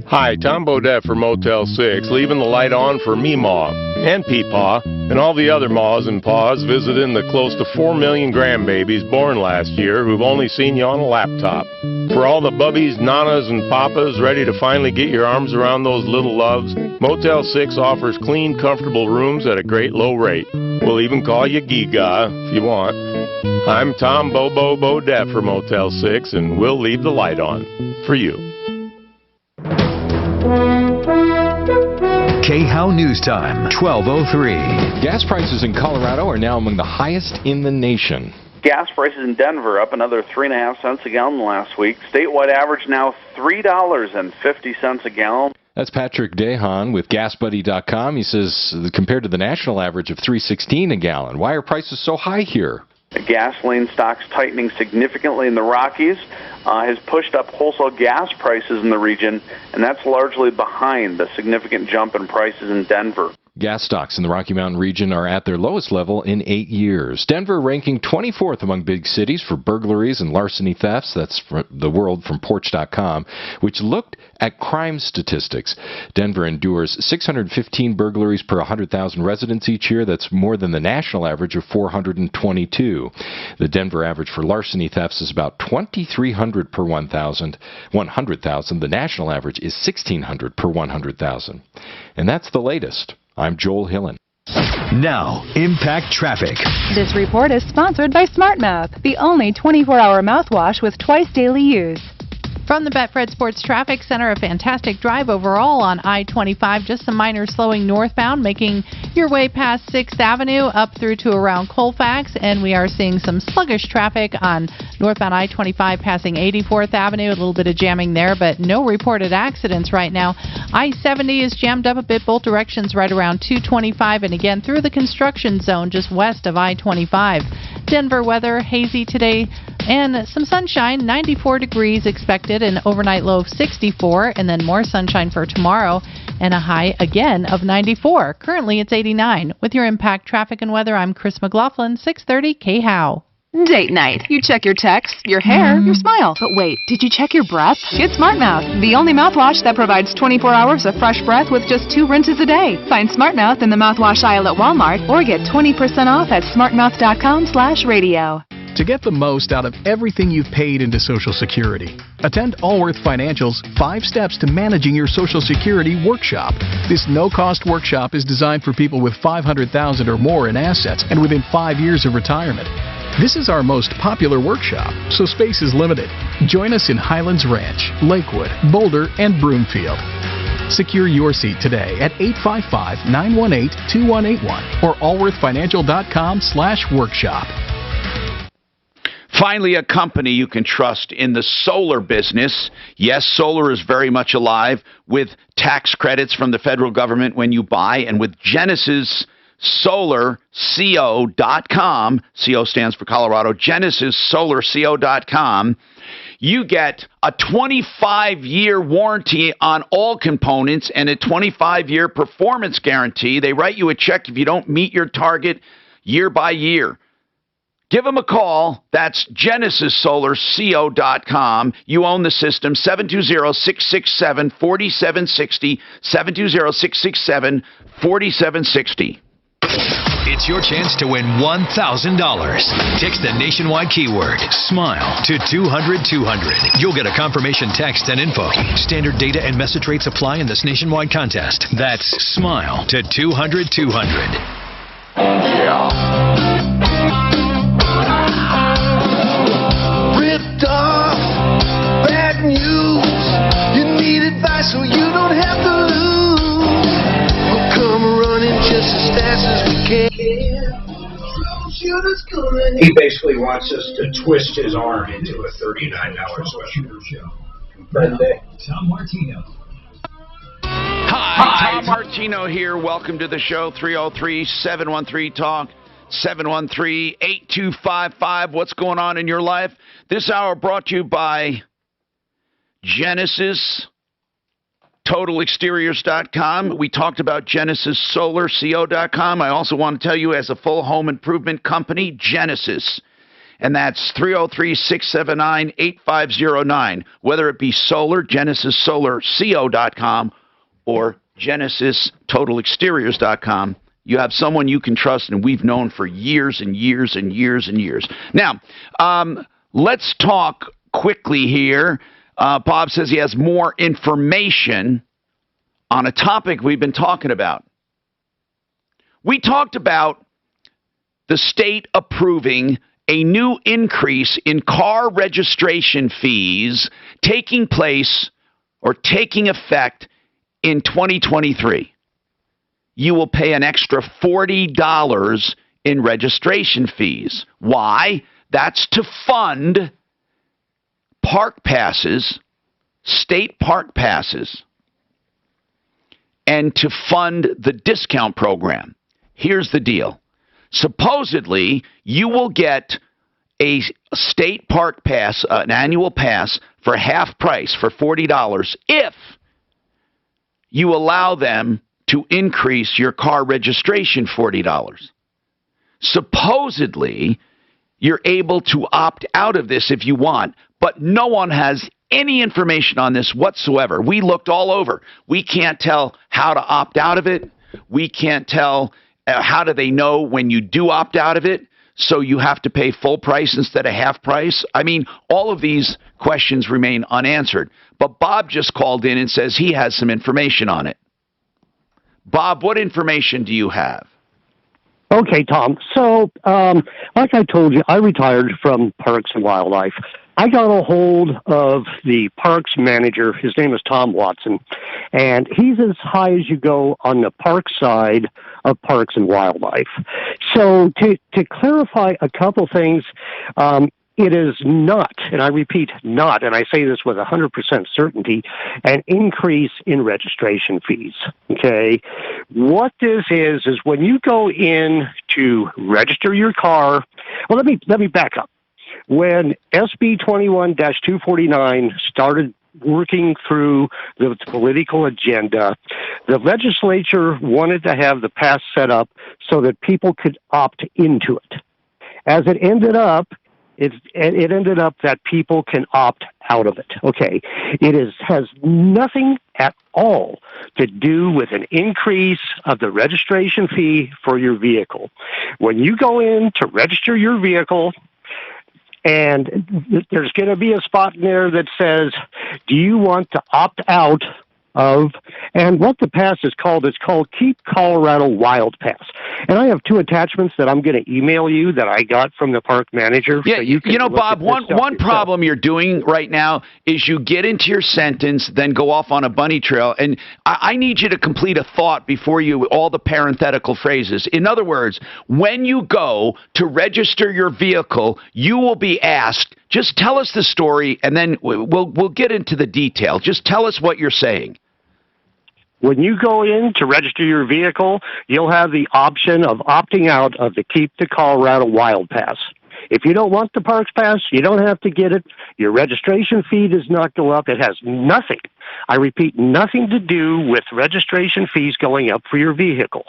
Hi, Tom Bodette for Motel 6, leaving the light on for Meemaw and Peepaw and all the other maws and paws visiting the close to 4 million grandbabies born last year who've only seen you on a laptop. For all the bubbies, nanas, and papas ready to finally get your arms around those little loves, Motel 6 offers clean, comfortable rooms at a great low rate. We'll even call you Giga if you want. I'm Tom Bobo Bodette for Motel 6, and we'll leave the light on for you. KHOW News Time, 12:03. Gas prices in Colorado are now among the highest in the nation. Gas prices in Denver up another 3.5 cents a gallon last week. Statewide average now $3.50 a gallon. That's Patrick Dehan with GasBuddy.com. He says compared to the national average of $3.16 a gallon, why are prices so high here? The gasoline stocks tightening significantly in the Rockies has pushed up wholesale gas prices in the region, and that's largely behind the significant jump in prices in Denver. Gas stocks in the Rocky Mountain region are at their lowest level in 8 years. Denver ranking 24th among big cities for burglaries and larceny thefts. That's the World from Porch.com, which looked at crime statistics. Denver endures 615 burglaries per 100,000 residents each year. That's more than the national average of 422. The Denver average for larceny thefts is about 2,300 per 100,000. The national average is 1,600 per 100,000. And that's the latest. I'm Joel Hillen. Now, Impact Traffic. This report is sponsored by SmartMouth, the only 24-hour mouthwash with twice daily use. From the Betfred Sports Traffic Center, a fantastic drive overall on I-25. Just some minor slowing northbound, making your way past 6th Avenue up through to around Colfax. And we are seeing some sluggish traffic on northbound I-25 passing 84th Avenue. A little bit of jamming there, but no reported accidents right now. I-70 is jammed up a bit both directions right around 225 and again through the construction zone just west of I-25. Denver weather, hazy today and some sunshine, 94 degrees expected, an overnight low of 64, and then more sunshine for tomorrow and a high again of 94. Currently it's 89. With your Impact Traffic and Weather, I'm Chris McLaughlin, 630 KHOW. Date night. You check your text, your hair, your smile. But wait, did you check your breath? Get SmartMouth, the only mouthwash that provides 24 hours of fresh breath with just 2 rinses a day. Find SmartMouth in the mouthwash aisle at Walmart or get 20% off at smartmouth.com/radio. To get the most out of everything you've paid into Social Security, attend Allworth Financial's 5 Steps to Managing Your Social Security workshop. This no-cost workshop is designed for people with $500,000 or more in assets and within 5 years of retirement. This is our most popular workshop, so space is limited. Join us in Highlands Ranch, Lakewood, Boulder, and Broomfield. Secure your seat today at 855-918-2181 or allworthfinancial.com/workshop. Finally, a company you can trust in the solar business. Yes, solar is very much alive with tax credits from the federal government when you buy, and with Genesis Solar, CO.com, CO stands for Colorado, Genesis Solar, CO.com, you get a 25-year warranty on all components and a 25-year performance guarantee. They write you a check if you don't meet your target year by year. Give them a call. That's GenesisSolarCO.com. You own the system. 720-667-4760. 720-667-4760. It's your chance to win $1,000. Text the nationwide keyword SMILE to 200-200. You'll get a confirmation text and info. Standard data and message rates apply in this nationwide contest. That's SMILE to 200-200. Ripped off, bad news. You need advice so you don't have to lose. We'll come running just as fast as we can. He basically wants us to twist his arm into a $39 special show. Tom Martino. Hi, Tom Martino here. Welcome to the show. 303-713-TALK. 713-8255. What's going on in your life? This hour brought to you by Genesis, TotalExteriors.com. We talked about Genesis Solar, CO.com. I also want to tell you, as a full home improvement company, Genesis. And that's 303-679-8509. Whether it be solar, Genesis Solar, CO.com, or Genesis, TotalExteriors.com. You have someone you can trust, and we've known for years and years and years and years. Now, let's talk quickly here. Bob says he has more information on a topic we've been talking about. We talked about the state approving a new increase in car registration fees taking place or taking effect in 2023. You will pay an extra $40 in registration fees. Why? That's to fund park passes, state park passes, and to fund the discount program. Here's the deal. Supposedly, you will get a state park pass, an annual pass, for half price, for $40, if you allow them to increase your car registration $40. Supposedly, you're able to opt out of this if you want, but no one has any information on this whatsoever. We looked all over. We can't tell how to opt out of it. We can't tell how do they know when you do opt out of it, so you have to pay full price instead of half price. I mean, all of these questions remain unanswered. But Bob just called in and says he has some information on it. Bob, what information do you have? Okay, Tom. So, like I told you, I retired from Parks and Wildlife. I got a hold of the parks manager. His name is Tom Watson, and he's as high as you go on the park side of Parks and Wildlife. So, to clarify a couple things, it is not, and I repeat, not, and I say this with 100% certainty, an increase in registration fees, okay? What this is when you go in to register your car, well, let me back up. When SB 21-249 started working through the political agenda, the legislature wanted to have the pass set up so that people could opt into it. As it ended up, it ended up that people can opt out of it. Okay, has nothing at all to do with an increase of the registration fee for your vehicle. When you go in to register your vehicle, and there's going to be a spot in there that says, do you want to opt out of, and what the pass is called, it's called Keep Colorado Wild Pass. And I have two attachments that I'm going to email you that I got from the park manager. Yeah, so you know, Bob, one problem you're doing right now is you get into your sentence, then go off on a bunny trail, and I need you to complete a thought before you, all the parenthetical phrases. In other words, when you go to register your vehicle, you will be asked, just tell us the story, and then we'll get into the detail. Just tell us what you're saying. When you go in to register your vehicle, you'll have the option of opting out of the Keep the Colorado Wild Pass. If you don't want the Parks Pass, you don't have to get it. Your registration fee does not go up. It has nothing, I repeat, nothing to do with registration fees going up for your vehicle.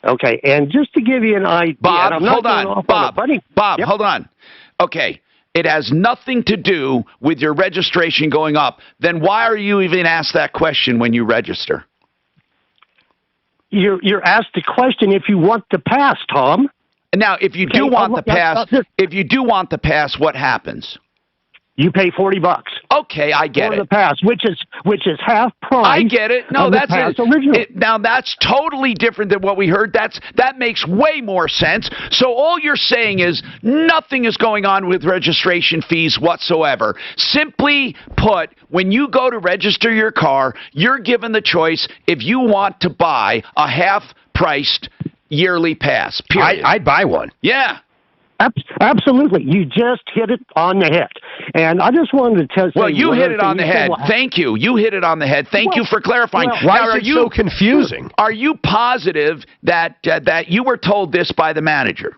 Okay, and just to give you an idea... Bob, hold on. Yep. Okay. It has nothing to do with your registration going up. Then why are you even asked that question when you register? you're asked the question if you want the pass, Tom. Now, if you do want the pass, what happens? You pay $40. Okay, I get for it. the pass, which is half price. I get it. No, that's it. Now that's totally different than what we heard. That makes way more sense. So all you're saying is nothing is going on with registration fees whatsoever. Simply put, when you go to register your car, you're given the choice if you want to buy a half-priced yearly pass. Period. I'd buy one. Yeah. Absolutely. You just hit it on the head. And I just wanted to tell you. Well, you hit it on the head. Thank you. You hit it on the head. Thank you for clarifying. Why is it so confusing? Are you positive that you were told this by the manager?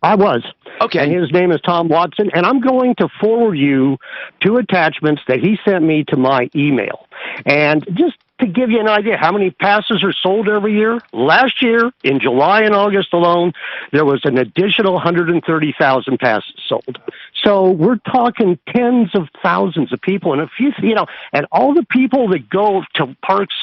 I was. Okay. And his name is Tom Watson, and I'm going to forward you 2 attachments that he sent me to my email. And just to give you an idea how many passes are sold every year, last year, in July and August alone, there was an additional 130,000 passes sold. So we're talking tens of thousands of people. And if and all the people that go to parks,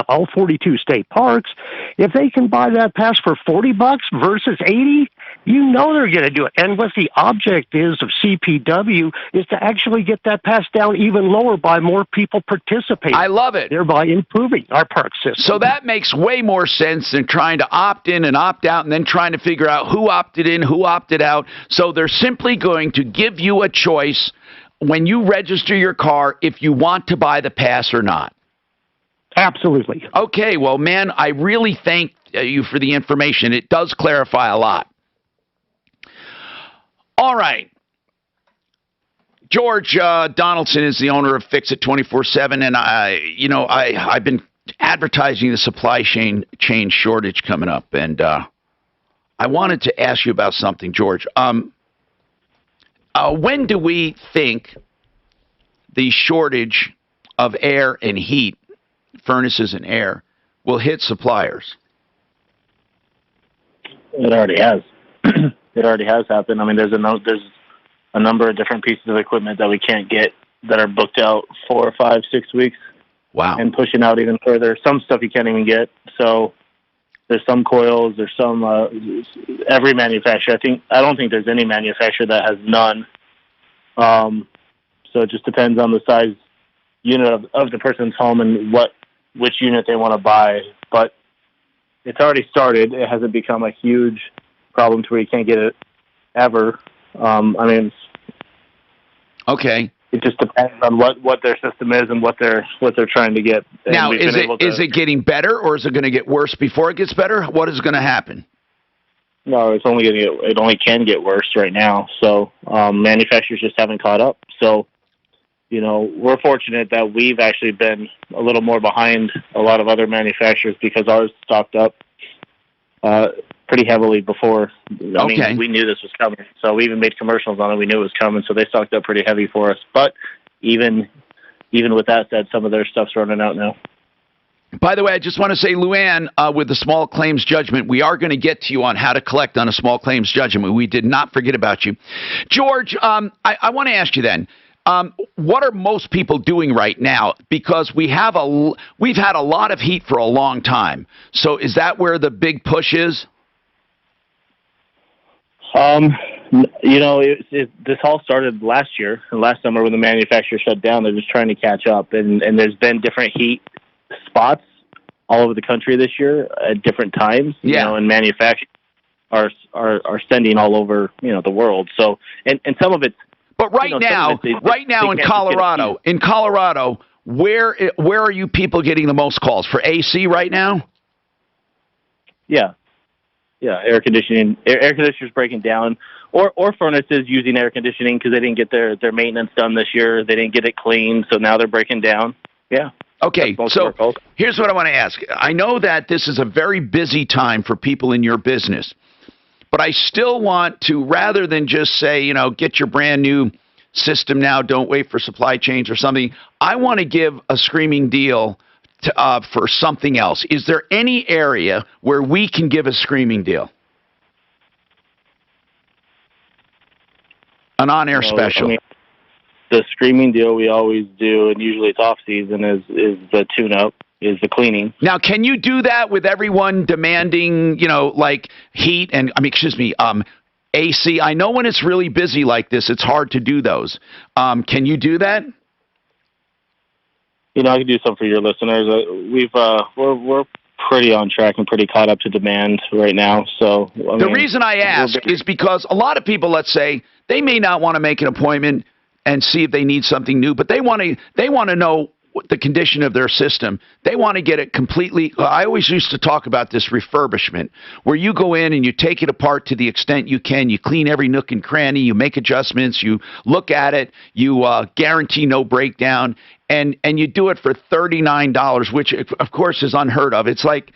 all 42 state parks, if they can buy that pass for $40 versus $80, they're going to do it. And what the object is of CPW is to actually get that pass down even lower by more people participating. I love it. Thereby improving our park system. So that makes way more sense than trying to opt in and opt out and then trying to figure out who opted in, who opted out. So they're simply going to give you a choice when you register your car if you want to buy the pass or not. Absolutely. Okay, well, man, I really thank you for the information. It does clarify a lot. All right. George Donaldson is the owner of Fix It 24/7, and I've been advertising the supply chain shortage coming up, and I wanted to ask you about something, George. When do we think the shortage of air and heat, furnaces and air, will hit suppliers? It already has. It already has happened. I mean, there's a number of different pieces of equipment that we can't get that are booked out 4 or 5, 6 weeks. Wow. And pushing out even further. Some stuff you can't even get. So there's some coils. There's some every manufacturer. I don't think there's any manufacturer that has none. So it just depends on the size unit of the person's home and which unit they want to buy. But it's already started. It hasn't become a huge problem to where you can't get it ever. Okay. It just depends on what their system is and what they're trying to get. And now, is it getting better, or is it going to get worse before it gets better? What is going to happen? No, it only can get worse right now. So manufacturers just haven't caught up. So we're fortunate that we've actually been a little more behind a lot of other manufacturers because ours stocked up pretty heavily before. I mean, we knew this was coming, so we even made commercials on it. We knew it was coming, so they stocked up pretty heavy for us. But even with that said, some of their stuff's running out now. By the way, I just want to say, Luann, with the small claims judgment, we are going to get to you on how to collect on a small claims judgment. We did not forget about you. George, I want to ask you then, what are most people doing right now? Because we've had a lot of heat for a long time. So is that where the big push is? This all started last year, last summer when the manufacturer shut down. They're just trying to catch up, and there's been different heat spots all over the country this year at different times. And manufacturers are sending all over the world. So and some of it's. But right now in Colorado, where are you people getting the most calls for AC right now? Yeah, air conditioning. Air conditioners breaking down, or furnaces using air conditioning because they didn't get their maintenance done this year. They didn't get it cleaned, so now they're breaking down. Yeah. Okay, so here's what I want to ask. I know that this is a very busy time for people in your business, but I still want to, rather than just say, get your brand new system now, don't wait for supply chains or something, I want to give a screaming deal for something else. Is there any area where we can give a screaming deal? An on-air special. I mean, the screaming deal we always do, and usually it's off season, is the tune-up. is the cleaning. Now, can you do that with everyone demanding, like heat and, AC? I know when it's really busy like this, it's hard to do those. Can you do that? I can do some for your listeners. We're pretty on track and pretty caught up to demand right now. So the reason I ask is because a lot of people, let's say, they may not want to make an appointment and see if they need something new, but they want to know the condition of their system. They want to get it completely. I always used to talk about this refurbishment, where you go in and you take it apart to the extent you can. You clean every nook and cranny. You make adjustments. You look at it. You guarantee no breakdown. And you do it for $39, which of course is unheard of. It's like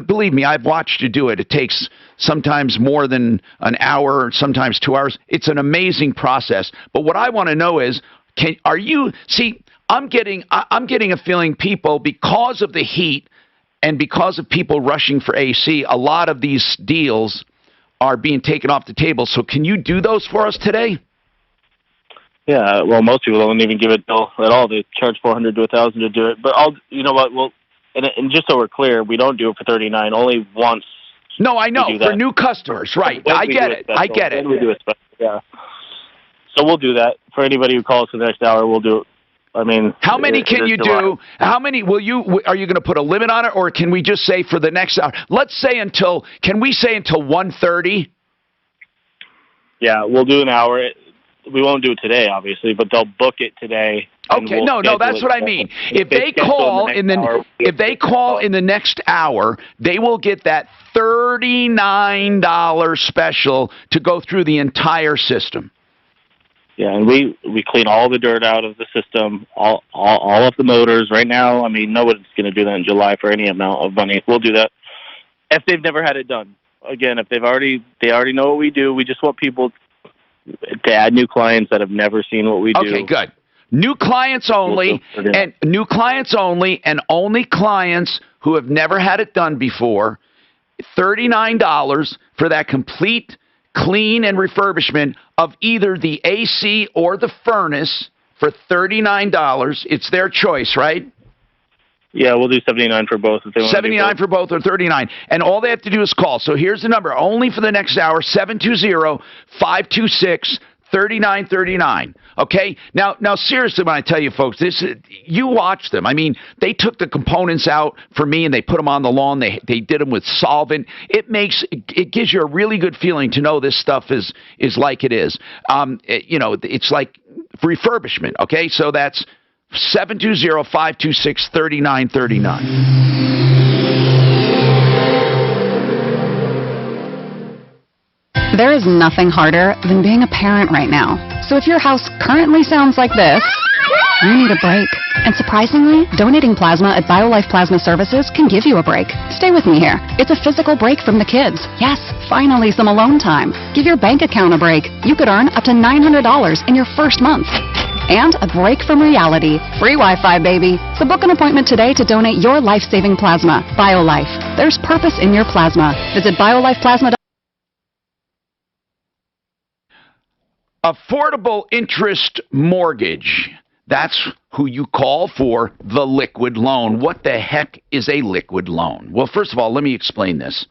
believe me, I've watched you do it. It takes sometimes more than an hour, sometimes 2 hours. It's an amazing process. But what I want to know is, I'm getting a feeling people, because of the heat and because of people rushing for AC, a lot of these deals are being taken off the table. So can you do those for us today? Yeah, well, most people don't even give it at all. They charge $400 to $1,000 to do it. But you know what? Well, and just so we're clear, we don't do it for $39. Only once. No, I know, for new customers, right? I get it. I get it. We do it special, yeah. So we'll do that for anybody who calls for the next hour. We'll do it. I mean, how many can you do? How many are you going to put a limit on it, or can we just say for the next hour? Let's say can we say until 1:30? Yeah, we'll do an hour. We won't do it today, obviously, but they'll book it today. Okay, no, that's what I mean. If they call in the next hour, they will get that $39 special to go through the entire system. Yeah, and we clean all the dirt out of the system, all of the motors. Right now, I mean, nobody's going to do that in July for any amount of money. We'll do that if they've never had it done. Again, if they already know what we do. We just want people to add new clients that have never seen what we do. Okay, good. New clients only, and only clients who have never had it done before. $39 for that complete clean and refurbishment of either the AC or the furnace for $39. It's their choice, right? Yeah, we'll do $79 for both if they want. $79 for both or $39. And all they have to do is call. So here's the number, only for the next hour, 720-526-3939. Okay? Now seriously, when I tell you folks, you watch them. I mean, they took the components out for me and they put them on the lawn. They did them with solvent. It gives you a really good feeling to know this stuff is like it is. It's like refurbishment. Okay? So that's 720-526-3939. There is nothing harder than being a parent right now. So if your house currently sounds like this, you need a break. And surprisingly, donating plasma at BioLife Plasma Services can give you a break. Stay with me here. It's a physical break from the kids. Yes, finally some alone time. Give your bank account a break. You could earn up to $900 in your first month. And a break from reality. Free Wi-Fi, baby. So book an appointment today to donate your life-saving plasma. BioLife. There's purpose in your plasma. Visit biolifeplasma.com. Affordable interest mortgage. That's who you call for the liquid loan. What the heck is a liquid loan? Well, first of all, let me explain this.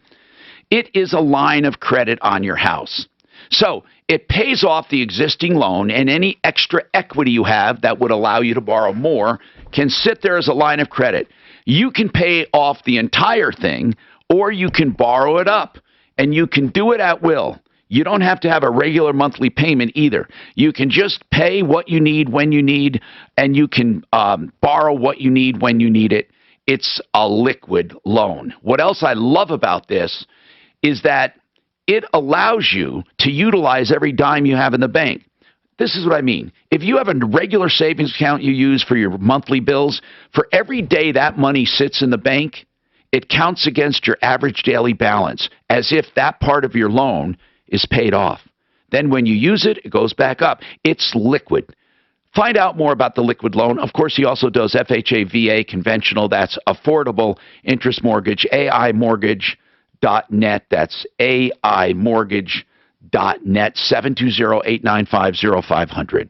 It is a line of credit on your house. So it pays off the existing loan, and any extra equity you have that would allow you to borrow more can sit there as a line of credit. You can pay off the entire thing, or you can borrow it up, and you can do it at will. You don't have to have a regular monthly payment either. You can just pay what you need when you need, and you can borrow what you need when you need it. It's a liquid loan. What else I love about this is that it allows you to utilize every dime you have in the bank. This is what I mean. If you have a regular savings account you use for your monthly bills, for every day that money sits in the bank, it counts against your average daily balance as if that part of your loan is paid off. Then when you use it, it goes back up. It's liquid. Find out more about the liquid loan. Of course, he also does FHA, VA, conventional. That's affordable interest mortgage, AImortgage.net. That's AImortgage.net, 720-895-0500.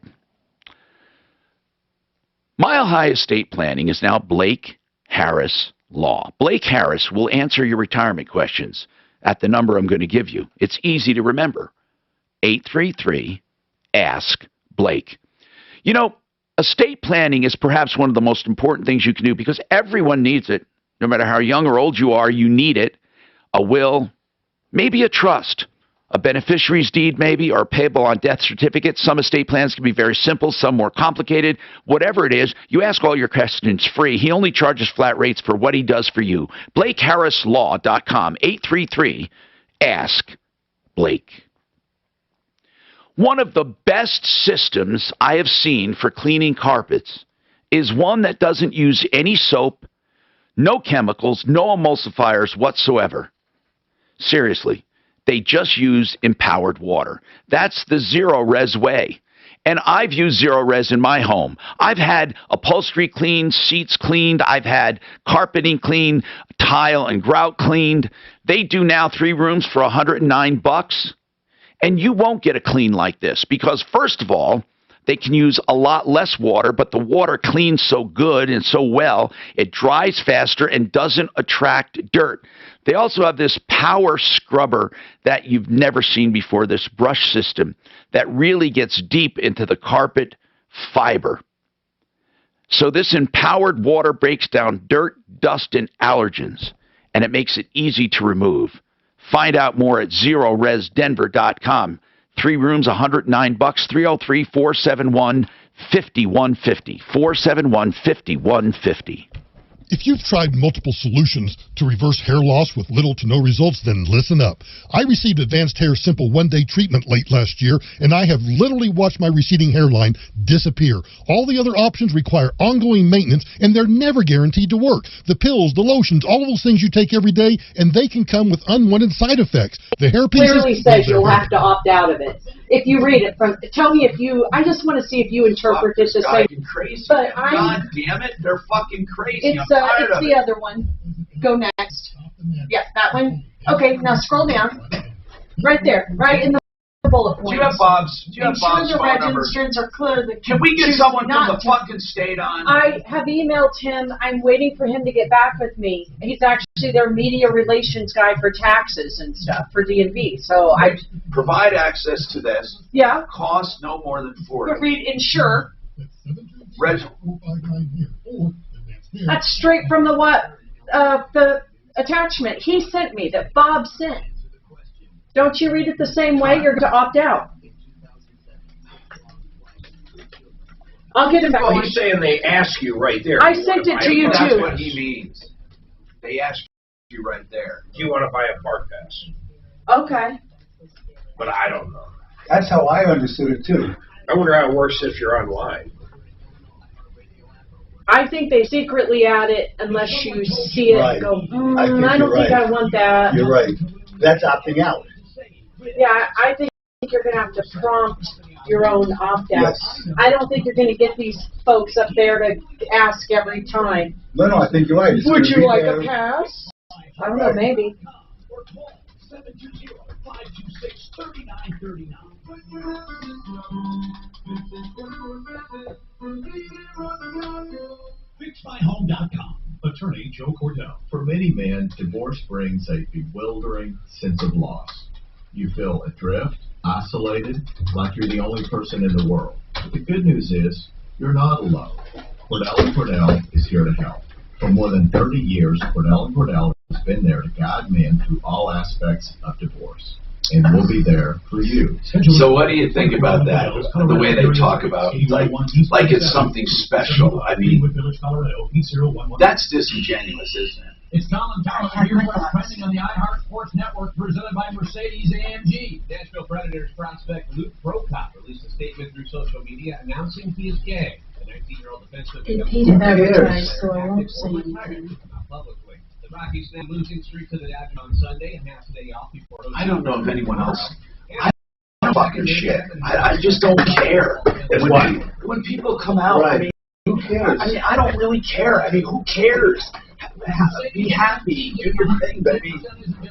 Mile High Estate Planning is now Blake Harris Law. Blake Harris will answer your retirement questions at the number I'm going to give you. It's easy to remember. 833-ASK-BLAKE. You know, estate planning is perhaps one of the most important things you can do because everyone needs it. No matter how young or old you are, you need it. A will, maybe a trust, a beneficiary's deed maybe, or payable on death certificate. Some estate plans can be very simple, some more complicated. Whatever it is, you ask all your questions free. He only charges flat rates for what he does for you. BlakeHarrisLaw.com, 833-ASK-BLAKE. One of the best systems I have seen for cleaning carpets is one that doesn't use any soap, no chemicals, no emulsifiers whatsoever. Seriously. They just use empowered water. That's the Zero Res way. And I've used Zero Res in my home. I've had upholstery cleaned, seats cleaned. I've had carpeting cleaned, tile and grout cleaned. They do now 3 rooms for $109. And you won't get a clean like this because, first of all, they can use a lot less water, but the water cleans so good and so well, it dries faster and doesn't attract dirt. They also have this power scrubber that you've never seen before, this brush system that really gets deep into the carpet fiber. So this empowered water breaks down dirt, dust, and allergens, and it makes it easy to remove. Find out more at ZeroResDenver.com. 3 rooms, $109, 303-471-5150, 471-5150. If you've tried multiple solutions to reverse hair loss with little to no results, then listen up. I received Advanced Hair Simple one-day treatment late last year, and I have literally watched my receding hairline disappear. All the other options require ongoing maintenance, and they're never guaranteed to work. The pills, the lotions, all of those things you take every day, and they can come with unwanted side effects. The hair pieces clearly says you'll have to opt out of it. If you read it from, tell me if you, I just want to see if you interpret it the same. Crazy. But God damn it, they're fucking crazy. It's the other one. Go next. Yeah, that one. Okay, now scroll down. Right there, right in the bullet points. Do you have Bob's phone number? Are clear. Can we get someone from the fucking state on? I have emailed him. I'm waiting for him to get back with me. He's actually their media relations guy for taxes and stuff for DMV. So I provide access to this. Yeah. Cost no more than $40. But read insure. That's straight from the attachment he sent me that Bob sent. Don't you read it the same way? You're going to opt out. I'll get him back. Well, he's saying they ask you right there. I sent it to you, too. That's what he means. They ask you right there. Do you want to buy a park pass? Okay. But I don't know. That's how I understood it, too. I wonder how it works if you're online. I think they secretly add it unless you see it and go, I don't think I want that. You're right. That's opting out. Yeah, I think you're going to have to prompt your own opt-out. Yes. I don't think you're going to get these folks up there to ask every time. No, I think you're right. Would you like a pass? I don't know, maybe. FixMyHome.com. Attorney Joe Cordell. For many men, divorce brings a bewildering sense of loss. You feel adrift, isolated, like you're the only person in the world. But the good news is, you're not alone. Cordell & Cordell is here to help. For more than 30 years, Cordell & Cordell has been there to guide men through all aspects of divorce. And we'll be there for you. So what do you think about that? The way they talk about like it's something special. I mean, that's disingenuous, isn't it? It's Colin Towers here with trending on the iHeart Sports Network, presented by Mercedes-AMG. Nashville Predators prospect Luke Prokop released a statement through social media announcing he is gay. The 19-year-old defenseman Repeated advertised, so I won't say anything. Publicly. The Rockies now losing streak to the Dodgers on Sunday and half a day off before. I don't know if anyone else. I don't fucking shit. I just don't care. When people come out, I mean, who cares? I mean, I don't really care. I mean, who cares? Be happy, do your thing. But I mean,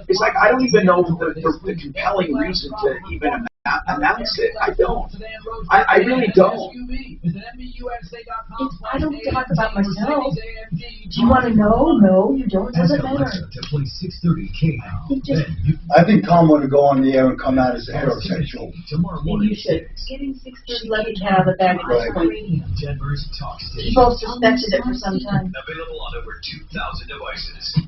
it's like I don't even know the compelling reason to even imagine. announce it. I don't. I really don't. I don't talk about myself. Do you want to know? No, you don't. Doesn't matter. To play 630 KHOL. I think Tom ought to go on the air and come out as a heterosexual. Tomorrow morning. You should. Getting 630 let me have it back at this point. Denver's talk station. You both suspected it for some time. Available on over 2,000 devices.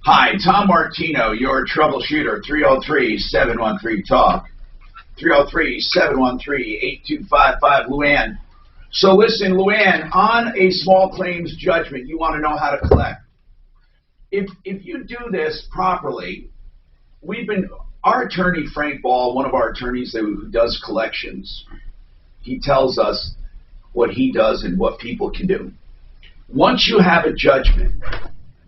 Hi, Tom Martino, your troubleshooter, 303-713-TALK, 303-713-8255, Luann. So listen, Luann, on a small claims judgment, you want to know how to collect. If you do this properly, our attorney, Frank Ball, one of our attorneys who does collections, he tells us what he does and what people can do. Once you have a judgment,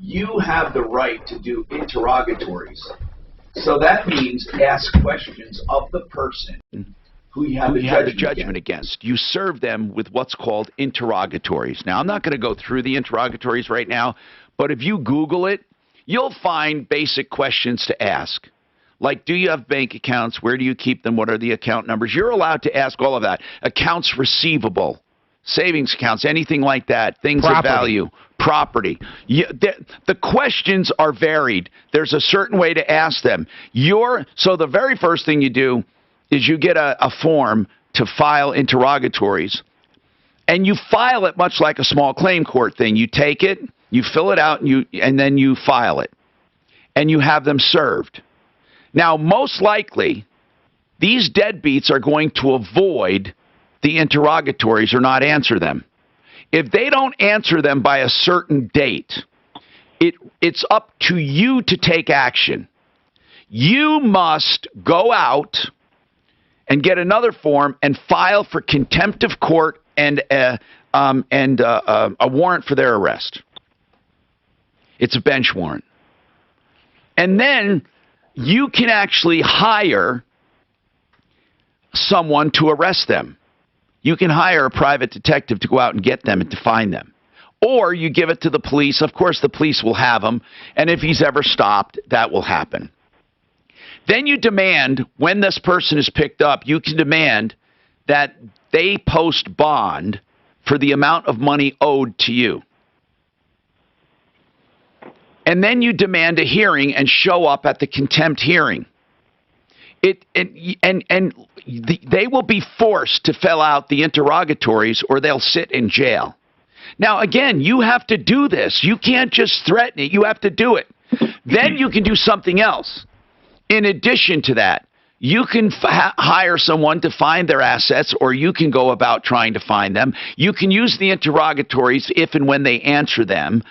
you have the right to do interrogatories. So that means ask questions of the person who you have a judgment against. You serve them with what's called interrogatories. Now, I'm not going to go through the interrogatories right now, but if you Google it, you'll find basic questions to ask. Like, do you have bank accounts? Where do you keep them? What are the account numbers? You're allowed to ask all of that. Accounts receivable, savings accounts, anything like that, things of value, property. The questions are varied. There's a certain way to ask them. So the very first thing you do is you get a form to file interrogatories, and you file it much like a small claim court thing. You take it, you fill it out, and then you file it, and you have them served. Now, most likely, these deadbeats are going to avoid the interrogatories or not answer them. If they don't answer them by a certain date, it's up to you to take action. You must go out and get another form and file for contempt of court and a warrant for their arrest. It's a bench warrant. And then you can actually hire someone to arrest them. You can hire a private detective to go out and get them and to find them. Or you give it to the police. Of course, the police will have him. And if he's ever stopped, that will happen. Then you demand, when this person is picked up, you can demand that they post bond for the amount of money owed to you. And then you demand a hearing and show up at the contempt hearing. They will be forced to fill out the interrogatories or they'll sit in jail. Now, again, you have to do this. You can't just threaten it. You have to do it. Then you can do something else. In addition to that, you can hire someone to find their assets, or you can go about trying to find them. You can use the interrogatories if and when they answer them.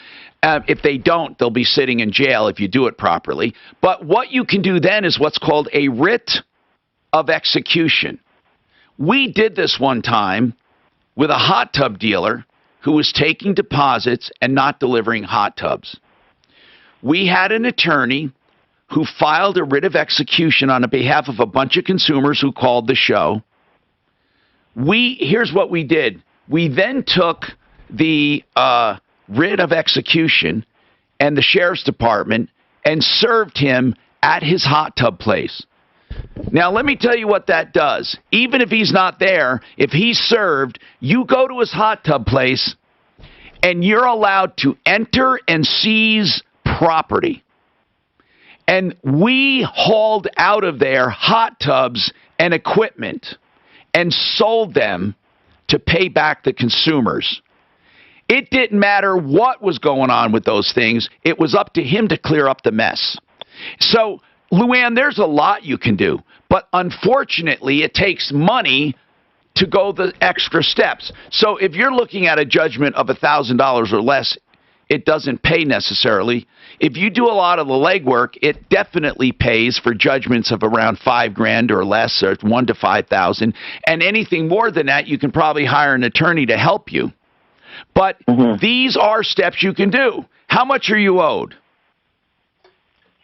If they don't, they'll be sitting in jail if you do it properly. But what you can do then is what's called a writ of execution. We did this one time with a hot tub dealer who was taking deposits and not delivering hot tubs. We had an attorney who filed a writ of execution on behalf of a bunch of consumers who called the show. Here's what we did. We then took the writ of execution and the sheriff's department and served him at his hot tub place. Now, let me tell you what that does. Even if he's not there, if he's served, you go to his hot tub place and you're allowed to enter and seize property. And we hauled out of there hot tubs and equipment and sold them to pay back the consumers. It didn't matter what was going on with those things. It was up to him to clear up the mess. So, Luann, there's a lot you can do. But unfortunately, it takes money to go the extra steps. So if you're looking at a judgment of $1,000 or less, it doesn't pay necessarily. If you do a lot of the legwork, it definitely pays for judgments of around $5,000 or less, or $1,000 to $5,000. And anything more than that, you can probably hire an attorney to help you. But these are steps you can do. How much are you owed?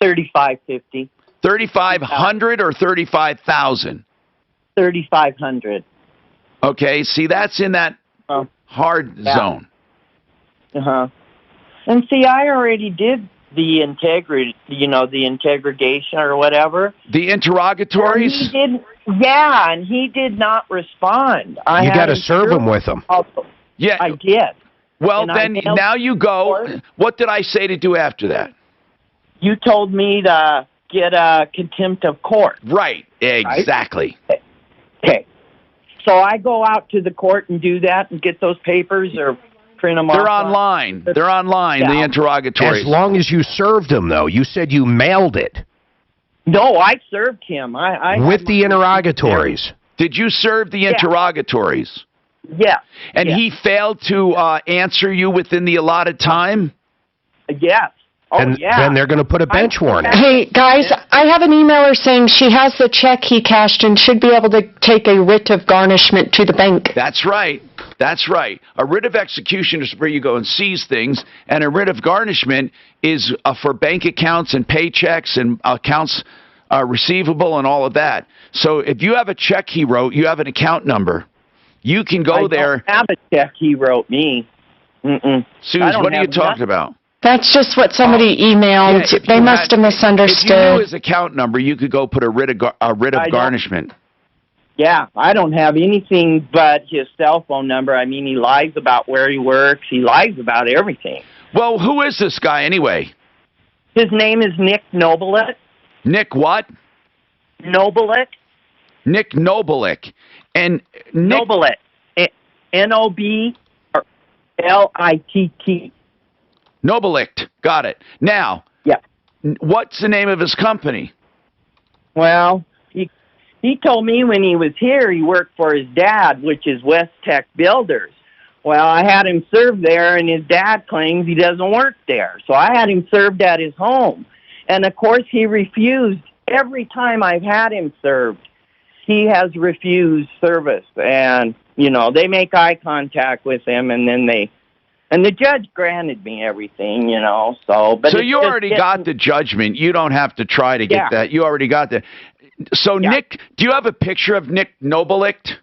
$3,550. $3,500 or $35,000? $3,500. Okay, see, that's in that hard zone. And see, I already did the integrity, the integration or whatever. The interrogatories? And he didn't. Yeah, and he did not respond. You got to serve him with them. Yeah, I did. Well, And then now you go. What did I say to do after that? You told me to get a contempt of court. Right. Exactly. Okay. So I go out to the court and do that and get those papers or print them off. They're online. They're online, the interrogatories. As long as you served him, though. You said you mailed it. No, I served him. I with the interrogatories. Did you serve the interrogatories? Yeah. And he failed to answer you within the allotted time? Yes. Oh, and then they're going to put a bench warrant. Hey, guys, I have an emailer saying she has the check he cashed and should be able to take a writ of garnishment to the bank. That's right. That's right. A writ of execution is where you go and seize things, and a writ of garnishment is for bank accounts and paychecks and accounts receivable and all of that. So if you have a check he wrote, you have an account number. You can go there. I don't have a check he wrote me. Suze, what are you talking about? That's just what somebody emailed. Yeah, they must have misunderstood. If you knew his account number, you could go put a writ of garnishment. Yeah, I don't have anything but his cell phone number. I mean, he lies about where he works. He lies about everything. Well, who is this guy anyway? His name is Nick Nobelik. Nick what? Nobelik. Nick Nobelik. And Nick... Nobelik. N-O-B-L-I-T-T. Nobelik. Got it. Now, what's the name of his company? Well, he told me when he was here he worked for his dad, which is West Tech Builders. Well, I had him served there, and his dad claims he doesn't work there. So I had him served at his home. And, of course, he refused. Every time I've had him served, he has refused service. And, they make eye contact with him, and then and the judge granted me everything, so. But so you already got the judgment. You don't have to try to get that. You already got that. So, Nick, do you have a picture of Nick Nobelik?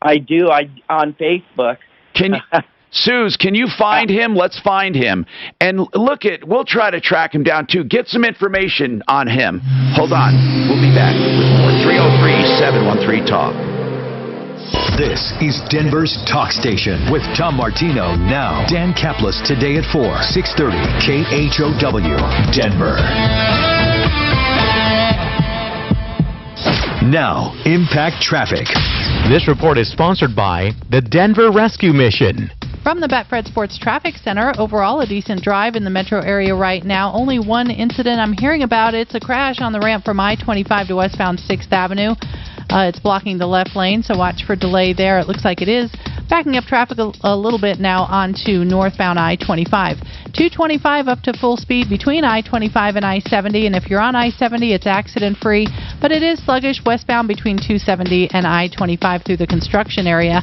I do. On Facebook. Can you, Suze, can you find him? Let's find him. And we'll try to track him down, too. Get some information on him. Hold on. We'll be back with more. 303-713-TALK. This is Denver's Talk Station with Tom Martino now. Dan Kaplis today at 4, 630 KHOW, Denver. Now, Impact Traffic. This report is sponsored by the Denver Rescue Mission. From the Betfred Sports Traffic Center, overall a decent drive in the metro area right now. Only one incident I'm hearing about. It's a crash on the ramp from I-25 to westbound 6th Avenue. It's blocking the left lane, so watch for delay there. It looks like it is. Backing up traffic a little bit now onto northbound I-25. 225 up to full speed between I-25 and I-70, and if you're on I-70, it's accident-free, but it is sluggish westbound between 270 and I-25 through the construction area.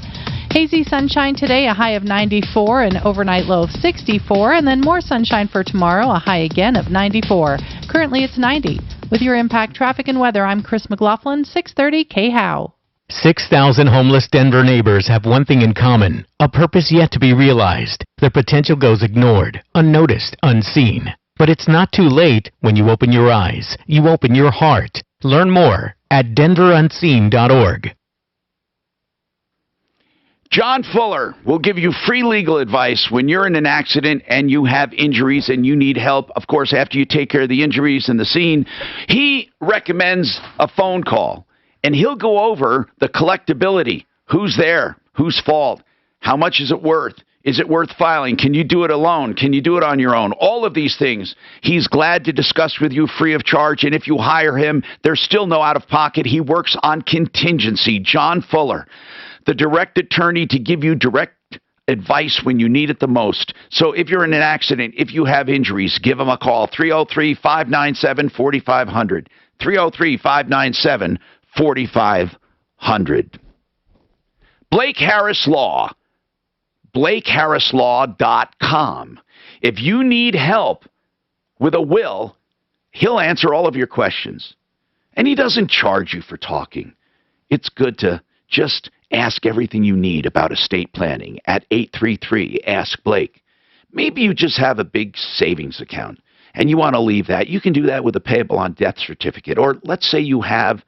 Hazy sunshine today, a high of 94, an overnight low of 64, and then more sunshine for tomorrow, a high again of 94. Currently, it's 90. With your Impact Traffic and Weather, I'm Chris McLaughlin, 630 KHOW. 6,000 homeless Denver neighbors have one thing in common, a purpose yet to be realized. Their potential goes ignored, unnoticed, unseen. But it's not too late when you open your eyes, you open your heart. Learn more at denverunseen.org. John Fuller will give you free legal advice when you're in an accident and you have injuries and you need help. Of course, after you take care of the injuries and the scene, he recommends a phone call, and he'll go over the collectability. Who's there? Whose fault? How much is it worth? Is it worth filing? Can you do it alone? Can you do it on your own? All of these things he's glad to discuss with you free of charge. And if you hire him, there's still no out-of-pocket. He works on contingency. John Fuller, the direct attorney to give you direct advice when you need it the most. So if you're in an accident, if you have injuries, give him a call. 303-597-4500. 303-597-4500. Blake Harris Law. BlakeHarrisLaw.com. If you need help with a will, he'll answer all of your questions. And he doesn't charge you for talking. It's good to just ask everything you need about estate planning at 833-ASK-BLAKE. Maybe you just have a big savings account and you want to leave that, you can do that with a payable on death certificate. Or let's say you have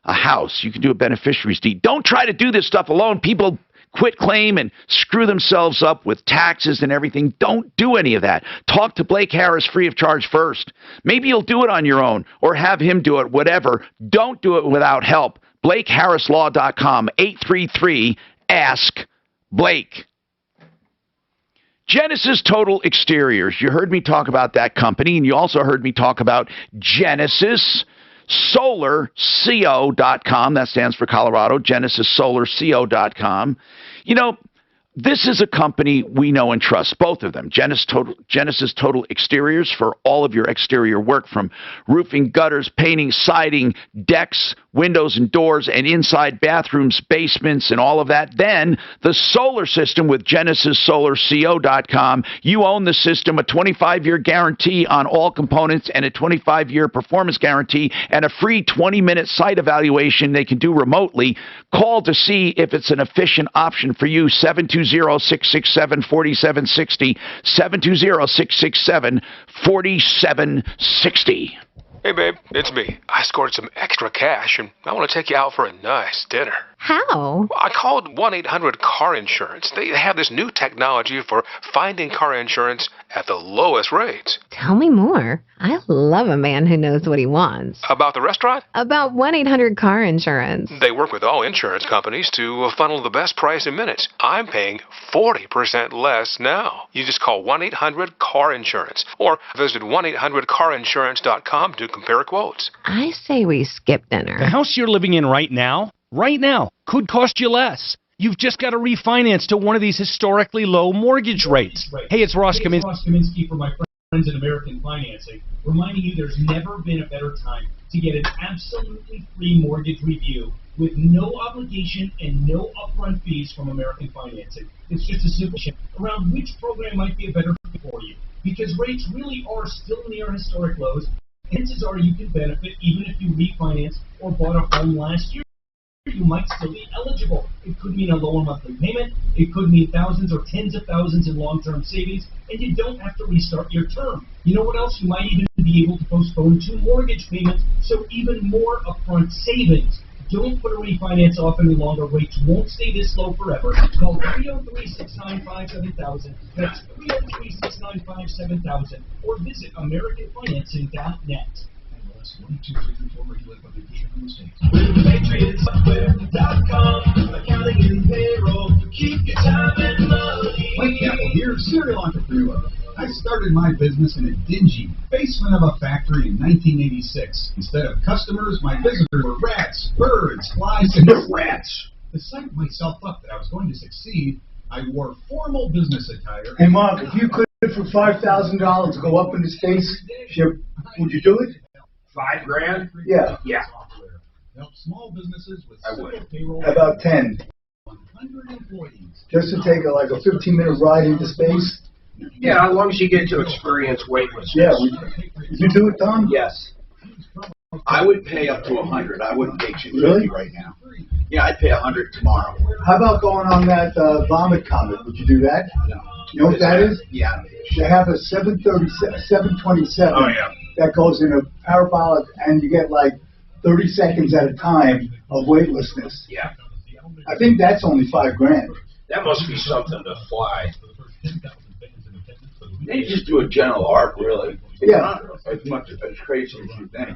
a house. You can do a beneficiary's deed. Don't try to do this stuff alone. People quit claim and screw themselves up with taxes and everything. Don't do any of that. Talk to Blake Harris free of charge first. Maybe you'll do it on your own or have him do it, whatever. Don't do it without help. BlakeHarrisLaw.com, 833-ASK-BLAKE. Genesis Total Exteriors. You heard me talk about that company, and you also heard me talk about Genesis SolarCO.com. That stands for Colorado. GenesisSolarCO.com. You know, this is a company we know and trust, both of them. Genesis Total Exteriors for all of your exterior work, from roofing, gutters, painting, siding, decks, windows and doors, and inside bathrooms, basements, and all of that. Then the solar system with GenesisSolarCO.com. You own the system, a 25-year guarantee on all components, and a 25-year performance guarantee, and a free 20-minute site evaluation they can do remotely. Call to see if it's an efficient option for you. 720-667-4760. 720-667-4760. Hey, babe, it's me. I scored some extra cash, and I want to take you out for a nice dinner. How? I called 1-800-CAR-INSURANCE. They have this new technology for finding car insurance at the lowest rates. Tell me more. I love a man who knows what he wants. About the restaurant? About 1-800-CAR-INSURANCE. They work with all insurance companies to funnel the best price in minutes. I'm paying 40% less now. You just call 1-800-CAR-INSURANCE or visit 1-800-CARINSURANCE.com to compare quotes. I say we skip dinner. The house you're living in right now, could cost you less. You've just got to refinance to one of these historically low mortgage rates. Hey, it's Ross Kaminsky. Ross Kaminsky for my friends in American Financing, reminding you there's never been a better time to get an absolutely free mortgage review with no obligation and no upfront fees from American Financing. It's just a simple shift around which program might be a better fit for you, because rates really are still near historic lows. Chances are you can benefit even if you refinance or bought a home last year. You might still be eligible. It could mean a lower monthly payment. It could mean thousands or tens of thousands in long-term savings, and you don't have to restart your term. You know what else? You might even be able to postpone 2 mortgage payments, so even more upfront savings. Don't put a refinance off any longer. Rates won't stay this low forever. Call 303-695-7000. That's 303-695-7000. Or visit AmericanFinancing.net. PatriotSoftware.com, accounting and payroll, keep your time and money. Mike Campbell here, serial entrepreneur. I started my business in a dingy basement of a factory in 1986. Instead of customers, my visitors were rats, birds, flies, and rats. To psych myself up that I was going to succeed, I wore formal business attire. Hey, Mark, if you could for $5,000 go up in the space ship, would you do it? $5,000? Yeah. Yeah. Help small businesses with I would. payroll. About 10. 100 employees. Just to take a 15-minute ride into space? Yeah, as long as you get to experience weightlessness. Yeah. Would you do it, Tom? Yes. I would pay up to 100. I wouldn't pay 250 Really? right now. Yeah, I'd pay 100 tomorrow. How about going on that vomit comet? Would you do that? No. You know what that is? Yeah. They have a 727 Oh, yeah. that goes in a parabolic, and you get 30 seconds at a time of weightlessness. Yeah. I think that's only $5,000. That must be something to fly. They just do a general arc, really. Yeah. As much as crazy as you think.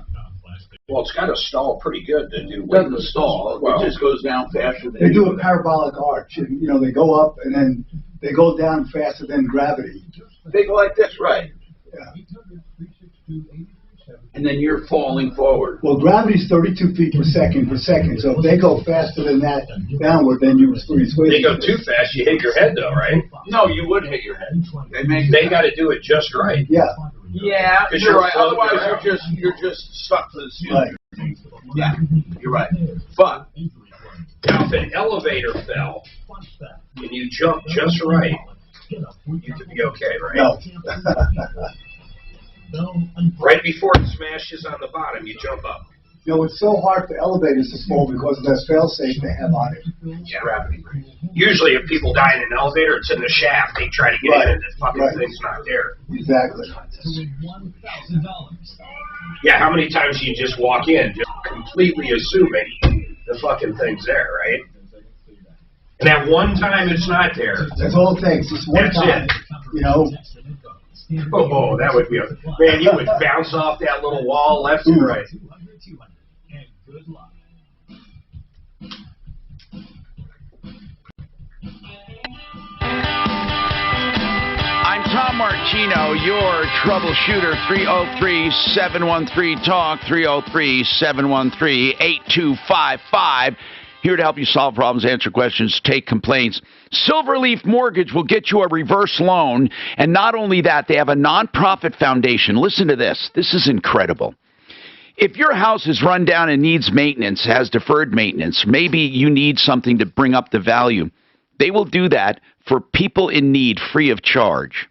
Well, it's got to stall pretty good to do. It doesn't stall. Well, it just goes down faster than They do a parabolic arch. And, they go up, and then they go down faster than gravity. They go like this, right? Yeah. And then you're falling forward. Well, gravity's 32 feet per second. So if they go faster than that downward, then you experience weight. They go too fast, you hit your head, though, right? No, you would hit your head. They got to do it just right. Yeah. Yeah, Because you're right. floating Otherwise, around. you're just stuck to the ceiling. Right. Yeah, you're right. But Now, if an elevator fell and you jump just right, you could be okay, right? No. Right before it smashes on the bottom, you jump up. You know, it's so hard for elevators to fall because of that fail-safe they have on it. Yeah. Usually if people die in an elevator, it's in the shaft. They try to get in and the fucking thing's not there. Exactly. Yeah, how many times do you just walk in, just completely assuming the fucking thing's there, right? And that one time it's not there. That's all it takes. Just one time. You know. Oh, that would be a... Man, you would bounce off that little wall left and right. I'm Tom Martino, your troubleshooter. 303-713-TALK, 303-713-8255. Here to help you solve problems, answer questions, take complaints. Silverleaf Mortgage will get you a reverse loan. And not only that, they have a nonprofit foundation. Listen to this. This is incredible. If your house is run down and needs maintenance, has deferred maintenance, maybe you need something to bring up the value, they will do that for people in need free of charge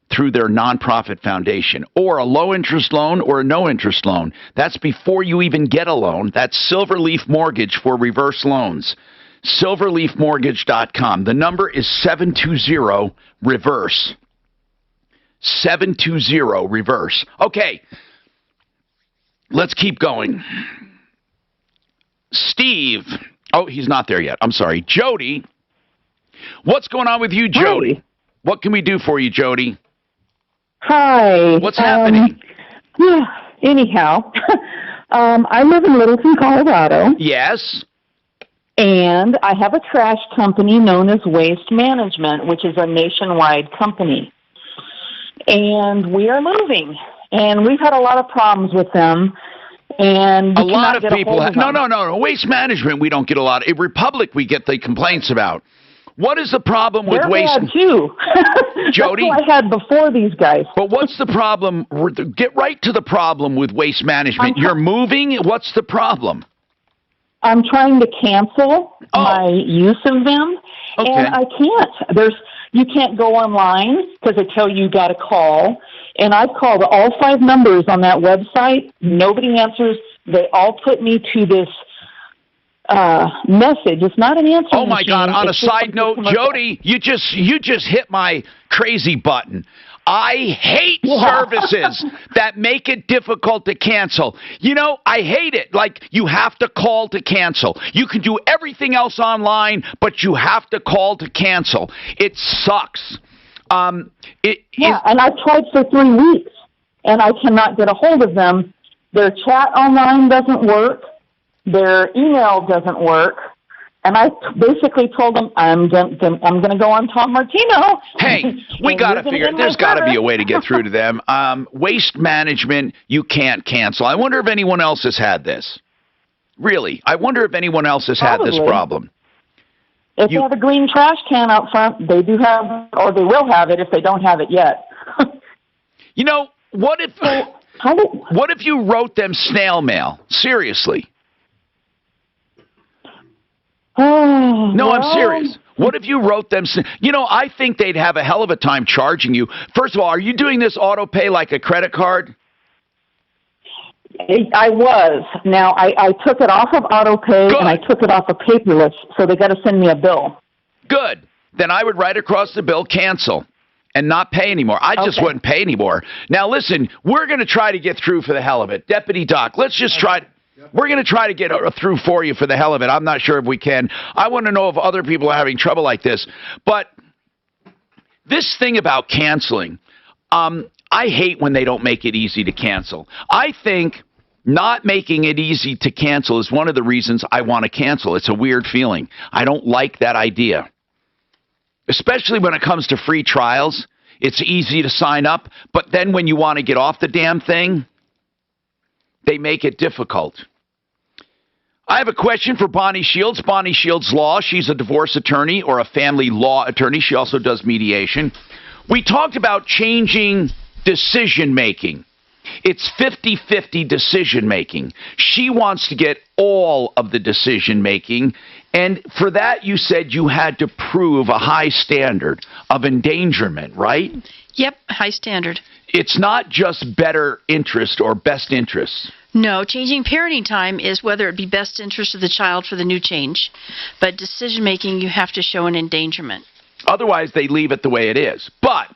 through their nonprofit foundation, or a low-interest loan or a no-interest loan. That's before you even get a loan. That's Silverleaf Mortgage for reverse loans. Silverleafmortgage.com. The number is 720-REVERSE. 720-REVERSE. Okay, let's keep going. Steve. Oh, he's not there yet. I'm sorry. Jody. What's going on with you, Jody? Hi. What can we do for you, Jody? Hi. What's happening? Anyhow, I live in Littleton, Colorado. Yes. And I have a trash company known as Waste Management, which is a nationwide company. And we are moving. And we've had a lot of problems with them. And a lot of people have. No. Waste Management, we don't get a lot. In Republic, we get the complaints about. What is the problem with waste? They're bad too. Jody? That's what I had before these guys. But what's the problem? Get right to the problem with Waste Management. You're moving? What's the problem? I'm trying to cancel my use of them, and I can't. You can't go online because they tell you got to call. And I've called all 5 numbers on that website. Nobody answers. They all put me to this message. It's not an answer. Oh my God! On a side note, Jody, you just hit my crazy button. I hate services that make it difficult to cancel. You know, I hate it. Like, you have to call to cancel. You can do everything else online, but you have to call to cancel. It sucks. And I've tried for 3 weeks, and I cannot get a hold of them. Their chat online doesn't work. Their email doesn't work. And I basically told them, I'm going to go on Tom Martino. Hey, we got to figure, there's got to be a way to get through to them. Waste Management, you can't cancel. I wonder if anyone else has had this. Really, I wonder if anyone else has had this problem. If they have a green trash can out front, they do have, or they will have it if they don't have it yet. You know, what if you wrote them snail mail? Seriously. No, I'm serious. What if you wrote them? You know, I think they'd have a hell of a time charging you. First of all, are you doing this auto pay like a credit card? I was. Now, I took it off of auto pay and I took it off of paperless, so they got to send me a bill. Good. Then I would write across the bill, cancel, and not pay anymore. I just wouldn't pay anymore. Now, listen, we're going to try to get through for the hell of it. Deputy Doc, let's just try. We're going to try to get through for you for the hell of it. I'm not sure if we can. I want to know if other people are having trouble like this. But this thing about canceling, I hate when they don't make it easy to cancel. I think not making it easy to cancel is one of the reasons I want to cancel. It's a weird feeling. I don't like that idea. Especially when it comes to free trials. It's easy to sign up, but then when you want to get off the damn thing, they make it difficult. I have a question for Bonnie Shields. Bonnie Shields Law. She's a divorce attorney or a family law attorney. She also does mediation. We talked about changing decision-making. It's 50-50 decision-making. She wants to get all of the decision-making, and for that you said you had to prove a high standard of endangerment, right? Yep, high standard. It's not just better interest or best interests. No, changing parenting time is whether it be best interest of the child for the new change. But decision making, you have to show an endangerment. Otherwise, they leave it the way it is. But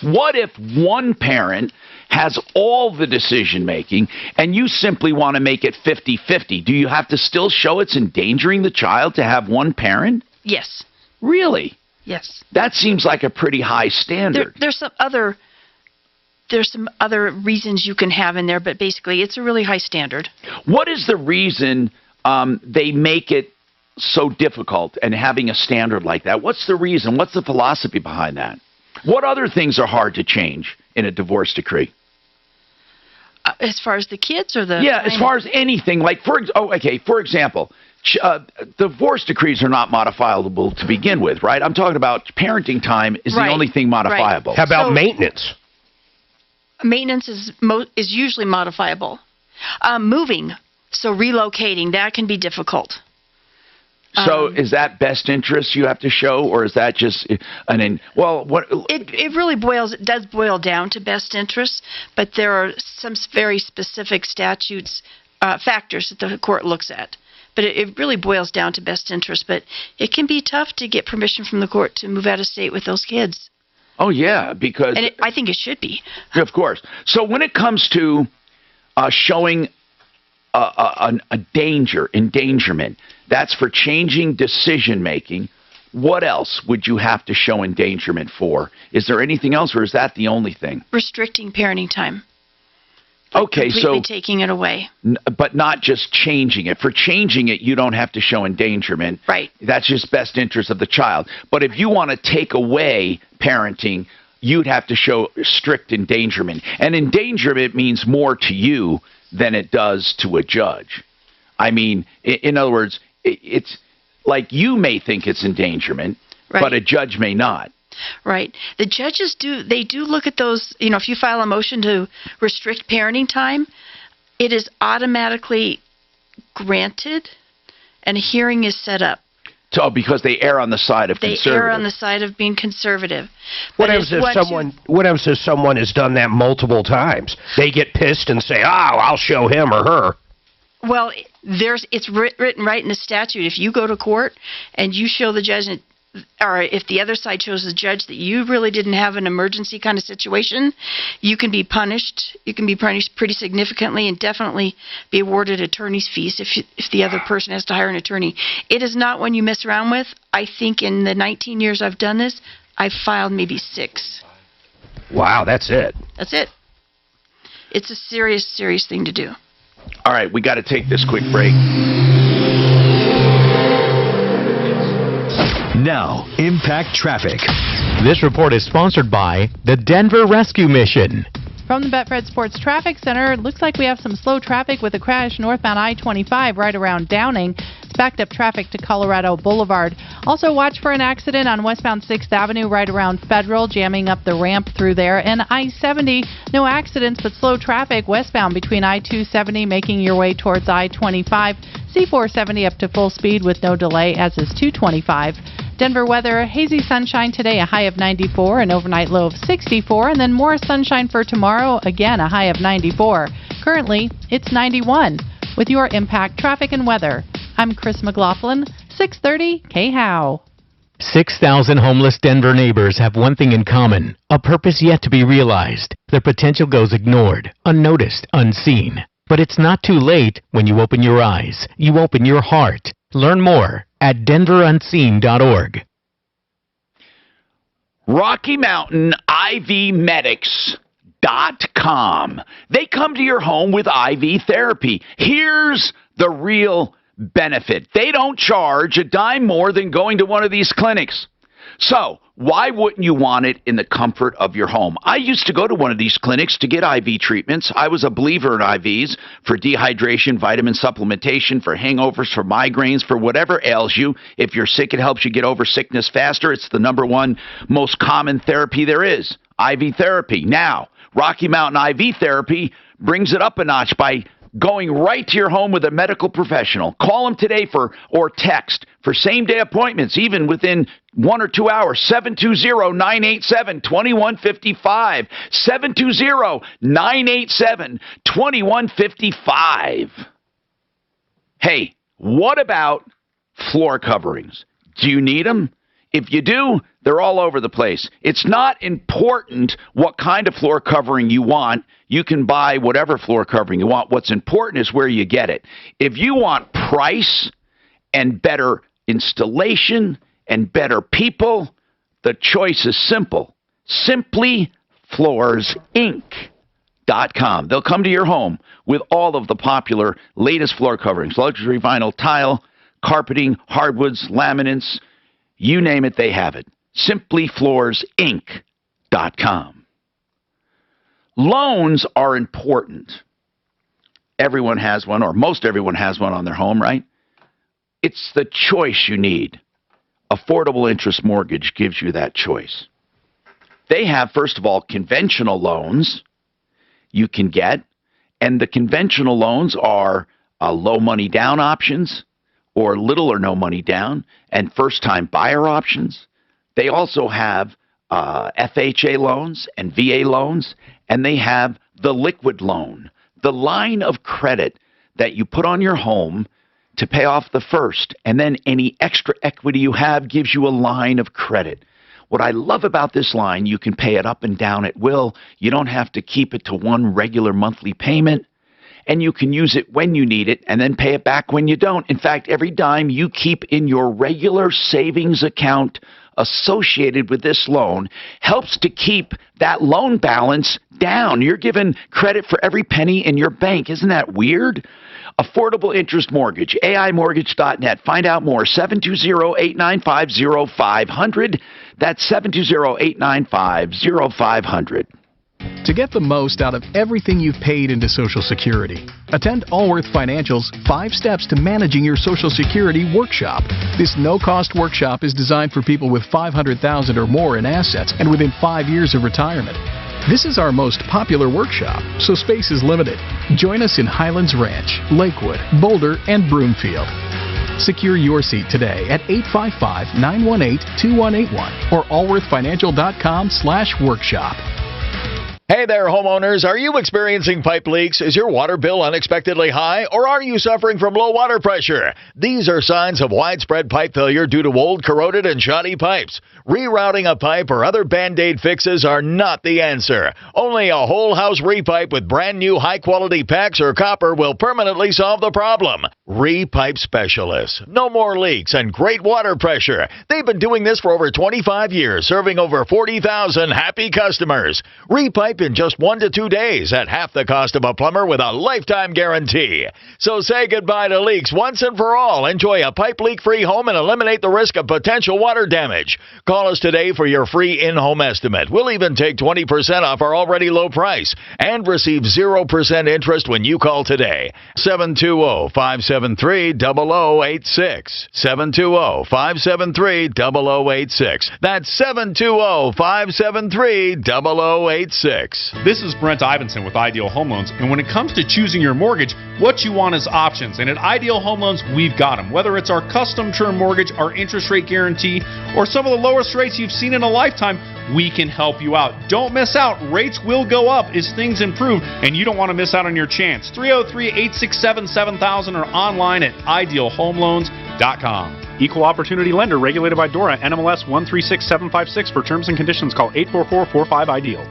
what if one parent has all the decision making and you simply want to make it 50-50? Do you have to still show it's endangering the child to have one parent? Yes. Really? Yes. That seems like a pretty high standard. There's some other reasons you can have in there, but basically it's a really high standard. What is the reason they make it so difficult and having a standard like that? What's the reason? What's the philosophy behind that? What other things are hard to change in a divorce decree? As far as the kids or the... Yeah, as far as anything. Like, for example, divorce decrees are not modifiable to begin with, right? I'm talking about parenting time is the only thing modifiable. How about maintenance? Maintenance is usually modifiable. Moving, so relocating, that can be difficult. So is that best interest you have to show, or is that just It really does boil down to best interest, but there are some very specific statutes, factors that the court looks at. But it really boils down to best interest. But it can be tough to get permission from the court to move out of state with those kids. Oh, yeah, because... And I think it should be. Of course. So when it comes to showing a endangerment, that's for changing decision-making. What else would you have to show endangerment for? Is there anything else, or is that the only thing? Restricting parenting time. Okay, completely taking it away. But not just changing it. For changing it, you don't have to show endangerment. Right. That's just best interest of the child. But if you want to take away parenting, you'd have to show strict endangerment. And endangerment means more to you than it does to a judge. I mean, in other words, it's like you may think it's endangerment, but a judge may not. Right. The judges do look at those, if you file a motion to restrict parenting time, it is automatically granted and a hearing is set up. So because they err on the side of conservative. They err on the side of being conservative. What happens if someone has done that multiple times? They get pissed and say, I'll show him or her. Well, it's written right in the statute. If you go to court and you show the judge, or if the other side shows the judge that you really didn't have an emergency kind of situation, you can be punished. You can be punished pretty significantly and definitely be awarded attorney's fees if the other person has to hire an attorney. It is not one you mess around with. I think in the 19 years I've done this, I've filed maybe 6. Wow, that's it. That's it. It's a serious, serious thing to do. All right, we got to take this quick break. Now, Impact Traffic. This report is sponsored by the Denver Rescue Mission. From the Betfred Sports Traffic Center, it looks like we have some slow traffic with a crash northbound I-25 right around Downing. It's backed up traffic to Colorado Boulevard. Also watch for an accident on westbound 6th Avenue right around Federal, jamming up the ramp through there. And I-70, no accidents but slow traffic westbound between I-270 making your way towards I-25. C-470 up to full speed with no delay, as is 225. Denver weather, hazy sunshine today, a high of 94, an overnight low of 64, and then more sunshine for tomorrow, again a high of 94. Currently, it's 91. With your Impact Traffic and Weather, I'm Chris McLaughlin, 630 KHOW. 6,000 homeless Denver neighbors have one thing in common, a purpose yet to be realized. Their potential goes ignored, unnoticed, unseen. But it's not too late when you open your eyes, you open your heart. Learn more at denverunseen.org. Rocky Mountain IV Medics.com. They come to your home with IV therapy. Here's the real benefit. They don't charge a dime more than going to one of these clinics. So, why wouldn't you want it in the comfort of your home? I used to go to one of these clinics to get IV treatments. I was a believer in IVs for dehydration, vitamin supplementation, for hangovers, for migraines, for whatever ails you. If you're sick, it helps you get over sickness faster. It's the #1 most common therapy there is, IV therapy. Now, Rocky Mountain IV therapy brings it up a notch by going right to your home with a medical professional. Call them today or text for same-day appointments, even within 1 or 2 hours. 720-987-2155. 720-987-2155. Hey, what about floor coverings? Do you need them? If you do, they're all over the place. It's not important what kind of floor covering you want. You can buy whatever floor covering you want. What's important is where you get it. If you want price and better installation and better people, the choice is simple. SimplyFloorsInc.com. They'll come to your home with all of the popular latest floor coverings, luxury vinyl tile, carpeting, hardwoods, laminates, you name it, they have it. SimplyFloorsInc.com. Loans are important. Everyone has one, or most everyone has one on their home, right? It's the choice you need. Affordable Interest Mortgage gives you that choice. They have, first of all, conventional loans you can get, and the conventional loans are low money down options, or little or no money down, and first-time buyer options. They also have FHA loans and VA loans, and they have the liquid loan, the line of credit that you put on your home to pay off the first, and then any extra equity you have gives you a line of credit. What I love about this line, you can pay it up and down at will. You don't have to keep it to one regular monthly payment. And you can use it when you need it and then pay it back when you don't. In fact, every dime you keep in your regular savings account associated with this loan helps to keep that loan balance down. You're given credit for every penny in your bank. Isn't that weird? Affordable Interest Mortgage, AIMortgage.net. Find out more, 720-895-0500. That's 720-895-0500. To get the most out of everything you've paid into Social Security, attend Allworth Financial's 5 Steps to Managing Your Social Security workshop. This no-cost workshop is designed for people with $500,000 or more in assets and within 5 years of retirement. This is our most popular workshop, so space is limited. Join us in Highlands Ranch, Lakewood, Boulder, and Broomfield. Secure your seat today at 855-918-2181 or allworthfinancial.com/workshop. Hey there, homeowners. Are you experiencing pipe leaks? Is your water bill unexpectedly high? Or are you suffering from low water pressure? These are signs of widespread pipe failure due to old, corroded, and shoddy pipes. Rerouting a pipe or other Band-Aid fixes are not the answer. Only a whole house repipe with brand new high-quality PEX or copper will permanently solve the problem. Repipe Specialists. No more leaks and great water pressure. They've been doing this for over 25 years, serving over 40,000 happy customers. Repipe in just 1 to 2 days at half the cost of a plumber with a lifetime guarantee. So say goodbye to leaks once and for all. Enjoy a pipe leak-free home and eliminate the risk of potential water damage. Call us today for your free in-home estimate. We'll even take 20% off our already low price and receive 0% interest when you call today. 720-573-0086. 720-573-0086. That's 720-573-0086. This is Brent Ivinson with Ideal Home Loans, and when it comes to choosing your mortgage, what you want is options, and at Ideal Home Loans, we've got them. Whether it's our custom term mortgage, our interest rate guarantee, or some of the lowest rates you've seen in a lifetime, we can help you out. Don't miss out. Rates will go up as things improve, and you don't want to miss out on your chance. 303-867-7000 or online at idealhomeloans.com. Equal Opportunity Lender, regulated by DORA, NMLS 136756. For terms and conditions, call 844-45-IDEAL.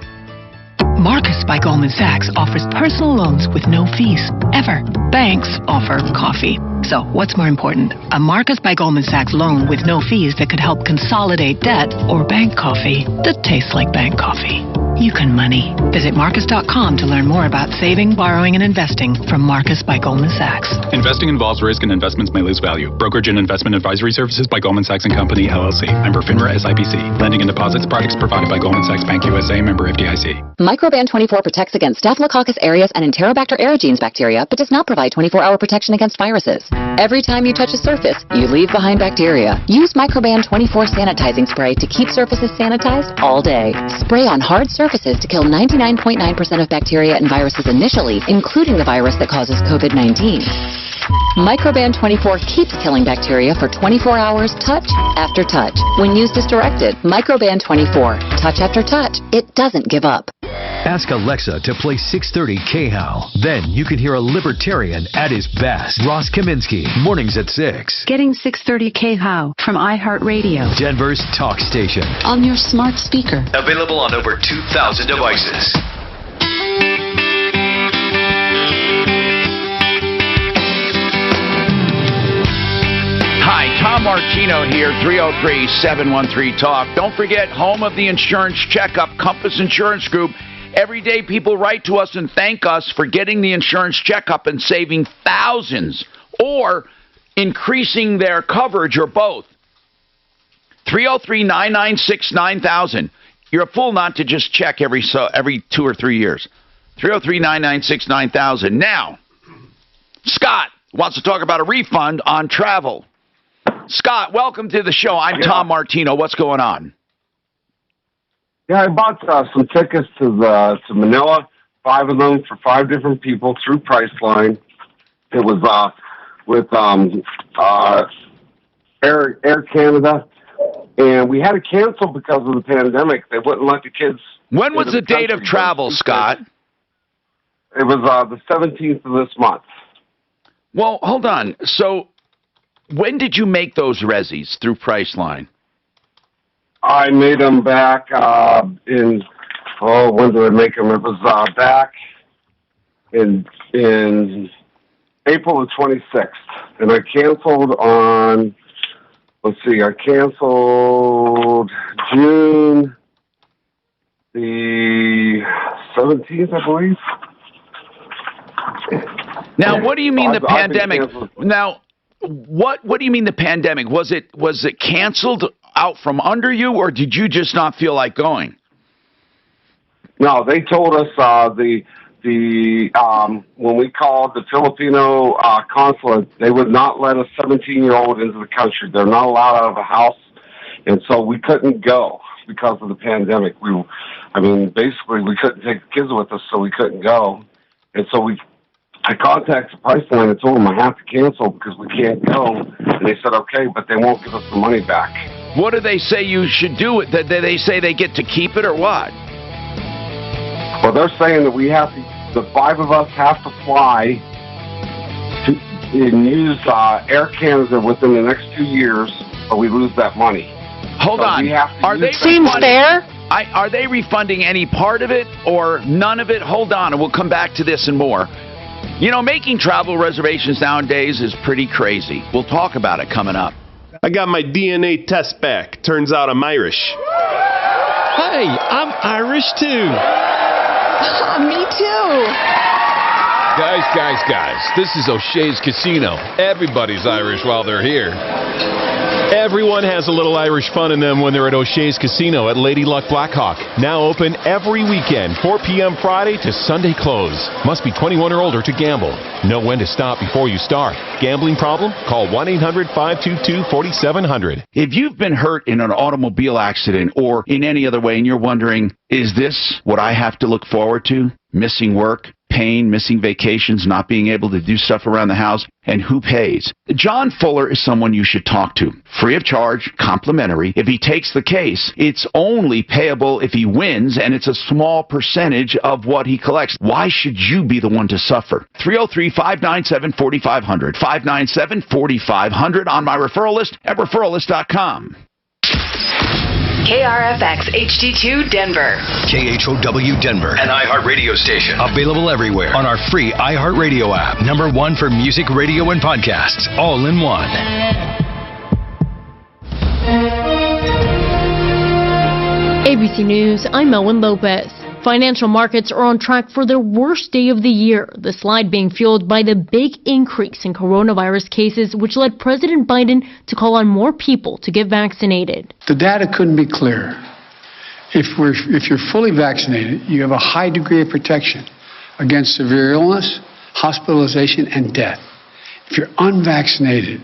Marcus by Goldman Sachs offers personal loans with no fees, ever. Banks offer coffee. So, what's more important? A Marcus by Goldman Sachs loan with no fees that could help consolidate debt, or bank coffee that tastes like bank coffee. You can money. Visit Marcus.com to learn more about saving, borrowing, and investing from Marcus by Goldman Sachs. Investing involves risk and investments may lose value. Brokerage and investment advisory services by Goldman Sachs & Company, LLC. Member FINRA SIPC. Lending and deposits products provided by Goldman Sachs Bank USA. Member FDIC. Microban 24 protects against Staphylococcus aureus and Enterobacter aerogenes bacteria, but does not provide 24-hour protection against viruses. Every time you touch a surface, you leave behind bacteria. Use Microban 24 sanitizing spray to keep surfaces sanitized all day. Spray on hard surfaces surfaces to kill 99.9% of bacteria and viruses initially, including the virus that causes COVID-19. Microban 24 keeps killing bacteria for 24 hours, touch after touch. When used as directed, Microban 24, touch after touch, it doesn't give up. Ask Alexa to play 630 KHOW. Then you can hear a libertarian at his best. Ross Kaminsky, mornings at 6. Getting 630 KHOW from iHeartRadio. Denver's talk station. On your smart speaker. Available on over 2,000 devices. Hi, Tom Martino here, 303-713-TALK. Don't forget, home of the insurance checkup, Compass Insurance Group. Every day people write to us and thank us for getting the insurance checkup and saving thousands or increasing their coverage or both. 303-996-9000. You're a fool not to just check every 2 or 3 years. 303-996-9000. Now, Scott wants to talk about a refund on travel. Scott, welcome to the show. I'm Tom Martino. What's going on? Yeah, I bought some tickets to Manila, 5 of them for 5 different people through Priceline. It was with Air Canada, and we had to cancel because of the pandemic. They wouldn't let the kids. When was the date of travel, Scott? It was the 17th of this month. Well, hold on. So, when did you make those resis through Priceline? I made them back when did I make them? It was back in April the 26th. And I canceled on, I canceled June the 17th, I believe. Now, what do you mean the pandemic? Now, what do you mean the pandemic? Was it canceled out from under you, or did you just not feel like going? No, they told us when we called the Filipino consulate, they would not let a 17-year-old into the country. They're not allowed out of the house, and so we couldn't go because of the pandemic. Basically, we couldn't take the kids with us, so we couldn't go, and so I contacted Priceline and told them I have to cancel because we can't go, and they said okay, but they won't give us the money back. What do they say you should do? Did they say they get to keep it or what? Well, they're saying that we have to. The 5 of us have to fly and use Air Canada within the next 2 years, or we lose that money. Hold on. Seems fair. Are they refunding any part of it or none of it? Hold on, and we'll come back to this and more. You know, making travel reservations nowadays is pretty crazy. We'll talk about it coming up. I got my DNA test back. Turns out I'm Irish. Hey, I'm Irish too. Me too. Guys, this is O'Shea's Casino. Everybody's Irish while they're here. Everyone has a little Irish fun in them when they're at O'Shea's Casino at Lady Luck Blackhawk. Now open every weekend, 4 p.m. Friday to Sunday close. Must be 21 or older to gamble. Know when to stop before you start. Gambling problem? Call 1-800-522-4700. If you've been hurt in an automobile accident or in any other way and you're wondering, is this what I have to look forward to? Missing work, pain, missing vacations, not being able to do stuff around the house, and who pays? John Fuller is someone you should talk to. Free of charge, complimentary. If he takes the case, it's only payable if he wins, and it's a small percentage of what he collects. Why should you be the one to suffer? 303-597-4500. 597-4500 on my referral list at referralist.com. KRFX HD2 Denver. KHOW Denver. An iHeart radio station. Available everywhere on our free iHeart radio app. #1 for music, radio, and podcasts. All in one. ABC News, I'm Melwin Lopez. Financial markets are on track for their worst day of the year, the slide being fueled by the big increase in coronavirus cases, which led President Biden to call on more people to get vaccinated. The data couldn't be clearer. If you're fully vaccinated, you have a high degree of protection against severe illness, hospitalization, and death. If you're unvaccinated,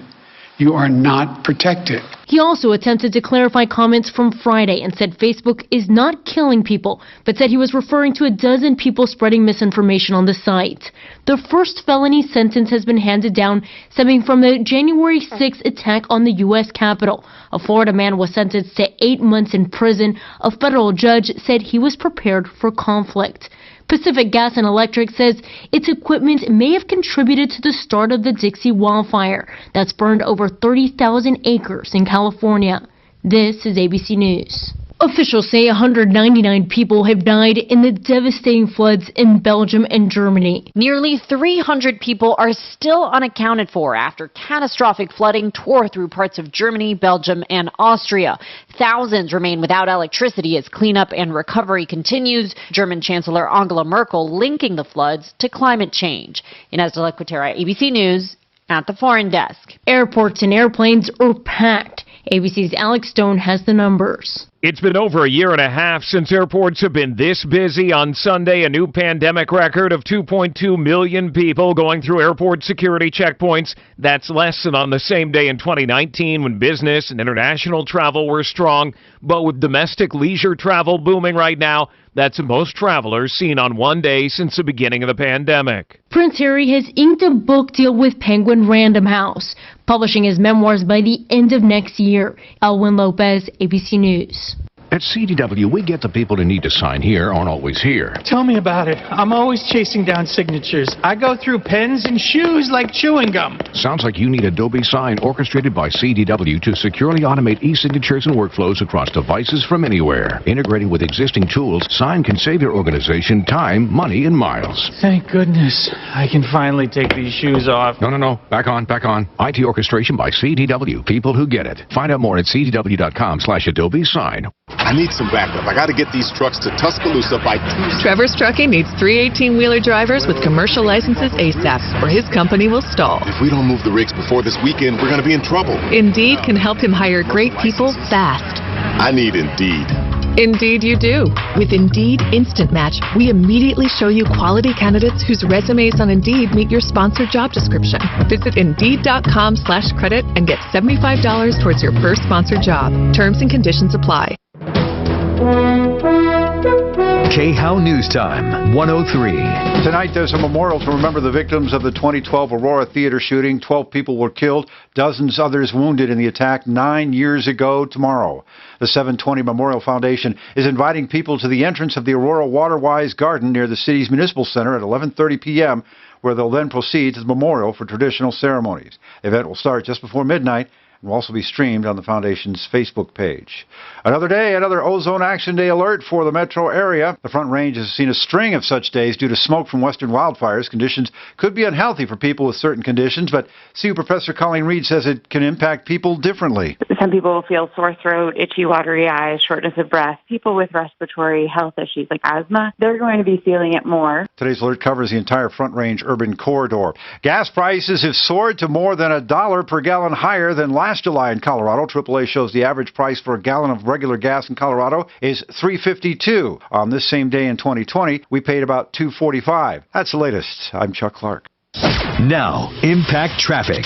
you are not protected. He also attempted to clarify comments from Friday and said Facebook is not killing people, but said he was referring to a dozen people spreading misinformation on the site. The first felony sentence has been handed down, stemming from the January 6th attack on the U.S. Capitol. A Florida man was sentenced to 8 months in prison. A federal judge said he was prepared for conflict. Pacific Gas and Electric says its equipment may have contributed to the start of the Dixie wildfire that's burned over 30,000 acres in California. This is ABC News. Officials say 199 people have died in the devastating floods in Belgium and Germany. Nearly 300 people are still unaccounted for after catastrophic flooding tore through parts of Germany, Belgium, and Austria. Thousands remain without electricity as cleanup and recovery continues. German Chancellor Angela Merkel linking the floods to climate change. Inez de la Cuetara, ABC News, at the Foreign Desk. Airports and airplanes are packed. ABC's Alex Stone has the numbers. It's been over a year and a half since airports have been this busy. On Sunday, a new pandemic record of 2.2 million people going through airport security checkpoints. That's less than on the same day in 2019 when business and international travel were strong. But with domestic leisure travel booming right now, that's the most travelers seen on one day since the beginning of the pandemic. Prince Harry has inked a book deal with Penguin Random House, publishing his memoirs by the end of next year. Elwin Lopez, ABC News. At CDW, we get the people who need to sign here aren't always here. Tell me about it. I'm always chasing down signatures. I go through pens and shoes like chewing gum. Sounds like you need Adobe Sign orchestrated by CDW to securely automate e-signatures and workflows across devices from anywhere. Integrating with existing tools, Sign can save your organization time, money, and miles. Thank goodness. I can finally take these shoes off. No. Back on. IT orchestration by CDW. People who get it. Find out more at cdw.com/Adobe Sign. I need some backup. I got to get these trucks to Tuscaloosa by Tuesday. Trevor's Trucking needs 3 18-wheeler drivers with commercial licenses ASAP, or his company will stall. If we don't move the rigs before this weekend, we're going to be in trouble. Indeed can help him hire great people fast. I need Indeed. Indeed you do. With Indeed Instant Match, we immediately show you quality candidates whose resumes on Indeed meet your sponsored job description. Visit Indeed.com/credit and get $75 towards your first sponsored job. Terms and conditions apply. KHOW News Time, 103. Tonight there's a memorial to remember the victims of the 2012 Aurora Theater shooting. 12 people were killed, dozens others wounded in the attack 9 years ago tomorrow. The 720 Memorial Foundation is inviting people to the entrance of the Aurora Waterwise Garden near the city's municipal center at 11:30 p.m., where they'll then proceed to the memorial for traditional ceremonies. The event will start just before midnight and will also be streamed on the Foundation's Facebook page. Another day, another Ozone Action Day alert for the metro area. The Front Range has seen a string of such days due to smoke from western wildfires. Conditions could be unhealthy for people with certain conditions, but CU Professor Colleen Reed says it can impact people differently. Some people will feel sore throat, itchy, watery eyes, shortness of breath. People with respiratory health issues like asthma, they're going to be feeling it more. Today's alert covers the entire Front Range urban corridor. Gas prices have soared to more than $1 per gallon higher than last July in Colorado. AAA shows the average price for a gallon of regular gas in Colorado is $3.52. On this same day in 2020, we paid about $2.45. That's the latest. I'm Chuck Clark. Now, Impact Traffic.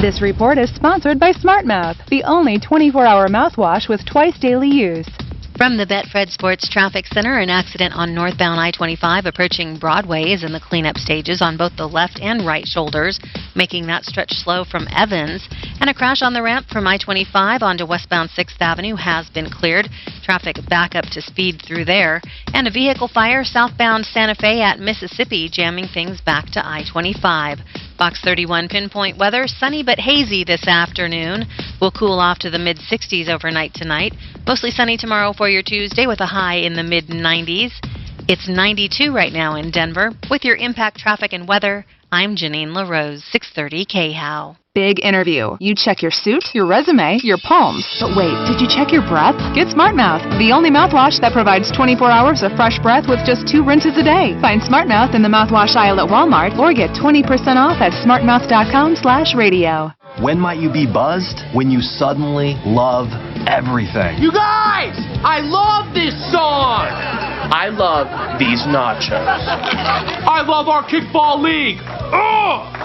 This report is sponsored by SmartMouth, the only 24-hour mouthwash with twice daily use. From the Betfred Sports Traffic Center, an accident on northbound I-25 approaching Broadway is in the cleanup stages on both the left and right shoulders, making that stretch slow from Evans. And a crash on the ramp from I-25 onto westbound 6th Avenue has been cleared. Traffic back up to speed through there. And a vehicle fire southbound Santa Fe at Mississippi, jamming things back to I-25. Fox 31 pinpoint weather, sunny but hazy this afternoon. We'll cool off to the mid-60s overnight tonight. Mostly sunny tomorrow for your Tuesday with a high in the mid-90s. It's 92 right now in Denver. With your Impact Traffic and Weather, I'm Janine LaRose, 630 KHOW. Big interview. You check your suit, your resume, your palms. But wait, did you check your breath? Get SmartMouth, the only mouthwash that provides 24 hours of fresh breath with just 2 rinses a day. Find SmartMouth in the mouthwash aisle at Walmart or get 20% off at smartmouth.com/radio. When might you be buzzed? When you suddenly love everything. You guys! I love this song! I love these nachos. I love our kickball league! Ugh!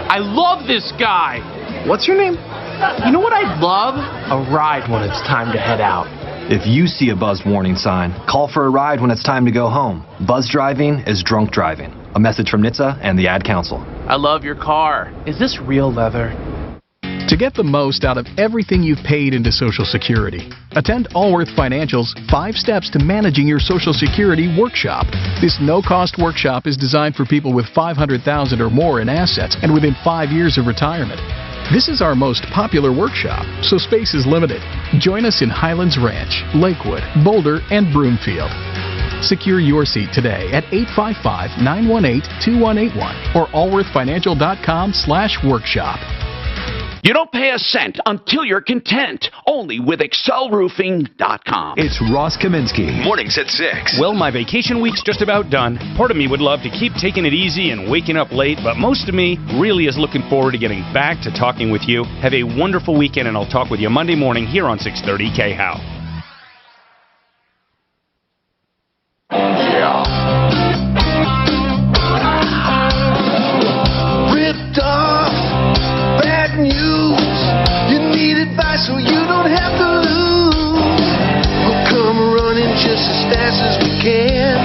I love this guy. What's your name? You know what I'd love? A ride when it's time to head out. If you see a buzz warning sign, call for a ride when it's time to go home. Buzz driving is drunk driving. A message from NHTSA and the Ad Council. I love your car. Is this real leather? To get the most out of everything you've paid into Social Security, attend Allworth Financial's 5 Steps to Managing Your Social Security workshop. This no-cost workshop is designed for people with $500,000 or more in assets and within 5 years of retirement. This is our most popular workshop, so space is limited. Join us in Highlands Ranch, Lakewood, Boulder, and Broomfield. Secure your seat today at 855-918-2181 or allworthfinancial.com/workshop. You don't pay a cent until you're content. Only with excelroofing.com. It's Ross Kaminsky. Mornings at 6. Well, my vacation week's just about done. Part of me would love to keep taking it easy and waking up late, but most of me really is looking forward to getting back to talking with you. Have a wonderful weekend, and I'll talk with you Monday morning here on 630 KHOW. Ripped off, bad news. You need advice so you don't have to lose. We'll come running just as fast as we can.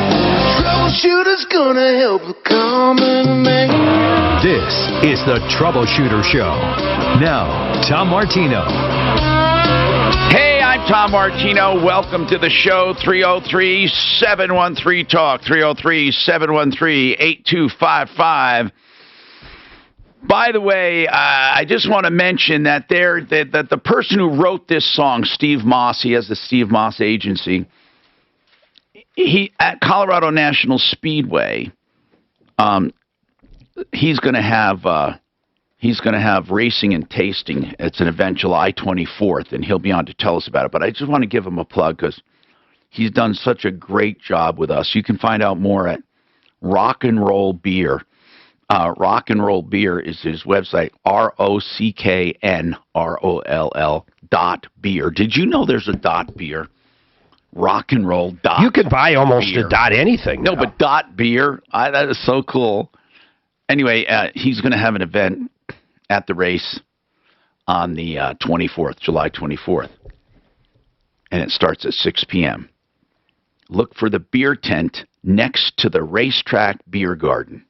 Troubleshooter's gonna help the common man. This is the Troubleshooter Show. Now, Tom Martino. Hey, I'm Tom Martino. Welcome to the show. 303-713-TALK. 303-713-8255. By the way, I just want to mention that that the person who wrote this song, Steve Moss, he has the Steve Moss Agency. He at Colorado National Speedway. He's going to have racing and tasting. It's an event July 24th, and he'll be on to tell us about it. But I just want to give him a plug because he's done such a great job with us. You can find out more at Rock and Roll Beer. Rock and Roll Beer is his website, ROCKNROLL.beer. Did you know there's a .beer? Rock and Roll dot. You could buy almost beer. a .anything. No, but .beer, that is so cool. Anyway, he's going to have an event at the race on the 24th, July 24th. And it starts at 6 p.m. Look for the beer tent next to the racetrack beer garden.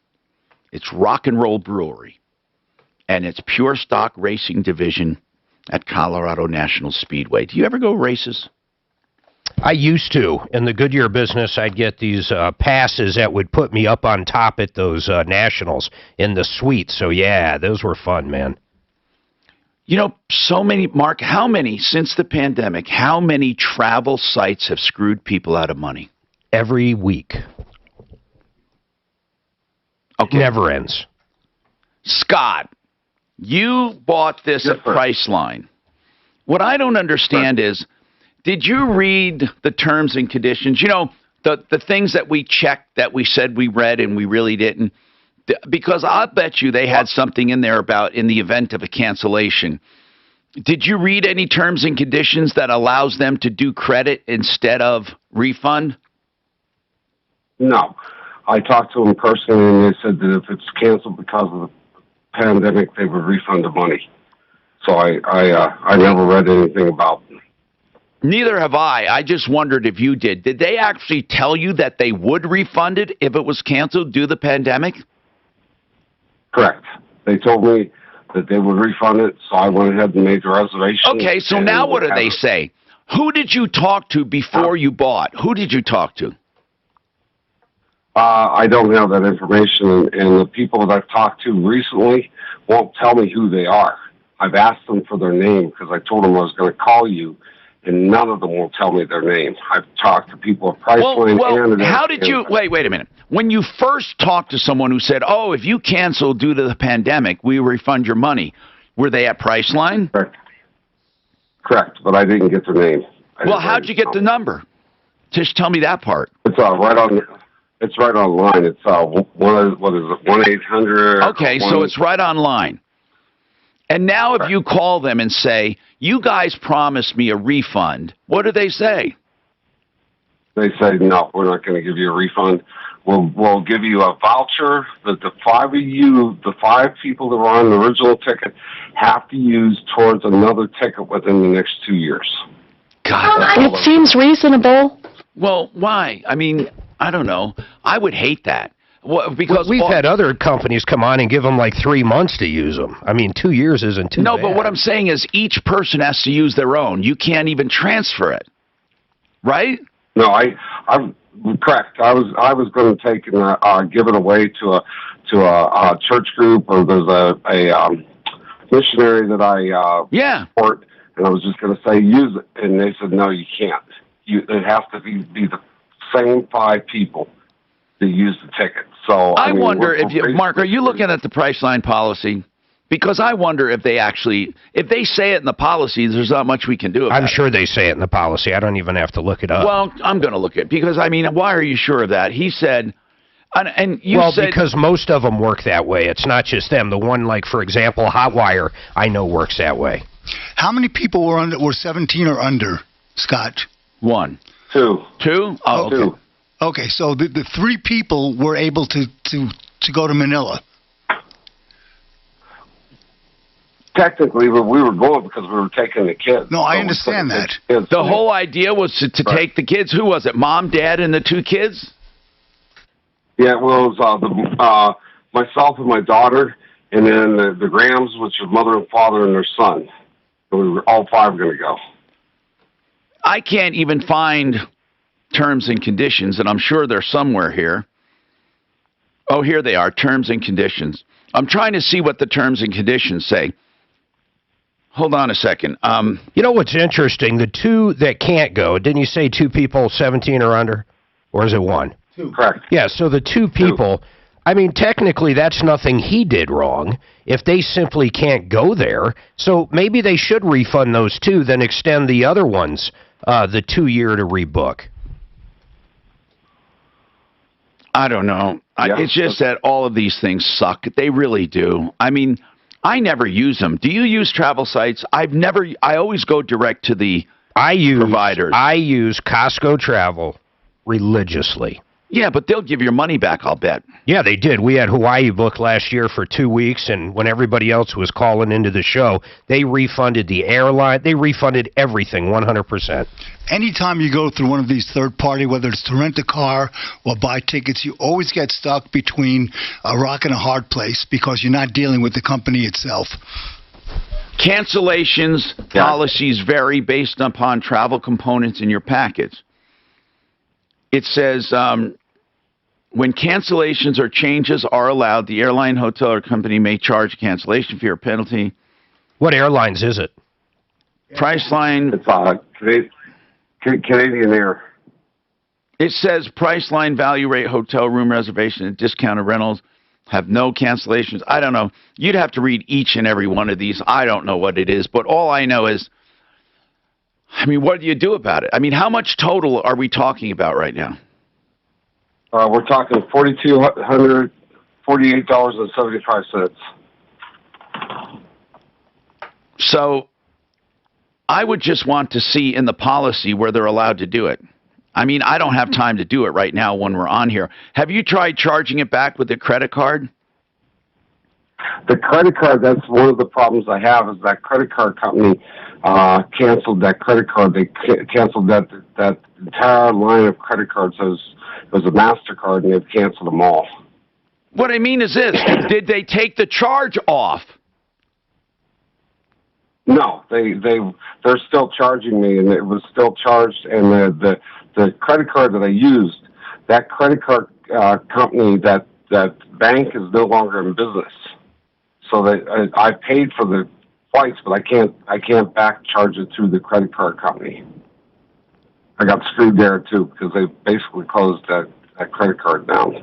It's Rock and Roll Brewery, and it's pure stock racing division at Colorado National Speedway. Do you ever go races? I used to. In the Goodyear business, I'd get these passes that would put me up on top at those nationals in the suite. So, yeah, those were fun, man. You know, so many, Mark, how many, since the pandemic, how many travel sites have screwed people out of money? Every week. Okay. Never ends. Scott, you bought this at Priceline. What I don't understand is, did you read the terms and conditions? You know, the things that we checked that we said we read and we really didn't? Because I'll bet you they had something in there about in the event of a cancellation. Did you read any terms and conditions that allows them to do credit instead of refund? No. I talked to them personally, and they said that if it's canceled because of the pandemic, they would refund the money. So I never read anything about them. Neither have I. I just wondered if you did. Did they actually tell you that they would refund it if it was canceled due to the pandemic? Correct. They told me that they would refund it, so I went ahead and made the reservation. Okay, so now what do they say? Who did you talk to before you bought? Who did you talk to? I don't have that information, and the people that I've talked to recently won't tell me who they are. I've asked them for their name because I told them I was going to call you, and none of them will tell me their name. I've talked to people at Priceline and... How did you... Wait a minute. When you first talked to someone who said, oh, if you cancel due to the pandemic, we refund your money, were they at Priceline? Correct, but I didn't get their name. Well, how'd you get the number? Just tell me that part. It's right on... It's right online. It's what is it? 1-800. Okay, so it's right online. And now, if you call them and say, "You guys promised me a refund," what do they say? They say, "No, we're not going to give you a refund. We'll give you a voucher that the 5 of you, the 5 people that were on the original ticket, have to use towards another ticket within the next 2 years. God, It seems reasonable. Well, why? I mean, I don't know. I would hate that. Well, because we've had other companies come on and give them like 3 months to use them. I mean, 2 years isn't too bad. No, but what I'm saying is each person has to use their own. You can't even transfer it, right? No, I'm correct. I was going to take and give it away to a church group, or there's a missionary that I support, and I was just going to say use it, and they said no, you can't. It has to be the same 5 people to use the ticket. So I mean, wonder Mark, are you looking at the Priceline policy? Because I wonder if they say it in the policy, there's not much we can do about it. I'm sure they say it in the policy. I don't even have to look it up. Well, I'm going to look at it because, I mean, why are you sure of that? He said, and you said... because most of them work that way. It's not just them. The one, like, for example, Hotwire, I know works that way. How many people were 17 or under, Scott? 1. 2. 2? Oh, okay. 2. Okay, so the 3 people were able to go to Manila. Technically, we were going because we were taking the kids. No, I understand that. The whole idea was to take the kids. Who was it? Mom, Dad, and the 2 kids? Yeah, well, it was myself and my daughter, and then the Grahams, which is mother and father and their son. So we were all 5 going to go. I can't even find terms and conditions, and I'm sure they're somewhere here. Oh, here they are, terms and conditions. I'm trying to see what the terms and conditions say. Hold on a second. You know what's interesting? The 2 that can't go, didn't you say 2 people 17 or under? Or is it 1? 2. Correct. Yeah, so the 2 people, I mean, technically that's nothing he did wrong if they simply can't go there. So maybe they should refund those 2, then extend the other ones the 2 year to rebook. I don't know. Yeah. It's just that all of these things suck. They really do. I mean, I never use them. Do you use travel sites? I always go direct to the providers. I use Costco Travel religiously. Yeah, but they'll give your money back, I'll bet. Yeah, they did. We had Hawaii booked last year for 2 weeks, and when everybody else was calling into the show, they refunded the airline. They refunded everything 100%. Anytime you go through one of these third-party, whether it's to rent a car or buy tickets, you always get stuck between a rock and a hard place because you're not dealing with the company itself. Cancellations policies vary based upon travel components in your package. It says... when cancellations or changes are allowed, the airline, hotel, or company may charge a cancellation fee or penalty. What airlines is it? Priceline. It's Canadian Air. It says Priceline, value rate, hotel room reservation, and discounted rentals have no cancellations. I don't know. You'd have to read each and every one of these. I don't know what it is, but all I know is, I mean, what do you do about it? I mean, how much total are we talking about right now? We're talking $4,248.75. So I would just want to see in the policy where they're allowed to do it. I mean, I don't have time to do it right now when we're on here. Have you tried charging it back with a credit card? The credit card, that's one of the problems I have, is that credit card company canceled that credit card. They canceled that entire line of credit cards. It was a MasterCard, and they've canceled them all. What I mean is this. Did they take the charge off? No, they're still charging me, and it was still charged. And the credit card that I used, that credit card company, that bank is no longer in business. So that I paid for the flights, but I can't back charge it through the credit card company. I got screwed there too because they basically closed that credit card down.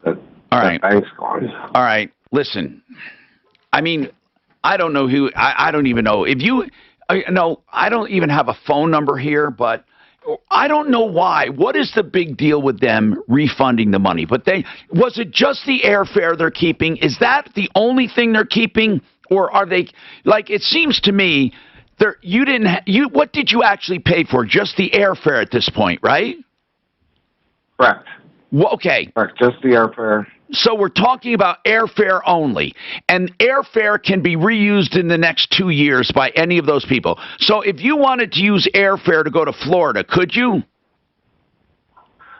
All right, that bank's gone. All right, listen. I mean, I don't know who. I don't even know if you. No, I don't even have a phone number here, but I don't know why. What is the big deal with them refunding the money? But was it just the airfare they're keeping? Is that the only thing they're keeping, or are they like? It seems to me. What did you actually pay for? Just the airfare at this point, right? Correct. Well, okay. Correct, just the airfare. So we're talking about airfare only, and airfare can be reused in the next 2 years by any of those people. So if you wanted to use airfare to go to Florida, could you?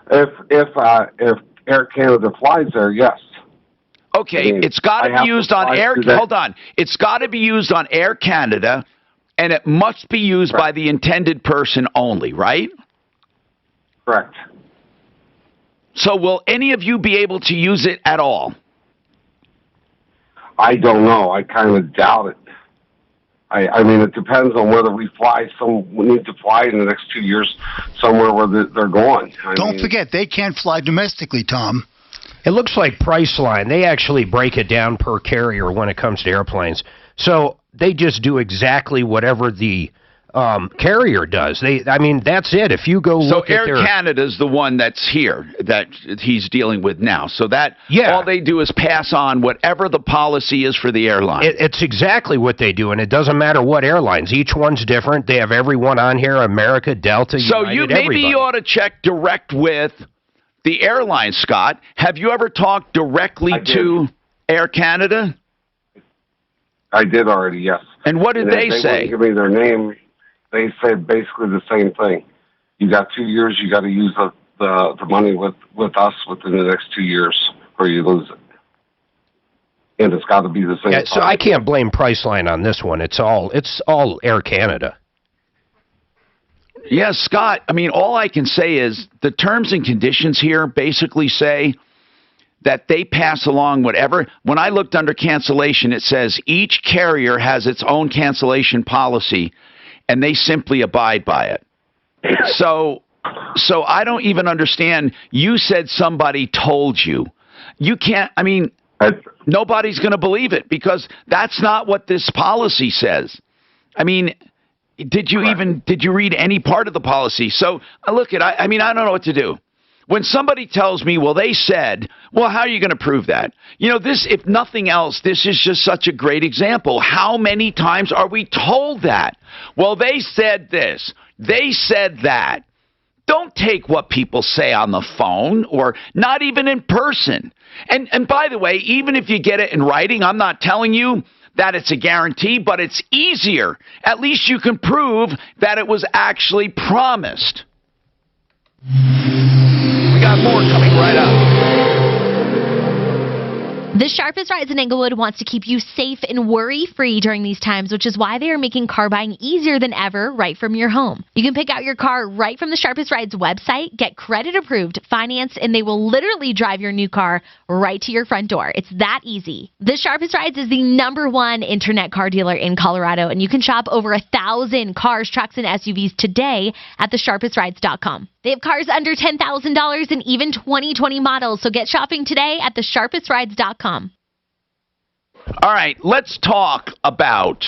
If Air Canada flies there, yes. Okay, it's got to be used on Air. Hold on, it's got to be used on Air Canada, and it must be used by the intended person only, right? Correct. So will any of you be able to use it at all? I don't know. I kind of doubt it. I mean, it depends on whether we need to fly in the next 2 years somewhere where they're going. Don't forget, they can't fly domestically, Tom. It looks like Priceline. They actually break it down per carrier when it comes to airplanes. So they just do exactly whatever the carrier does. I mean, that's it. If you go look at Air Canada's the one that's here that he's dealing with now. So that all they do is pass on whatever the policy is for the airline. It's exactly what they do, and it doesn't matter what airlines. Each one's different. They have everyone on here: America, Delta, so United, maybe you ought to check direct with the airline, Scott. Have you ever talked directly to Air Canada? I did already, yes. And what did they say? Wouldn't give me their name. They said basically the same thing. You got 2 years. You got to use the money with us within the next 2 years, or you lose it. And it's got to be the same. Yeah, so I can't blame Priceline on this one. It's all Air Canada. Yes, Scott. I mean, all I can say is the terms and conditions here basically say that they pass along whatever. When I looked under cancellation, it says each carrier has its own cancellation policy, and they simply abide by it. So I don't even understand. You said somebody told you. You can't, I mean, nobody's going to believe it because that's not what this policy says. I mean, did you read any part of the policy? So look at, I mean, I don't know what to do. When somebody tells me, well, they said, well, how are you going to prove that? You know, this, if nothing else, this is just such a great example. How many times are we told that? Well, they said this. They said that. Don't take what people say on the phone or not even in person. And by the way, even if you get it in writing, I'm not telling you that it's a guarantee, but it's easier. At least you can prove that it was actually promised. We got more coming right up. The Sharpest Rides in Englewood wants to keep you safe and worry-free during these times, which is why they are making car buying easier than ever right from your home. You can pick out your car right from the Sharpest Rides website, get credit approved, finance, and they will literally drive your new car right to your front door. It's that easy. The Sharpest Rides is the #1 internet car dealer in Colorado, and you can shop over 1,000 cars, trucks, and SUVs today at thesharpestrides.com. They have cars under $10,000 and even 2020 models, so get shopping today at thesharpestrides.com. All right, let's talk about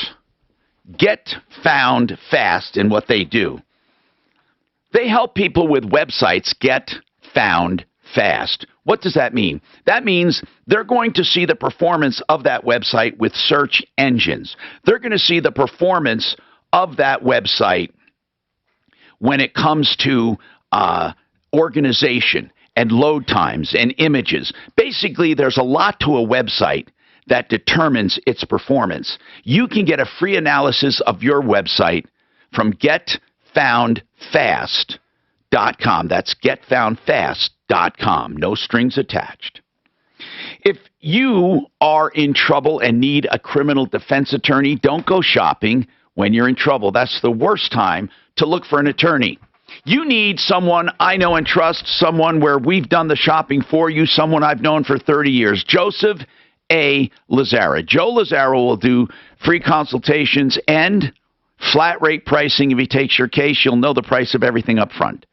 Get Found Fast and what they do. They help people with websites get found fast. What does that mean? That means they're going to see the performance of that website with search engines. They're going to see the performance of that website when it comes to organization and load times and images. Basically, there's a lot to a website that determines its performance. You can get a free analysis of your website from getfoundfast.com. That's getfoundfast.com. No strings attached. If you are in trouble and need a criminal defense attorney, don't go shopping when you're in trouble. That's the worst time to look for an attorney. You need someone I know and trust, someone where we've done the shopping for you, someone I've known for 30 years, Joseph A. Lazzara. Joe Lazzara will do free consultations and flat rate pricing. If he takes your case, you'll know the price of everything up front.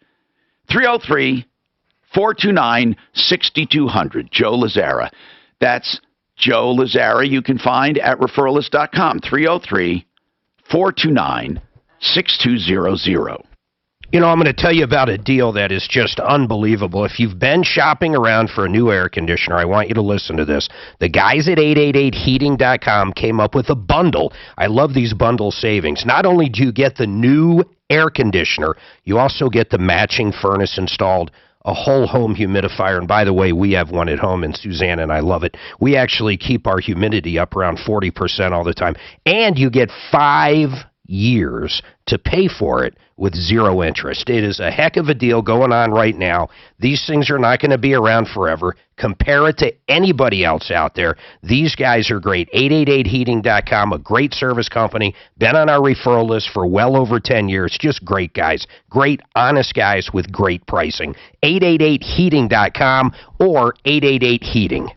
303-429-6200. Joe Lazzara. That's Joe Lazzara. You can find at referralist.com. 303-429-6200. You know, I'm going to tell you about a deal that is just unbelievable. If you've been shopping around for a new air conditioner, I want you to listen to this. The guys at 888heating.com came up with a bundle. I love these bundle savings. Not only do you get the new air conditioner, you also get the matching furnace installed a whole home humidifier. And by the way, we have one at home, and Suzanne and I love it. We actually keep our humidity up around 40% all the time. And you get 5 years to pay for it with 0 interest. It is a heck of a deal going on right now. These things are not going to be around forever. Compare it to anybody else out there. These guys are great. 888heating.com, a great service company. Been on our referral list for well over 10 years. Just great guys. Great, honest guys with great pricing. 888heating.com or 888heating.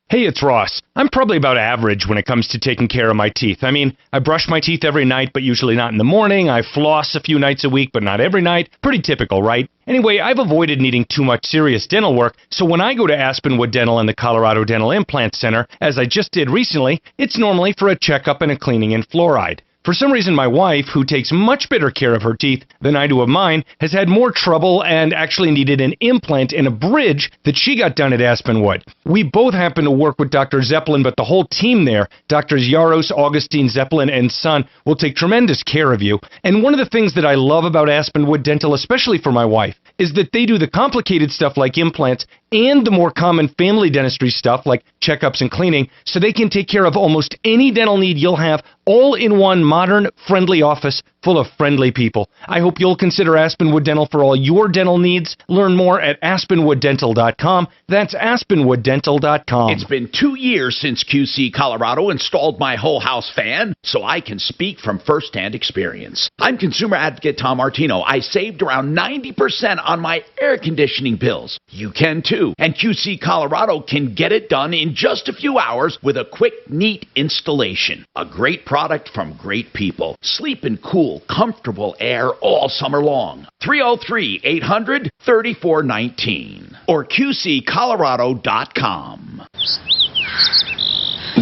Hey, it's Ross. I'm probably about average when it comes to taking care of my teeth. I mean, I brush my teeth every night, but usually not in the morning. I floss a few nights a week, but not every night. Pretty typical, right? Anyway, I've avoided needing too much serious dental work, so when I go to Aspenwood Dental and the Colorado Dental Implant Center, as I just did recently, it's normally for a checkup and a cleaning and fluoride. For some reason, my wife, who takes much better care of her teeth than I do of mine, has had more trouble and actually needed an implant and a bridge that she got done at Aspenwood. We both happen to work with Dr. Zeppelin, but the whole team there, Drs. Yaros, Augustine, Zeppelin, and Son, will take tremendous care of you. And one of the things that I love about Aspenwood Dental, especially for my wife, is that they do the complicated stuff like implants and the more common family dentistry stuff like checkups and cleaning, so they can take care of almost any dental need you'll have, all in one modern, friendly office full of friendly people. I hope you'll consider Aspenwood Dental for all your dental needs. Learn more at aspenwooddental.com. That's aspenwooddental.com. It's been 2 years since QC Colorado installed my whole house fan, so I can speak from firsthand experience. I'm consumer advocate Tom Martino. I saved around 90% on my air conditioning bills. You can too. And QC Colorado can get it done in just a few hours with a quick, neat installation. A great product from great people. Sleep in cool, comfortable air all summer long. 303-800-3419 or QCColorado.com.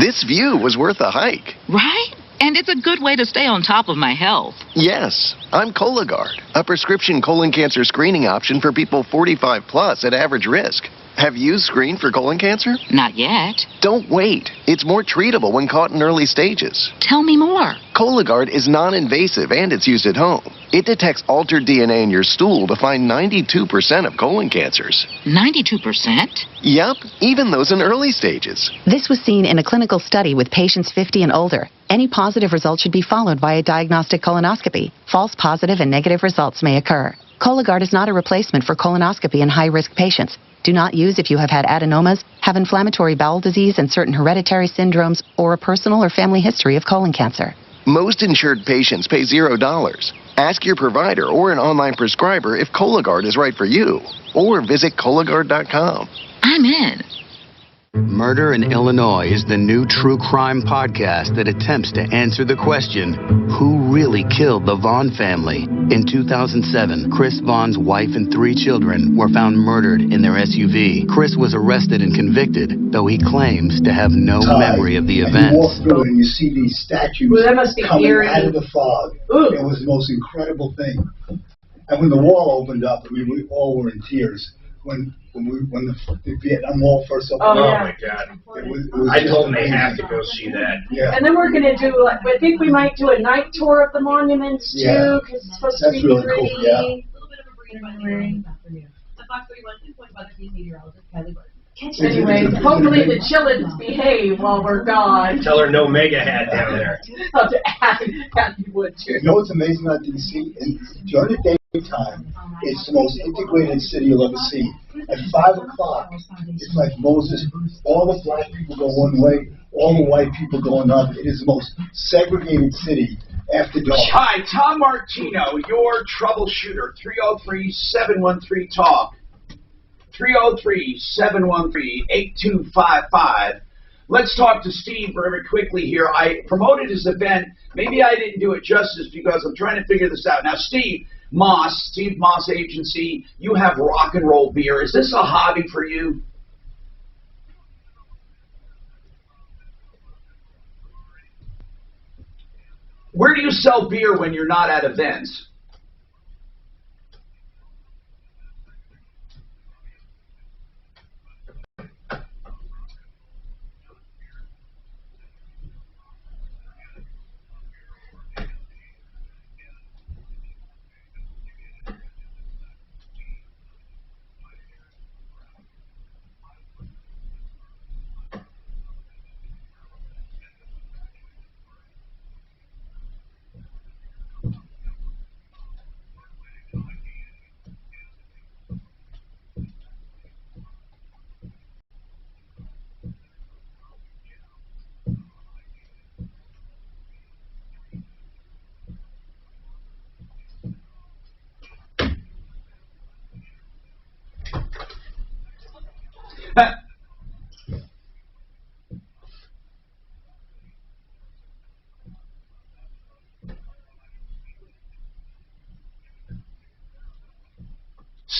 This view was worth a hike. Right? And it's a good way to stay on top of my health. Yes, I'm Cologuard, a prescription colon cancer screening option for people 45 plus at average risk. Have you screened for colon cancer? Not yet. Don't wait. It's more treatable when caught in early stages. Tell me more. Cologuard is non-invasive and it's used at home. It detects altered DNA in your stool to find 92% of colon cancers. 92%? Yep, even those in early stages. This was seen in a clinical study with patients 50 and older. Any positive result should be followed by a diagnostic colonoscopy. False positive and negative results may occur. Cologuard is not a replacement for colonoscopy in high-risk patients. Do not use if you have had adenomas, have inflammatory bowel disease and certain hereditary syndromes, or a personal or family history of colon cancer. Most insured patients pay $0. Ask your provider or an online prescriber if Cologuard is right for you, or visit Cologuard.com. I'm in. Murder in Illinois is the new true crime podcast that attempts to answer the question, who really killed the Vaughn family? In 2007, Chris Vaughn's wife and 3 children were found murdered in their SUV. Chris was arrested and convicted, though he claims to have no memory of the events. You walk through and you see these statues coming out of the fog. It was the most incredible thing. And when the wall opened up, I mean, we all were in tears. When the Vietnam Wall first opened up. Oh my God! I told them they have to go see that. Yeah. And then we're going to do, I think we might do a night tour of the monuments too, because it's supposed to be really pretty. Cool. Yeah. Anyway, hopefully the chillins behave while we're gone. Tell her no mega hat down there. Kathy would too. You know what's amazing about DC? During the daytime, it's the most integrated city you'll ever see. At 5 o'clock, it's like Moses. All the black people go one way, all the white people go another. It is the most segregated city after dark. Hi, Tom Martino, your troubleshooter. 303-713-TALK. 303-713-8255. Let's talk to Steve very quickly here. I promoted his event. Maybe I didn't do it justice because I'm trying to figure this out. Now, Steve Moss Agency, you have rock and roll beer. Is this a hobby for you? Where do you sell beer when you're not at events?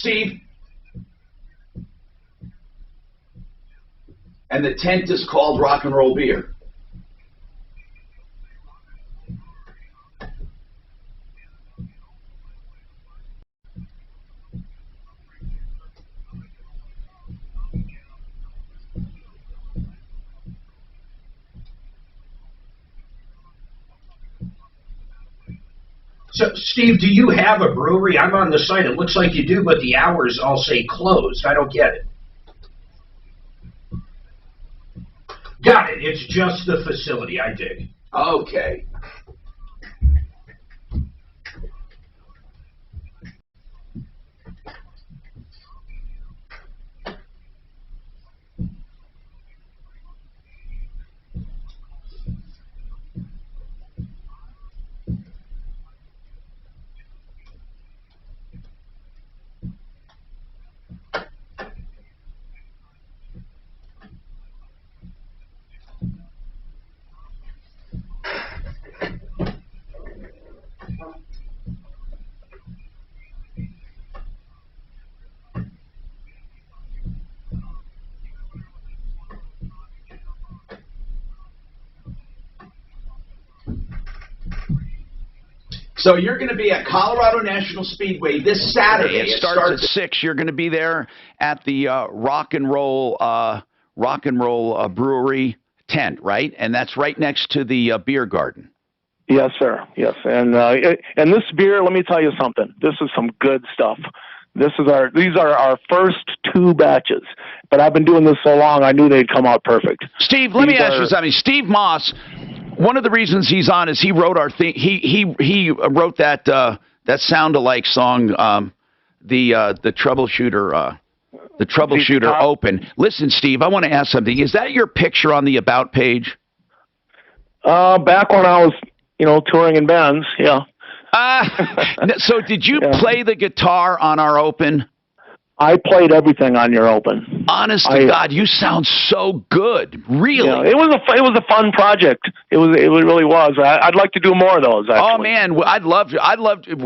Steve? And the tent is called Rock and Roll Beer. So, Steve, do you have a brewery? I'm on the site. It looks like you do, but the hours all say closed. I don't get it. Got it. It's just the facility. I dig. Okay. So you're going to be at Colorado National Speedway this Saturday. It starts at 6. You're going to be there at the Rock and Roll Brewery tent, right? And that's right next to the beer garden. Yes, sir. Yes, and this beer, let me tell you something. This is some good stuff. These are our first 2 batches, but I've been doing this so long, I knew they'd come out perfect. Steve, let me ask you something. Steve Moss. One of the reasons he's on is he wrote our thing. He wrote that sound-alike song, the Troubleshooter Open. Listen, Steve, I want to ask something. Is that your picture on the About page? Back when I was, touring in bands, yeah. So did you play the guitar on our Open? I played everything on your Open. Honest to God, you sound so good. Really? Yeah, it was a fun project. It really was. I'd like to do more of those. Actually. Oh man, I'd love.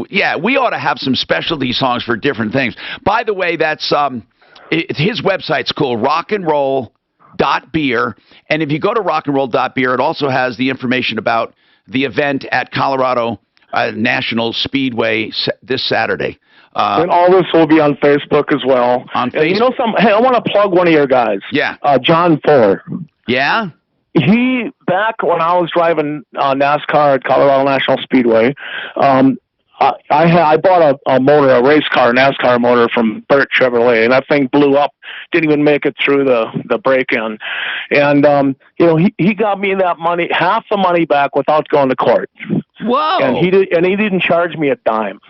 Yeah, we ought to have some specialty songs for different things. By the way, that's his website's cool. rockandroll.beer, and if you go to rockandroll.beer, it also has the information about the event at Colorado National Speedway this Saturday. And all this will be on Facebook as well. On Facebook. Hey, I want to plug one of your guys. Yeah. John Fuller. Yeah? Back when I was driving NASCAR at Colorado National Speedway, I bought a motor, a race car, NASCAR motor from Burt Chevrolet, and that thing blew up. Didn't even make it through the break-in. And, he got me that money, half the money back without going to court. Whoa. And he didn't charge me a dime.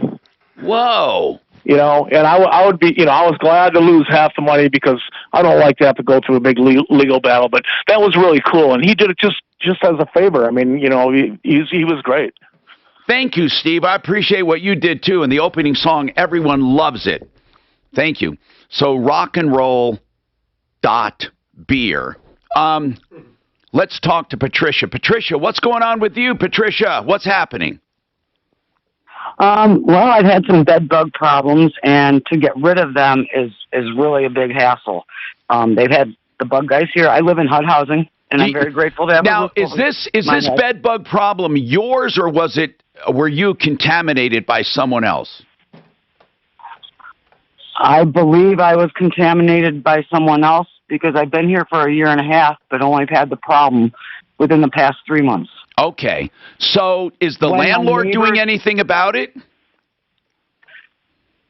Whoa. And I would be, I was glad to lose half the money because I don't like to have to go through a big legal battle, but that was really cool. And he did it just as a favor. I mean, he was great. Thank you, Steve. I appreciate what you did too. And the opening song, everyone loves it. Thank you. So rockandroll.beer. Let's talk to Patricia. Patricia, what's going on with you, Patricia? What's happening? Well, I've had some bed bug problems, and to get rid of them is really a big hassle. They've had the bug guys here. I live in HUD housing, and I'm very grateful to have. Now, is this bed bug problem yours, or were you contaminated by someone else? I believe I was contaminated by someone else because I've been here for a year and a half, but only had the problem within the past 3 months. Okay. So is the landlord doing anything about it?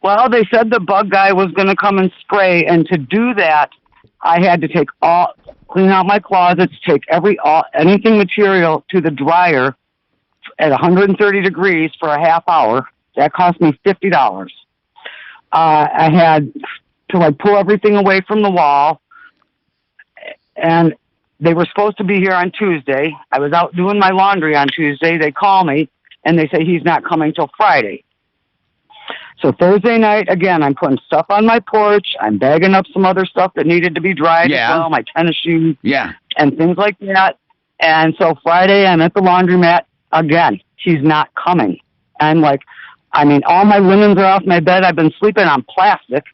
Well, they said the bug guy was going to come and spray, and to do that, I had to clean out my closets, take anything material to the dryer at 130 degrees for a half hour. That cost me $50. I had to pull everything away from the wall, and they were supposed to be here on Tuesday. I was out doing my laundry on Tuesday. They call me, and they say he's not coming till Friday. So Thursday night, again, I'm putting stuff on my porch. I'm bagging up some other stuff that needed to be dried as well, my tennis shoes and things like that. And so Friday, I'm at the laundromat again. He's not coming. I'm like, I mean, all my linens are off my bed. I've been sleeping on plastic.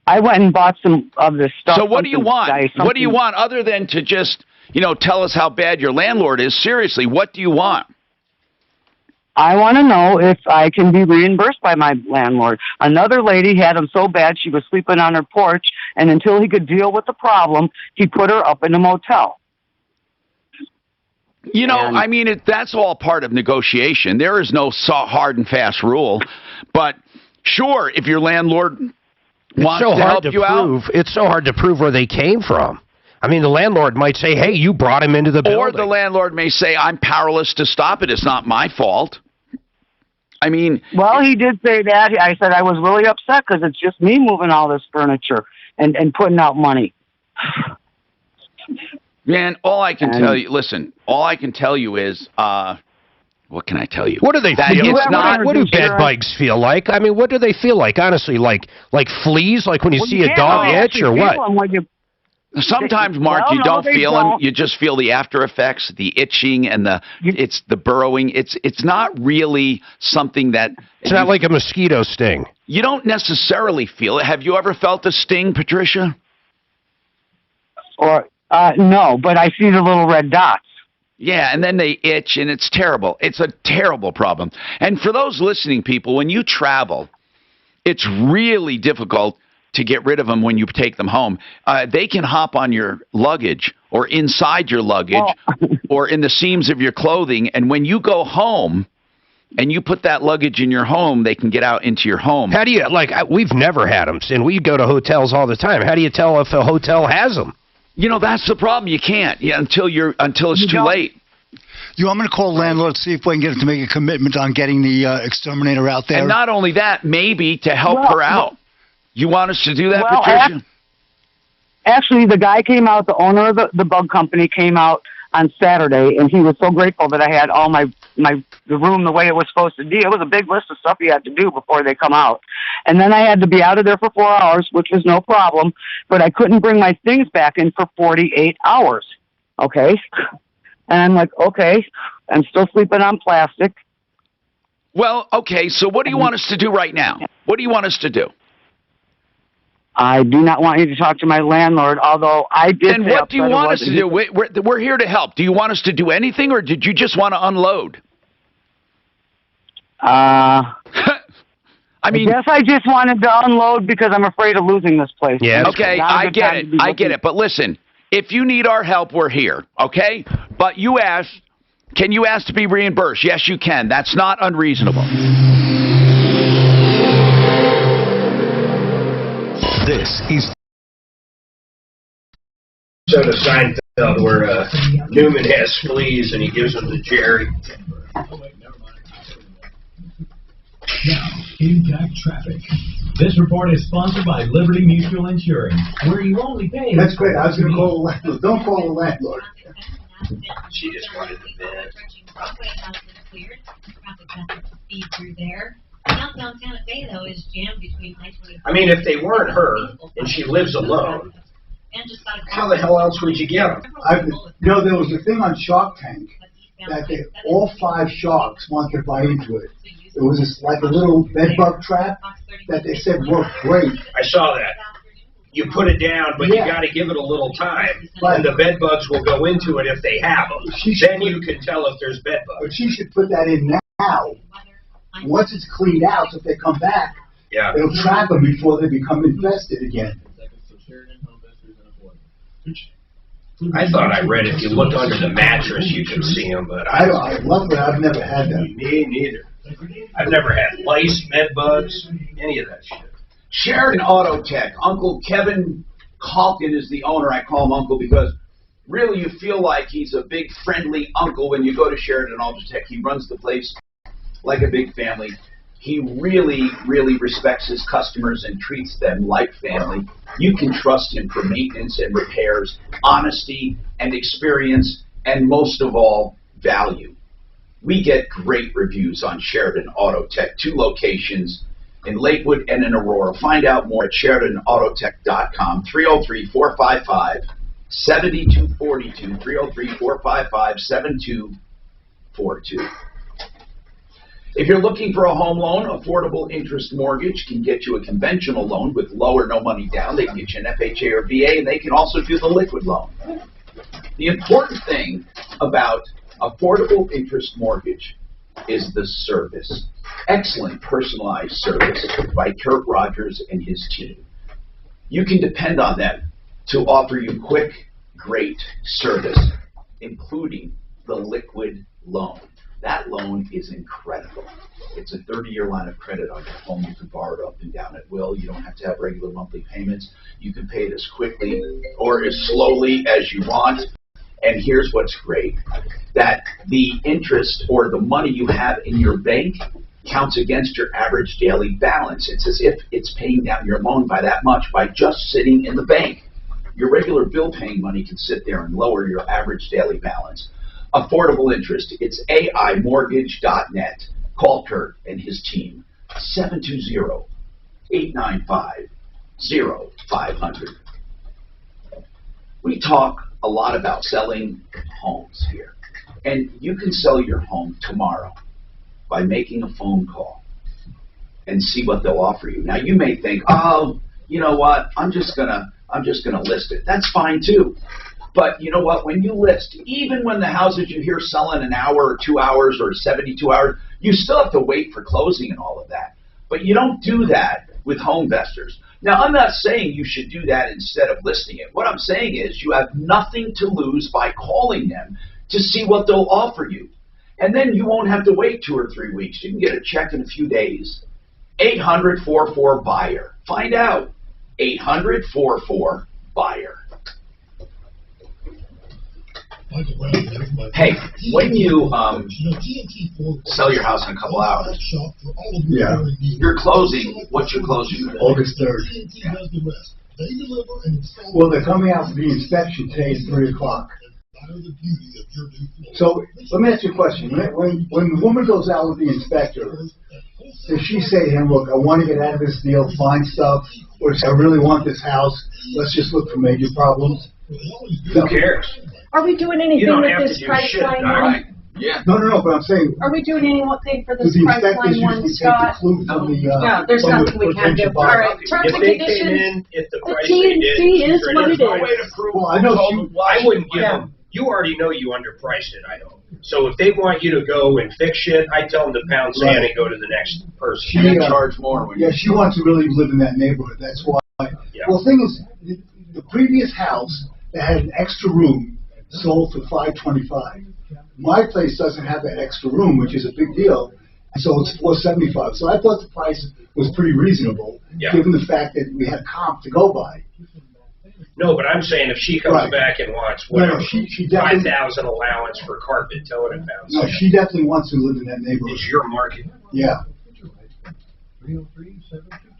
I went and bought some of this stuff. So what do you want? What do you want other than to just, tell us how bad your landlord is? Seriously, what do you want? I want to know if I can be reimbursed by my landlord. Another lady had him so bad she was sleeping on her porch, and until he could deal with the problem, he put her up in a motel. That's all part of negotiation. There is no hard and fast rule. But sure, if your landlord wants to help you out. It's so hard to prove where they came from. I mean, the landlord might say, hey, you brought him into the building. Or the landlord may say, I'm powerless to stop it. It's not my fault. Well, he did say that. I said I was really upset because it's just me moving all this furniture and putting out money. Man, all I can tell you, listen, all I can tell you is, what can I tell you? What do they feel? What do bed bugs feel like? I mean, what do they feel like, honestly? Like fleas? Like when you see a dog itch or what? Sometimes, Mark, you don't feel them. You just feel the after effects, the itching and it's the burrowing. It's not really something that... It's not like a mosquito sting. You don't necessarily feel it. Have you ever felt a sting, Patricia? No, but I see the little red dots. Yeah, and then they itch, and it's terrible. It's a terrible problem. And for those listening, people, when you travel, it's really difficult to get rid of them when you take them home. They can hop on your luggage or inside your luggage or in the seams of your clothing, and when you go home and you put that luggage in your home, they can get out into your home. How do you, we've never had them, and we go to hotels all the time. How do you tell if a hotel has them? That's the problem. You can't until it's too late. I'm going to call the landlord, see if we can get him to make a commitment on getting the exterminator out there. And not only that, maybe to help her out. You want us to do that, Patricia? Actually, the guy came out, the owner of the bug company came out on Saturday, and he was so grateful that I had all the room the way it was supposed to be. It was a big list of stuff he had to do before they come out. And then I had to be out of there for 4 hours, which was no problem, but I couldn't bring my things back in for 48 hours. Okay? And I'm like, okay, I'm still sleeping on plastic. Well, okay, so what do you want us to do right now? What do you want us to do? I do not want you to talk to my landlord, although I did. And what do you want us to do? We're here to help. Do you want us to do anything, or did you just want to unload? I guess I just wanted to unload because I'm afraid of losing this place. Yeah. Okay, I get it. I get it. But listen, if you need our help, we're here, okay? But you asked, can you ask to be reimbursed? Yes, you can. That's not unreasonable. This is So to Seinfeld where Newman has fleas and he gives them to Jerry. Now, impact traffic. This report is sponsored by Liberty Mutual Insurance, where you only pay... That's great. I was going to call the landlord. Don't call the landlord. She just wanted the bed. I mean, if they weren't her and she lives alone, how the hell else would you get them? There was a thing on Shark Tank that all 5 sharks wanted to buy into it. It was like a little bed bug trap that they said worked great. I saw that. You put it down, but you got to give it a little time, and the bed bugs will go into it if they have them. Then you can tell if there's bed bugs. But she should put that in now. Once it's cleaned out, so if they come back, it'll trap them before they become infested again. I thought I read if you look under the mattress, you can see them, but luckily, I've never had that. Me neither. I've never had lice, bed bugs, any of that shit. Sheridan Auto Tech. Uncle Kevin Calkin is the owner. I call him Uncle because really you feel like he's a big friendly uncle when you go to Sheridan Auto Tech. He runs the place like a big family. He really, really respects his customers and treats them like family. You can trust him for maintenance and repairs, honesty and experience, and most of all, value. We get great reviews on Sheridan Auto Tech, 2 locations in Lakewood and in Aurora. Find out more at SheridanAutoTech.com, 303-455-7242, 303-455-7242. If you're looking for a home loan, Affordable Interest Mortgage can get you a conventional loan with low or no money down. They can get you an FHA or VA, and they can also do the liquid loan. The important thing about Affordable Interest Mortgage is the service. Excellent personalized service by Kurt Rogers and his team. You can depend on them to offer you quick, great service, including the liquid loan. That loan is incredible. It's a 30-year line of credit on your home. You can borrow it up and down at will. You don't have to have regular monthly payments. You can pay it as quickly or as slowly as you want. And here's what's great, that the interest or the money you have in your bank counts against your average daily balance. It's as if it's paying down your loan by that much by just sitting in the bank. Your regular bill paying money can sit there and lower your average daily balance. Affordable interest, it's AImortgage.net. Call Kurt and his team, 720-895-0500. We talk a lot about selling homes here, and you can sell your home tomorrow by making a phone call and see what they'll offer you. Now you may think, oh, you know what, I'm just gonna list it. That's fine too. But you know what, when you list, even when the houses you hear selling an hour or 2 hours or 72 hours, you still have to wait for closing and all of that. But you don't do that with home investors. Now, I'm not saying you should do that instead of listing it. What I'm saying is you have nothing to lose by calling them to see what they'll offer you. And then you won't have to wait 2 or 3 weeks. You can get a check in a few days. 800-44-BUYER. Find out. 800-44-BUYER. Hey, when you sell your house in a couple hours, Yeah. you're closing. What's your closing? August 3rd. Yeah. Well, they're coming out for the inspection today at 3 o'clock. So let me ask you a question. When the woman goes out with the inspector, does she say to him, look, I want to get out of this deal, find stuff, or does I really want this house, let's just look for major problems? Who cares? Are we doing You anything don't with have to this do price shit, line all one? right? Yeah. No, but I'm saying, Are we doing anything for because this the price inspectors line one, usually take the Scott? clue from the, No, there's from the nothing we can do. potential All buyer. right, terms If and they came conditions. in, if the The price they did, T&C is what it no is. way to prove. Well, I know I wouldn't give Yeah. them. You already know you underpriced it. I know. So if they want you to go and fix shit, I tell them to pound sand and go to the next person. She, You charge more when Yeah, she wants to really live in that neighborhood. That's why. Yeah. Well, the thing is, the previous house that had an extra room sold for $525. My place doesn't have that extra room, which is a big deal, so it's $475. So I thought the price was pretty reasonable, Yeah. given the fact that we had comp to go by. No, but I'm saying if she comes Right. back and wants No, whatever, she definitely. 5,000 allowance for carpet, tell her to pound No, sand. she definitely wants to live in that neighborhood. It's your market. Yeah.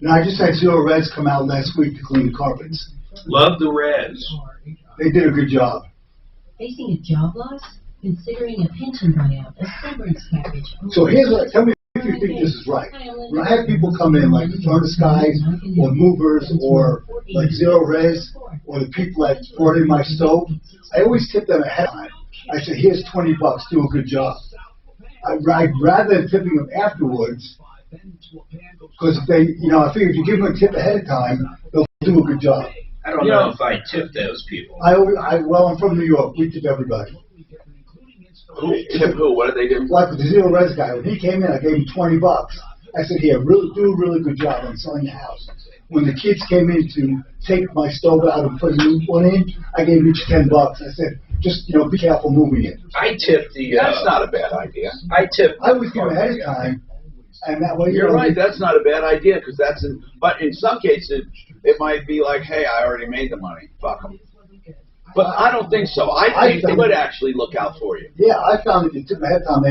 No, I just had Zero Reds come out last week to clean the carpets. Love the res. They did a good job. Facing a job loss? Considering a pension buyout, a severance package. So here's what, tell me if you think this is right. When I have people come in, like the furnace guys, or movers, or like Zero Res, or the people that brought in my stove, I always tip them ahead of time. I say, here's $20, do a good job. I'd rather than tipping them afterwards, because if they, I figure if you give them a tip ahead of time, they'll do a good job. I don't know if I tip those people. Well, I'm from New York, we tip everybody. Who? Tip who? What did they do? Like the Zero Res guy, when he came in, I gave him $20. I said, here, do a really good job on selling the house. When the kids came in to take my stove out and put a new one in, I gave each $10. I said, just, be careful moving it. I tip the... That's not a bad idea. I tip... I always give ahead of time, and that way... You're right, that's not a bad idea, because but in some cases, it might be like, hey, I already made the money, fuck them. But I don't think so. I think they would actually look out for you. Yeah, I found if you tip ahead of time,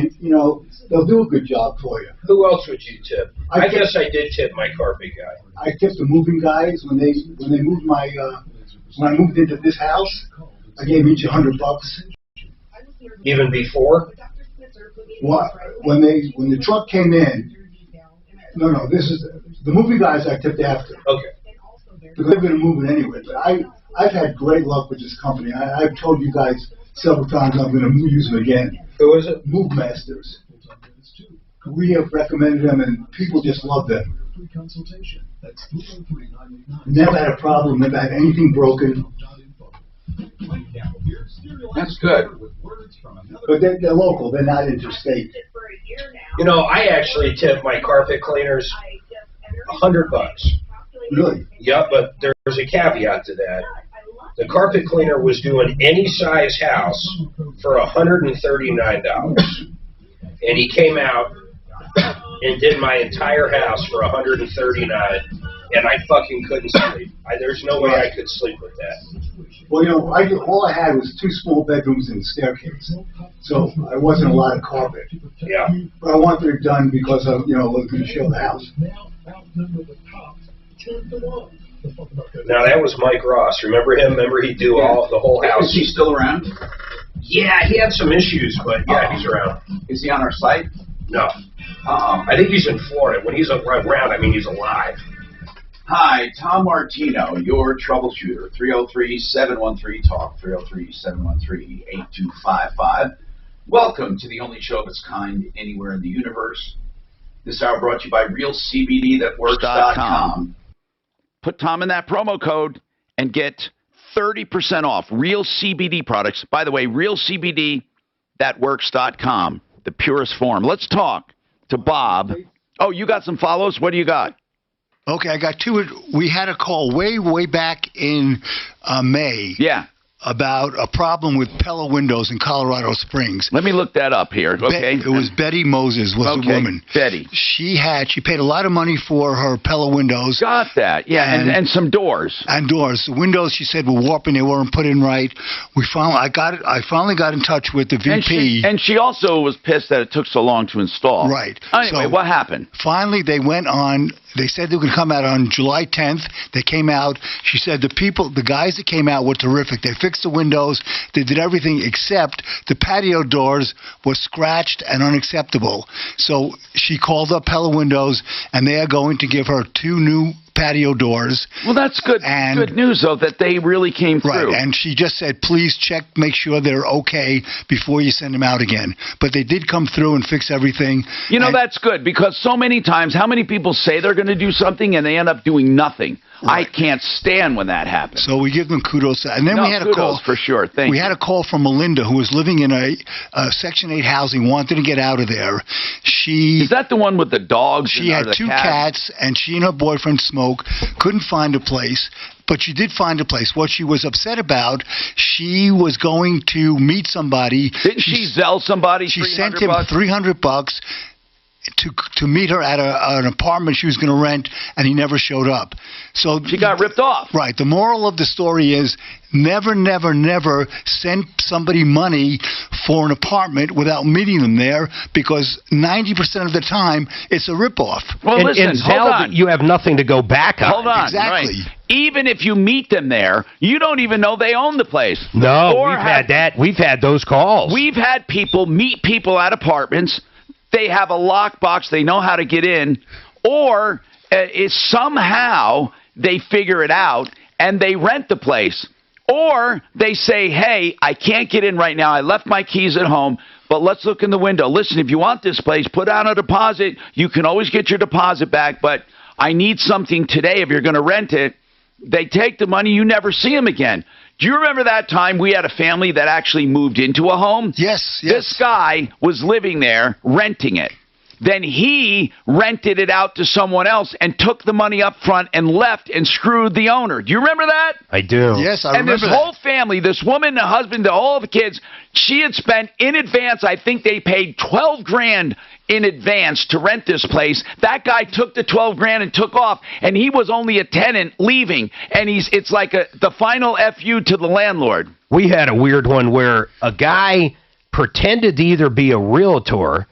they'll do a good job for you. Who else would you tip? I guess I did tip my carpet guy. I tipped the moving guys when they moved my when I moved into this house. I gave each $100. Even before? What? When the truck came in? No. This is the moving guys I tipped after. Okay. Because they're going to move it anyway. But I've had great luck with this company. I've told you guys several times I'm going to use them again. Who is it? Move Masters. we have recommended them, and people just love them. Never had a problem, never had anything broken. That's good. But they're local, they're not interstate. You know, I actually tip my carpet cleaners $100. Really? Yeah, but there's a caveat to that. The carpet cleaner was doing any size house for $139. And he came out and did my entire house for $139, and I fucking couldn't sleep. There's no way I could sleep with that. Well, you know, all I had was 2 small bedrooms and a staircase, so I wasn't a lot of carpet. Yeah. But I wanted it done because of, you know, I was going to show the house. Now that was Mike Ross. Remember him? Remember he'd do the whole house. Is he still around? Yeah, he had some issues, but yeah, he's around. Is he on our site? No. I think he's in Florida. When he's around, I mean he's alive. Hi, Tom Martino, your troubleshooter. 303-713-TALK, 303-713-8255. Welcome to the only show of its kind anywhere in the universe. This hour brought to you by RealCBDThatWorks.com. Put Tom in that promo code and get 30% off Real CBD products. By the way, RealCBDThatWorks.com, the purest form. Let's talk to Bob. Oh, you got some follows? What do you got? Okay, I got 2. We had a call way back in May. Yeah. About a problem with Pella windows in Colorado Springs. Let me look that up here. Okay. It was Betty Moses was the woman. Betty. She paid a lot of money for her Pella windows. Got that. Yeah, and some doors. And doors. The windows, she said, were warping. They weren't put in right. I finally got in touch with the VP. And she also was pissed that it took so long to install. Right. Anyway, what happened? Finally, they went on. They said they were going to come out on July 10th. They came out. She said the guys that came out were terrific. They fixed the windows. They did everything except the patio doors were scratched and unacceptable. So she called up Pella Windows, and they are going to give her 2 new patio doors. Well, that's good. Good news, though, that they really came through. Right, and she just said, please check, make sure they're okay before you send them out again. But they did come through and fix everything. You know, that's good, because so many times, how many people say they're going to do something and they end up doing nothing? Right. I can't stand when that happens. So we give them kudos. And then we had a call. For sure. Thank you. We had a call from Melinda, who was living in a Section 8 housing, wanted to get out of there. Is that the one with the dogs? She had 2 cats, and she and her boyfriend smoke. Couldn't find a place. But she did find a place. What she was upset about, she was going to meet somebody. Didn't she Zelle somebody? She sent him $300 to meet her at an apartment she was going to rent, and he never showed up. So she got ripped off. Right. The moral of the story is never send somebody money for an apartment without meeting them there, because 90% of the time it's a ripoff. Well, listen, hold on. You have nothing to go back on. Hold on. Exactly. Right. Even if you meet them there, you don't even know they own the place. No, we've had that. We've had those calls. We've had people meet people at apartments. They have a lockbox. They know how to get in. Or somehow they figure it out and they rent the place. Or they say, hey, I can't get in right now. I left my keys at home, but let's look in the window. Listen, if you want this place, put down a deposit. You can always get your deposit back, but I need something today if you're going to rent it. They take the money. You never see them again. Do you remember that time we had a family that actually moved into a home? Yes. This guy was living there, renting it. Then he rented it out to someone else and took the money up front and left and screwed the owner. Do you remember that? I do. Yes, I remember that. And this whole family, this woman, the husband, all the kids, she had spent in advance, I think they paid $12,000 in advance to rent this place. That guy took the $12,000 and took off, and he was only a tenant leaving, and it's like the final FU to the landlord. We had a weird one where a guy pretended to either be a realtor,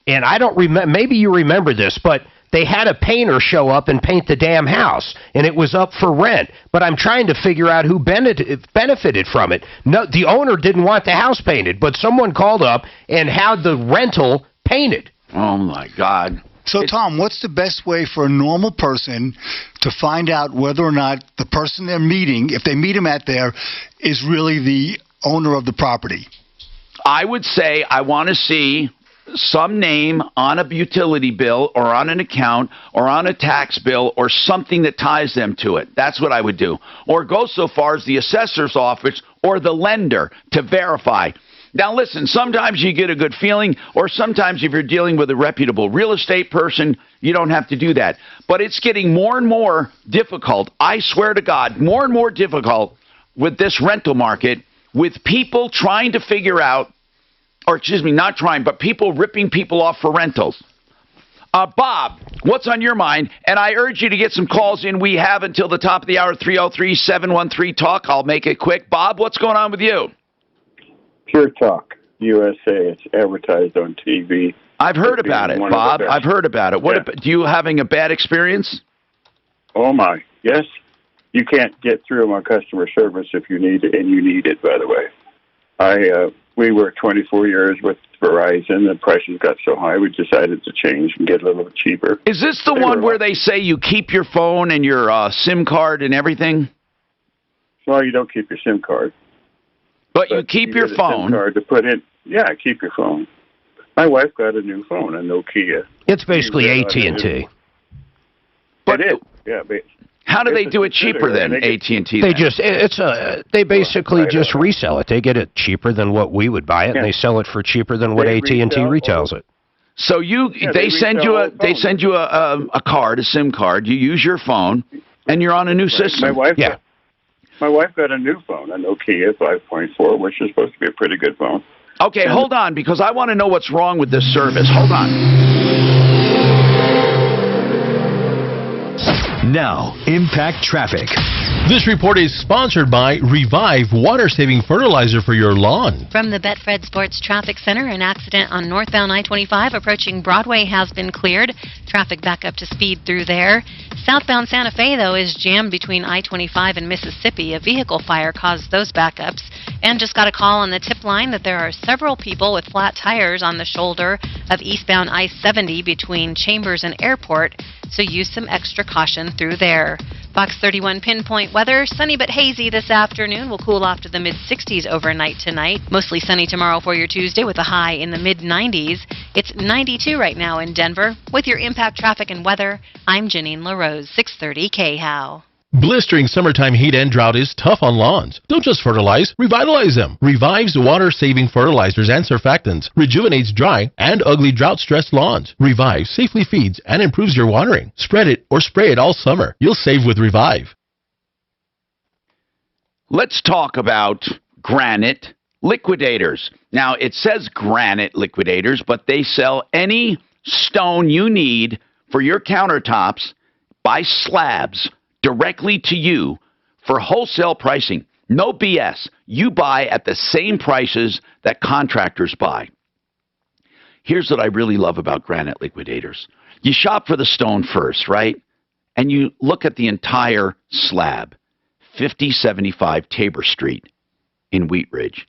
and I don't remember, maybe you remember this, but they had a painter show up and paint the damn house, and it was up for rent. But I'm trying to figure out who benefited from it. No, the owner didn't want the house painted, but someone called up and had the rental painted. Oh, my God. So, Tom, what's the best way for a normal person to find out whether or not the person they're meeting, if they meet him at there, is really the owner of the property? I would say I want to see some name on a utility bill or on an account or on a tax bill or something that ties them to it. That's what I would do. Or go so far as the assessor's office or the lender to verify. Now, listen, sometimes you get a good feeling, or sometimes if you're dealing with a reputable real estate person, you don't have to do that. But it's getting more and more difficult, I swear to God, more and more difficult with this rental market, with people trying to figure out, or excuse me, not trying, but people ripping people off for rentals. Bob, what's on your mind? And I urge you to get some calls in. We have until the top of the hour, 303-713-TALK. I'll make it quick. Bob, what's going on with you? Pure Talk USA. It's advertised on TV. I've heard about it, Bob. I've heard about it. What? Do you having a bad experience? Oh, my. Yes. You can't get through on customer service if you need it, and you need it, by the way. We worked 24 years with Verizon. The prices got so high, we decided to change and get a little bit cheaper. Is this the one where they say you keep your phone and your SIM card and everything? Well, you don't keep your SIM card. But you keep your phone. SIM card to put in. Yeah, keep your phone. My wife got a new phone, a Nokia. It's basically AT&T. But it is. Yeah, but how do they do it cheaper than AT&T? They basically just resell it. They get it cheaper than what we would buy it, and they sell it for cheaper than what AT&T retails it. So they send you a card, a SIM card. You use your phone, and you're on a new system. My wife got a new phone, a Nokia 5.4, which is supposed to be a pretty good phone. Okay, hold on, because I want to know what's wrong with this service. Hold on. Now, Impact Traffic. This report is sponsored by Revive Water-Saving Fertilizer for your lawn. From the Betfred Sports Traffic Center, an accident on northbound I-25 approaching Broadway has been cleared. Traffic back up to speed through there. Southbound Santa Fe, though, is jammed between I-25 and Mississippi. A vehicle fire caused those backups. And just got a call on the tip line that there are several people with flat tires on the shoulder of eastbound I-70 between Chambers and Airport, so use some extra caution through there. Fox 31 pinpoint weather, sunny but hazy this afternoon. Will cool off to the mid-60s overnight tonight. Mostly sunny tomorrow for your Tuesday with a high in the mid-90s. It's 92 right now in Denver. With your Impact Traffic and weather, I'm Janine LaRose, 630 KHOW. Blistering summertime heat and drought is tough on lawns. Don't just fertilize, revitalize them. Revives water-saving fertilizers and surfactants, rejuvenates dry and ugly drought-stressed lawns. Revive safely feeds and improves your watering. Spread it or spray it all summer. You'll save with Revive. Let's talk about Granite Liquidators. Now, it says Granite Liquidators, but they sell any stone you need for your countertops by slabs directly to you for wholesale pricing. No BS. You buy at the same prices that contractors buy. Here's what I really love about Granite Liquidators. You shop for the stone first, right? And you look at the entire slab, 5075 Tabor Street in Wheat Ridge.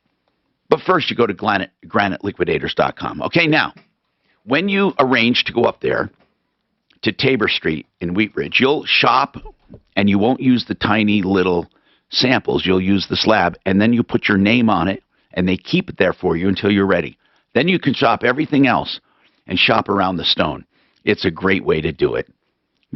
But first you go to graniteliquidators.com. Okay, now, when you arrange to go up there to Tabor Street in Wheat Ridge, you'll shop and you won't use the tiny little samples. You'll use the slab, and then you put your name on it, and they keep it there for you until you're ready. Then you can shop everything else and shop around the stone. It's a great way to do it.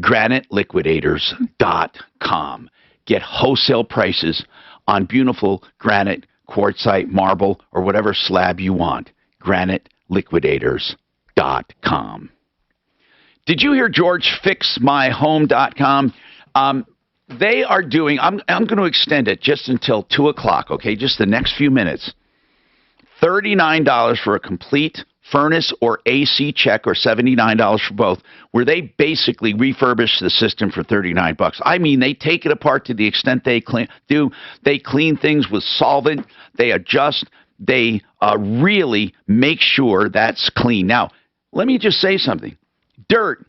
GraniteLiquidators.com. Get wholesale prices on beautiful granite, quartzite, marble, or whatever slab you want. GraniteLiquidators.com. Did you hear George FixMyHome.com? They are doing, I'm going to extend it just until 2 o'clock, okay, just the next few minutes. $39 for a complete furnace or AC check, or $79 for both, where they basically refurbish the system for $39. I mean, they take it apart to the extent they do. They clean things with solvent. They adjust. They really make sure that's clean. Now, let me just say something. Dirt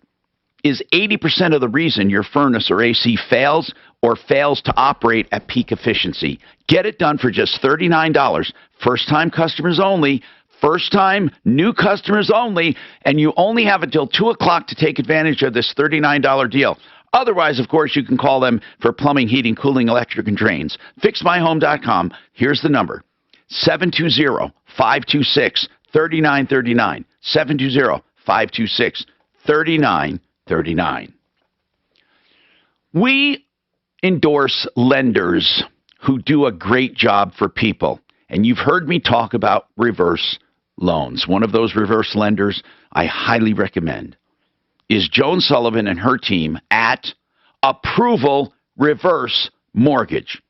is 80% of the reason your furnace or AC fails or fails to operate at peak efficiency. Get it done for just $39. First-time customers only. First-time new customers only. And you only have until 2 o'clock to take advantage of this $39 deal. Otherwise, of course, you can call them for plumbing, heating, cooling, electric, and drains. FixMyHome.com. Here's the number. 720-526-3939. 720-526-3939. We endorse lenders who do a great job for people. And you've heard me talk about reverse loans. One of those reverse lenders I highly recommend is Joan Sullivan and her team at Approval Reverse Mortgage.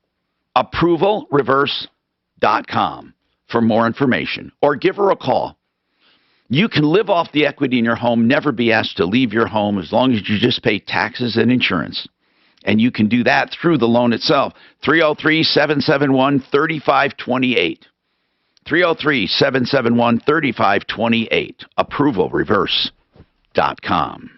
ApprovalReverse.com for more information, or give her a call. You can live off the equity in your home, never be asked to leave your home as long as you just pay taxes and insurance. And you can do that through the loan itself. 303-771-3528. 303-771-3528. ApprovalReverse.com.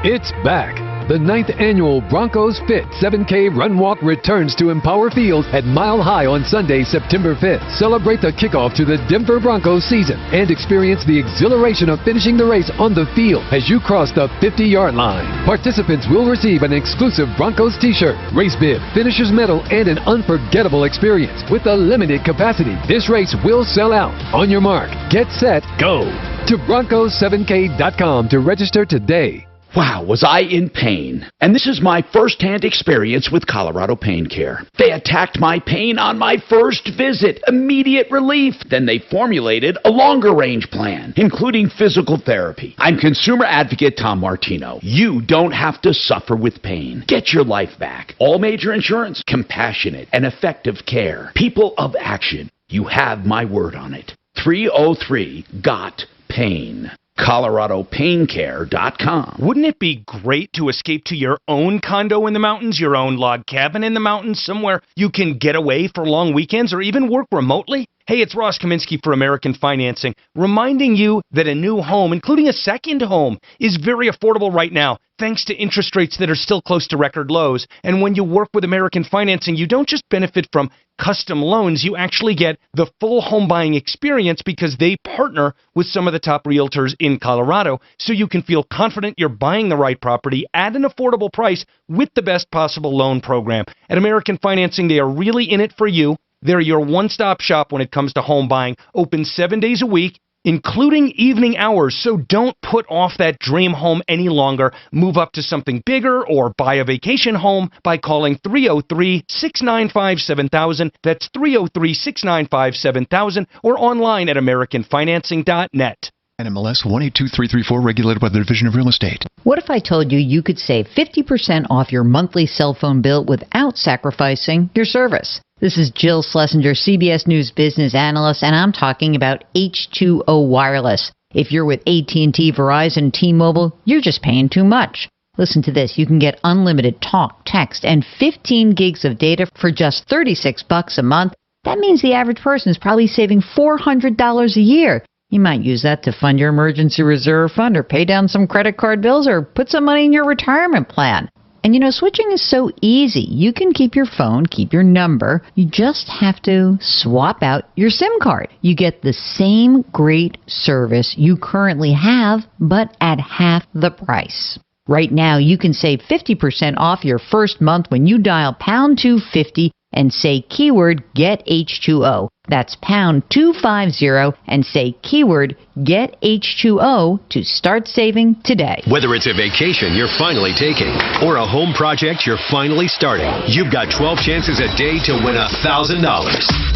It's back. The 9th annual Broncos Fit 7K Run Walk returns to Empower Field at Mile High on Sunday, September 5th. Celebrate the kickoff to the Denver Broncos season and experience the exhilaration of finishing the race on the field as you cross the 50-yard line. Participants will receive an exclusive Broncos t-shirt, race bib, finisher's medal, and an unforgettable experience. With a limited capacity, this race will sell out. On your mark, get set, go! To Broncos7k.com to register today. Wow, was I in pain. And this is my first-hand experience with Colorado Pain Care. They attacked my pain on my first visit. Immediate relief. Then they formulated a longer-range plan, including physical therapy. I'm consumer advocate Tom Martino. You don't have to suffer with pain. Get your life back. All major insurance. Compassionate and effective care. People of action. You have my word on it. 303-GOT-PAIN. ColoradoPainCare.com. Wouldn't it be great to escape to your own condo in the mountains, your own log cabin in the mountains, somewhere you can get away for long weekends or even work remotely? Hey, it's Ross Kaminsky for American Financing, reminding you that a new home, including a second home, is very affordable right now, thanks to interest rates that are still close to record lows. And when you work with American Financing, you don't just benefit from custom loans, you actually get the full home buying experience because they partner with some of the top realtors in Colorado, so you can feel confident you're buying the right property at an affordable price with the best possible loan program. At American Financing, they are really in it for you. They're your one-stop shop when it comes to home buying, open 7 days a week, including evening hours, so don't put off that dream home any longer. Move up to something bigger or buy a vacation home by calling 303-695-7000. That's 303-695-7000 or online at AmericanFinancing.net. NMLS 182334, regulated by the Division of Real Estate. What if I told you you could save 50% off your monthly cell phone bill without sacrificing your service? This is Jill Schlesinger, CBS News business analyst, and I'm talking about H2O Wireless. If you're with AT&T, Verizon, T-Mobile, you're just paying too much. Listen to this. You can get unlimited talk, text, and 15 gigs of data for just $36 a month. That means the average person is probably saving $400 a year. You might use that to fund your emergency reserve fund or pay down some credit card bills or put some money in your retirement plan. And you know, switching is so easy. You can keep your phone, keep your number. You just have to swap out your SIM card. You get the same great service you currently have, but at half the price. Right now, you can save 50% off your first month when you dial pound 250 and say keyword get H2O. That's pound 250 and say keyword get H2O to start saving today. Whether it's a vacation you're finally taking or a home project you're finally starting, you've got 12 chances a day to win $1,000.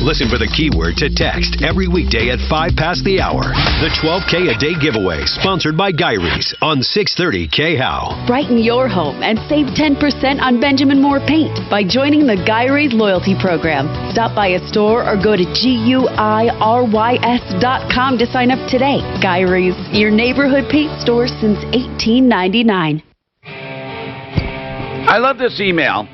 Listen for the keyword to text every weekday at 5 past the hour. The 12K a day giveaway, sponsored by Gyrie's on 630 KHOW. Brighten your home and save 10% on Benjamin Moore paint by joining the Gyrie's loyalty program. Stop by a store or go to GUIRYS.com to sign up today. Gyrie's, your neighborhood paint store since 1899. I love this email.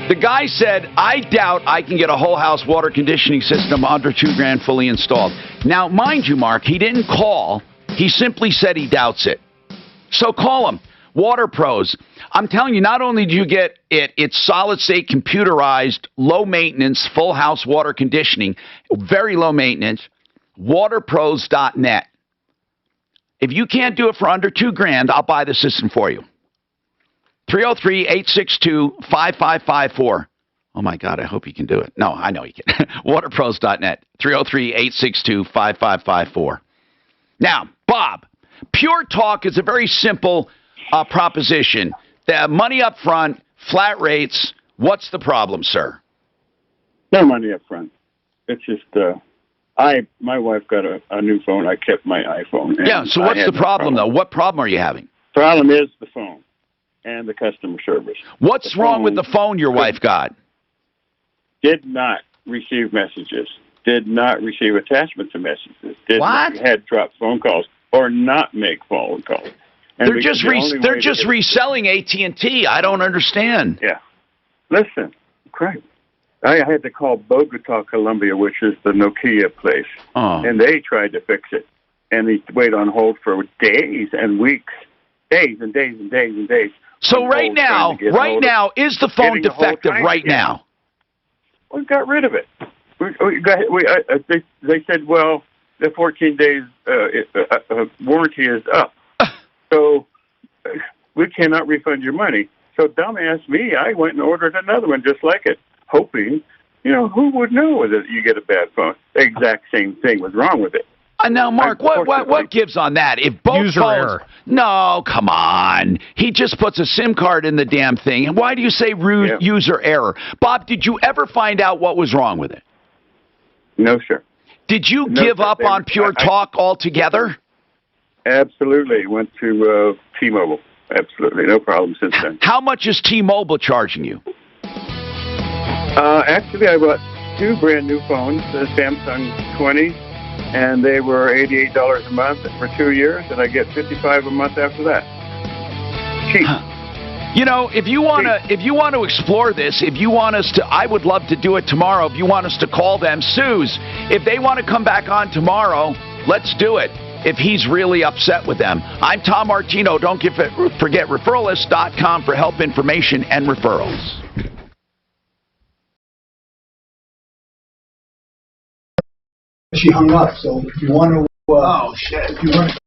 The guy said, I doubt I can get a whole house water conditioning system under $2,000 fully installed. Now, mind you, Mark, he didn't call. He simply said he doubts it. So call him. Water Pros. I'm telling you, not only do you get it's solid state computerized, low maintenance, full house water conditioning, very low maintenance, waterpros.net. If you can't do it for under $2,000, I'll buy the system for you. 303-862-5554. Oh, my God, I hope you can do it. No, I know you can. Waterpros.net, 303-862-5554. Now, Bob, Pure Talk is a very simple proposition. The money up front, flat rates. What's the problem, sir? No money up front. It's just my wife got a new phone. I kept my iPhone. Yeah, so what's the problem, though? What problem are you having? Problem is the phone and the customer service. What's wrong with the phone your wife got? Did not receive messages. Did not receive attachments to messages. Had dropped phone calls or not make phone calls. And they're just reselling AT&T. I don't understand. Yeah. Listen, Craig, I had to call Bogota, Colombia, which is the Nokia place, and they tried to fix it. And they waited on hold for days and weeks, days and days and days and days. So right now, is the phone defective right now? We got rid of it. They said, well, the 14 days warranty is up, so we cannot refund your money. So dumbass me, I went and ordered another one just like it, hoping, who would know that you get a bad phone? The exact same thing was wrong with it. Now, Mark, what gives on that? If both user phones, error. No, come on. He just puts a SIM card in the damn thing. And why do you say user error? Bob, did you ever find out what was wrong with it? No, sir. Did you give up on Pure Talk altogether? Absolutely. Went to T-Mobile. Absolutely. No problem since then. How much is T-Mobile charging you? Actually, I bought two brand new phones, the Samsung 20, and they were $88 a month for 2 years, and I get $55 a month after that. Cheap. If you want to explore this, if you want us to, I would love to do it tomorrow. If you want us to call them, Suze, if they want to come back on tomorrow, let's do it. If he's really upset with them. I'm Tom Martino. Don't forget referralist.com for help, information, and referrals. She hung up, so if you want to... if you want to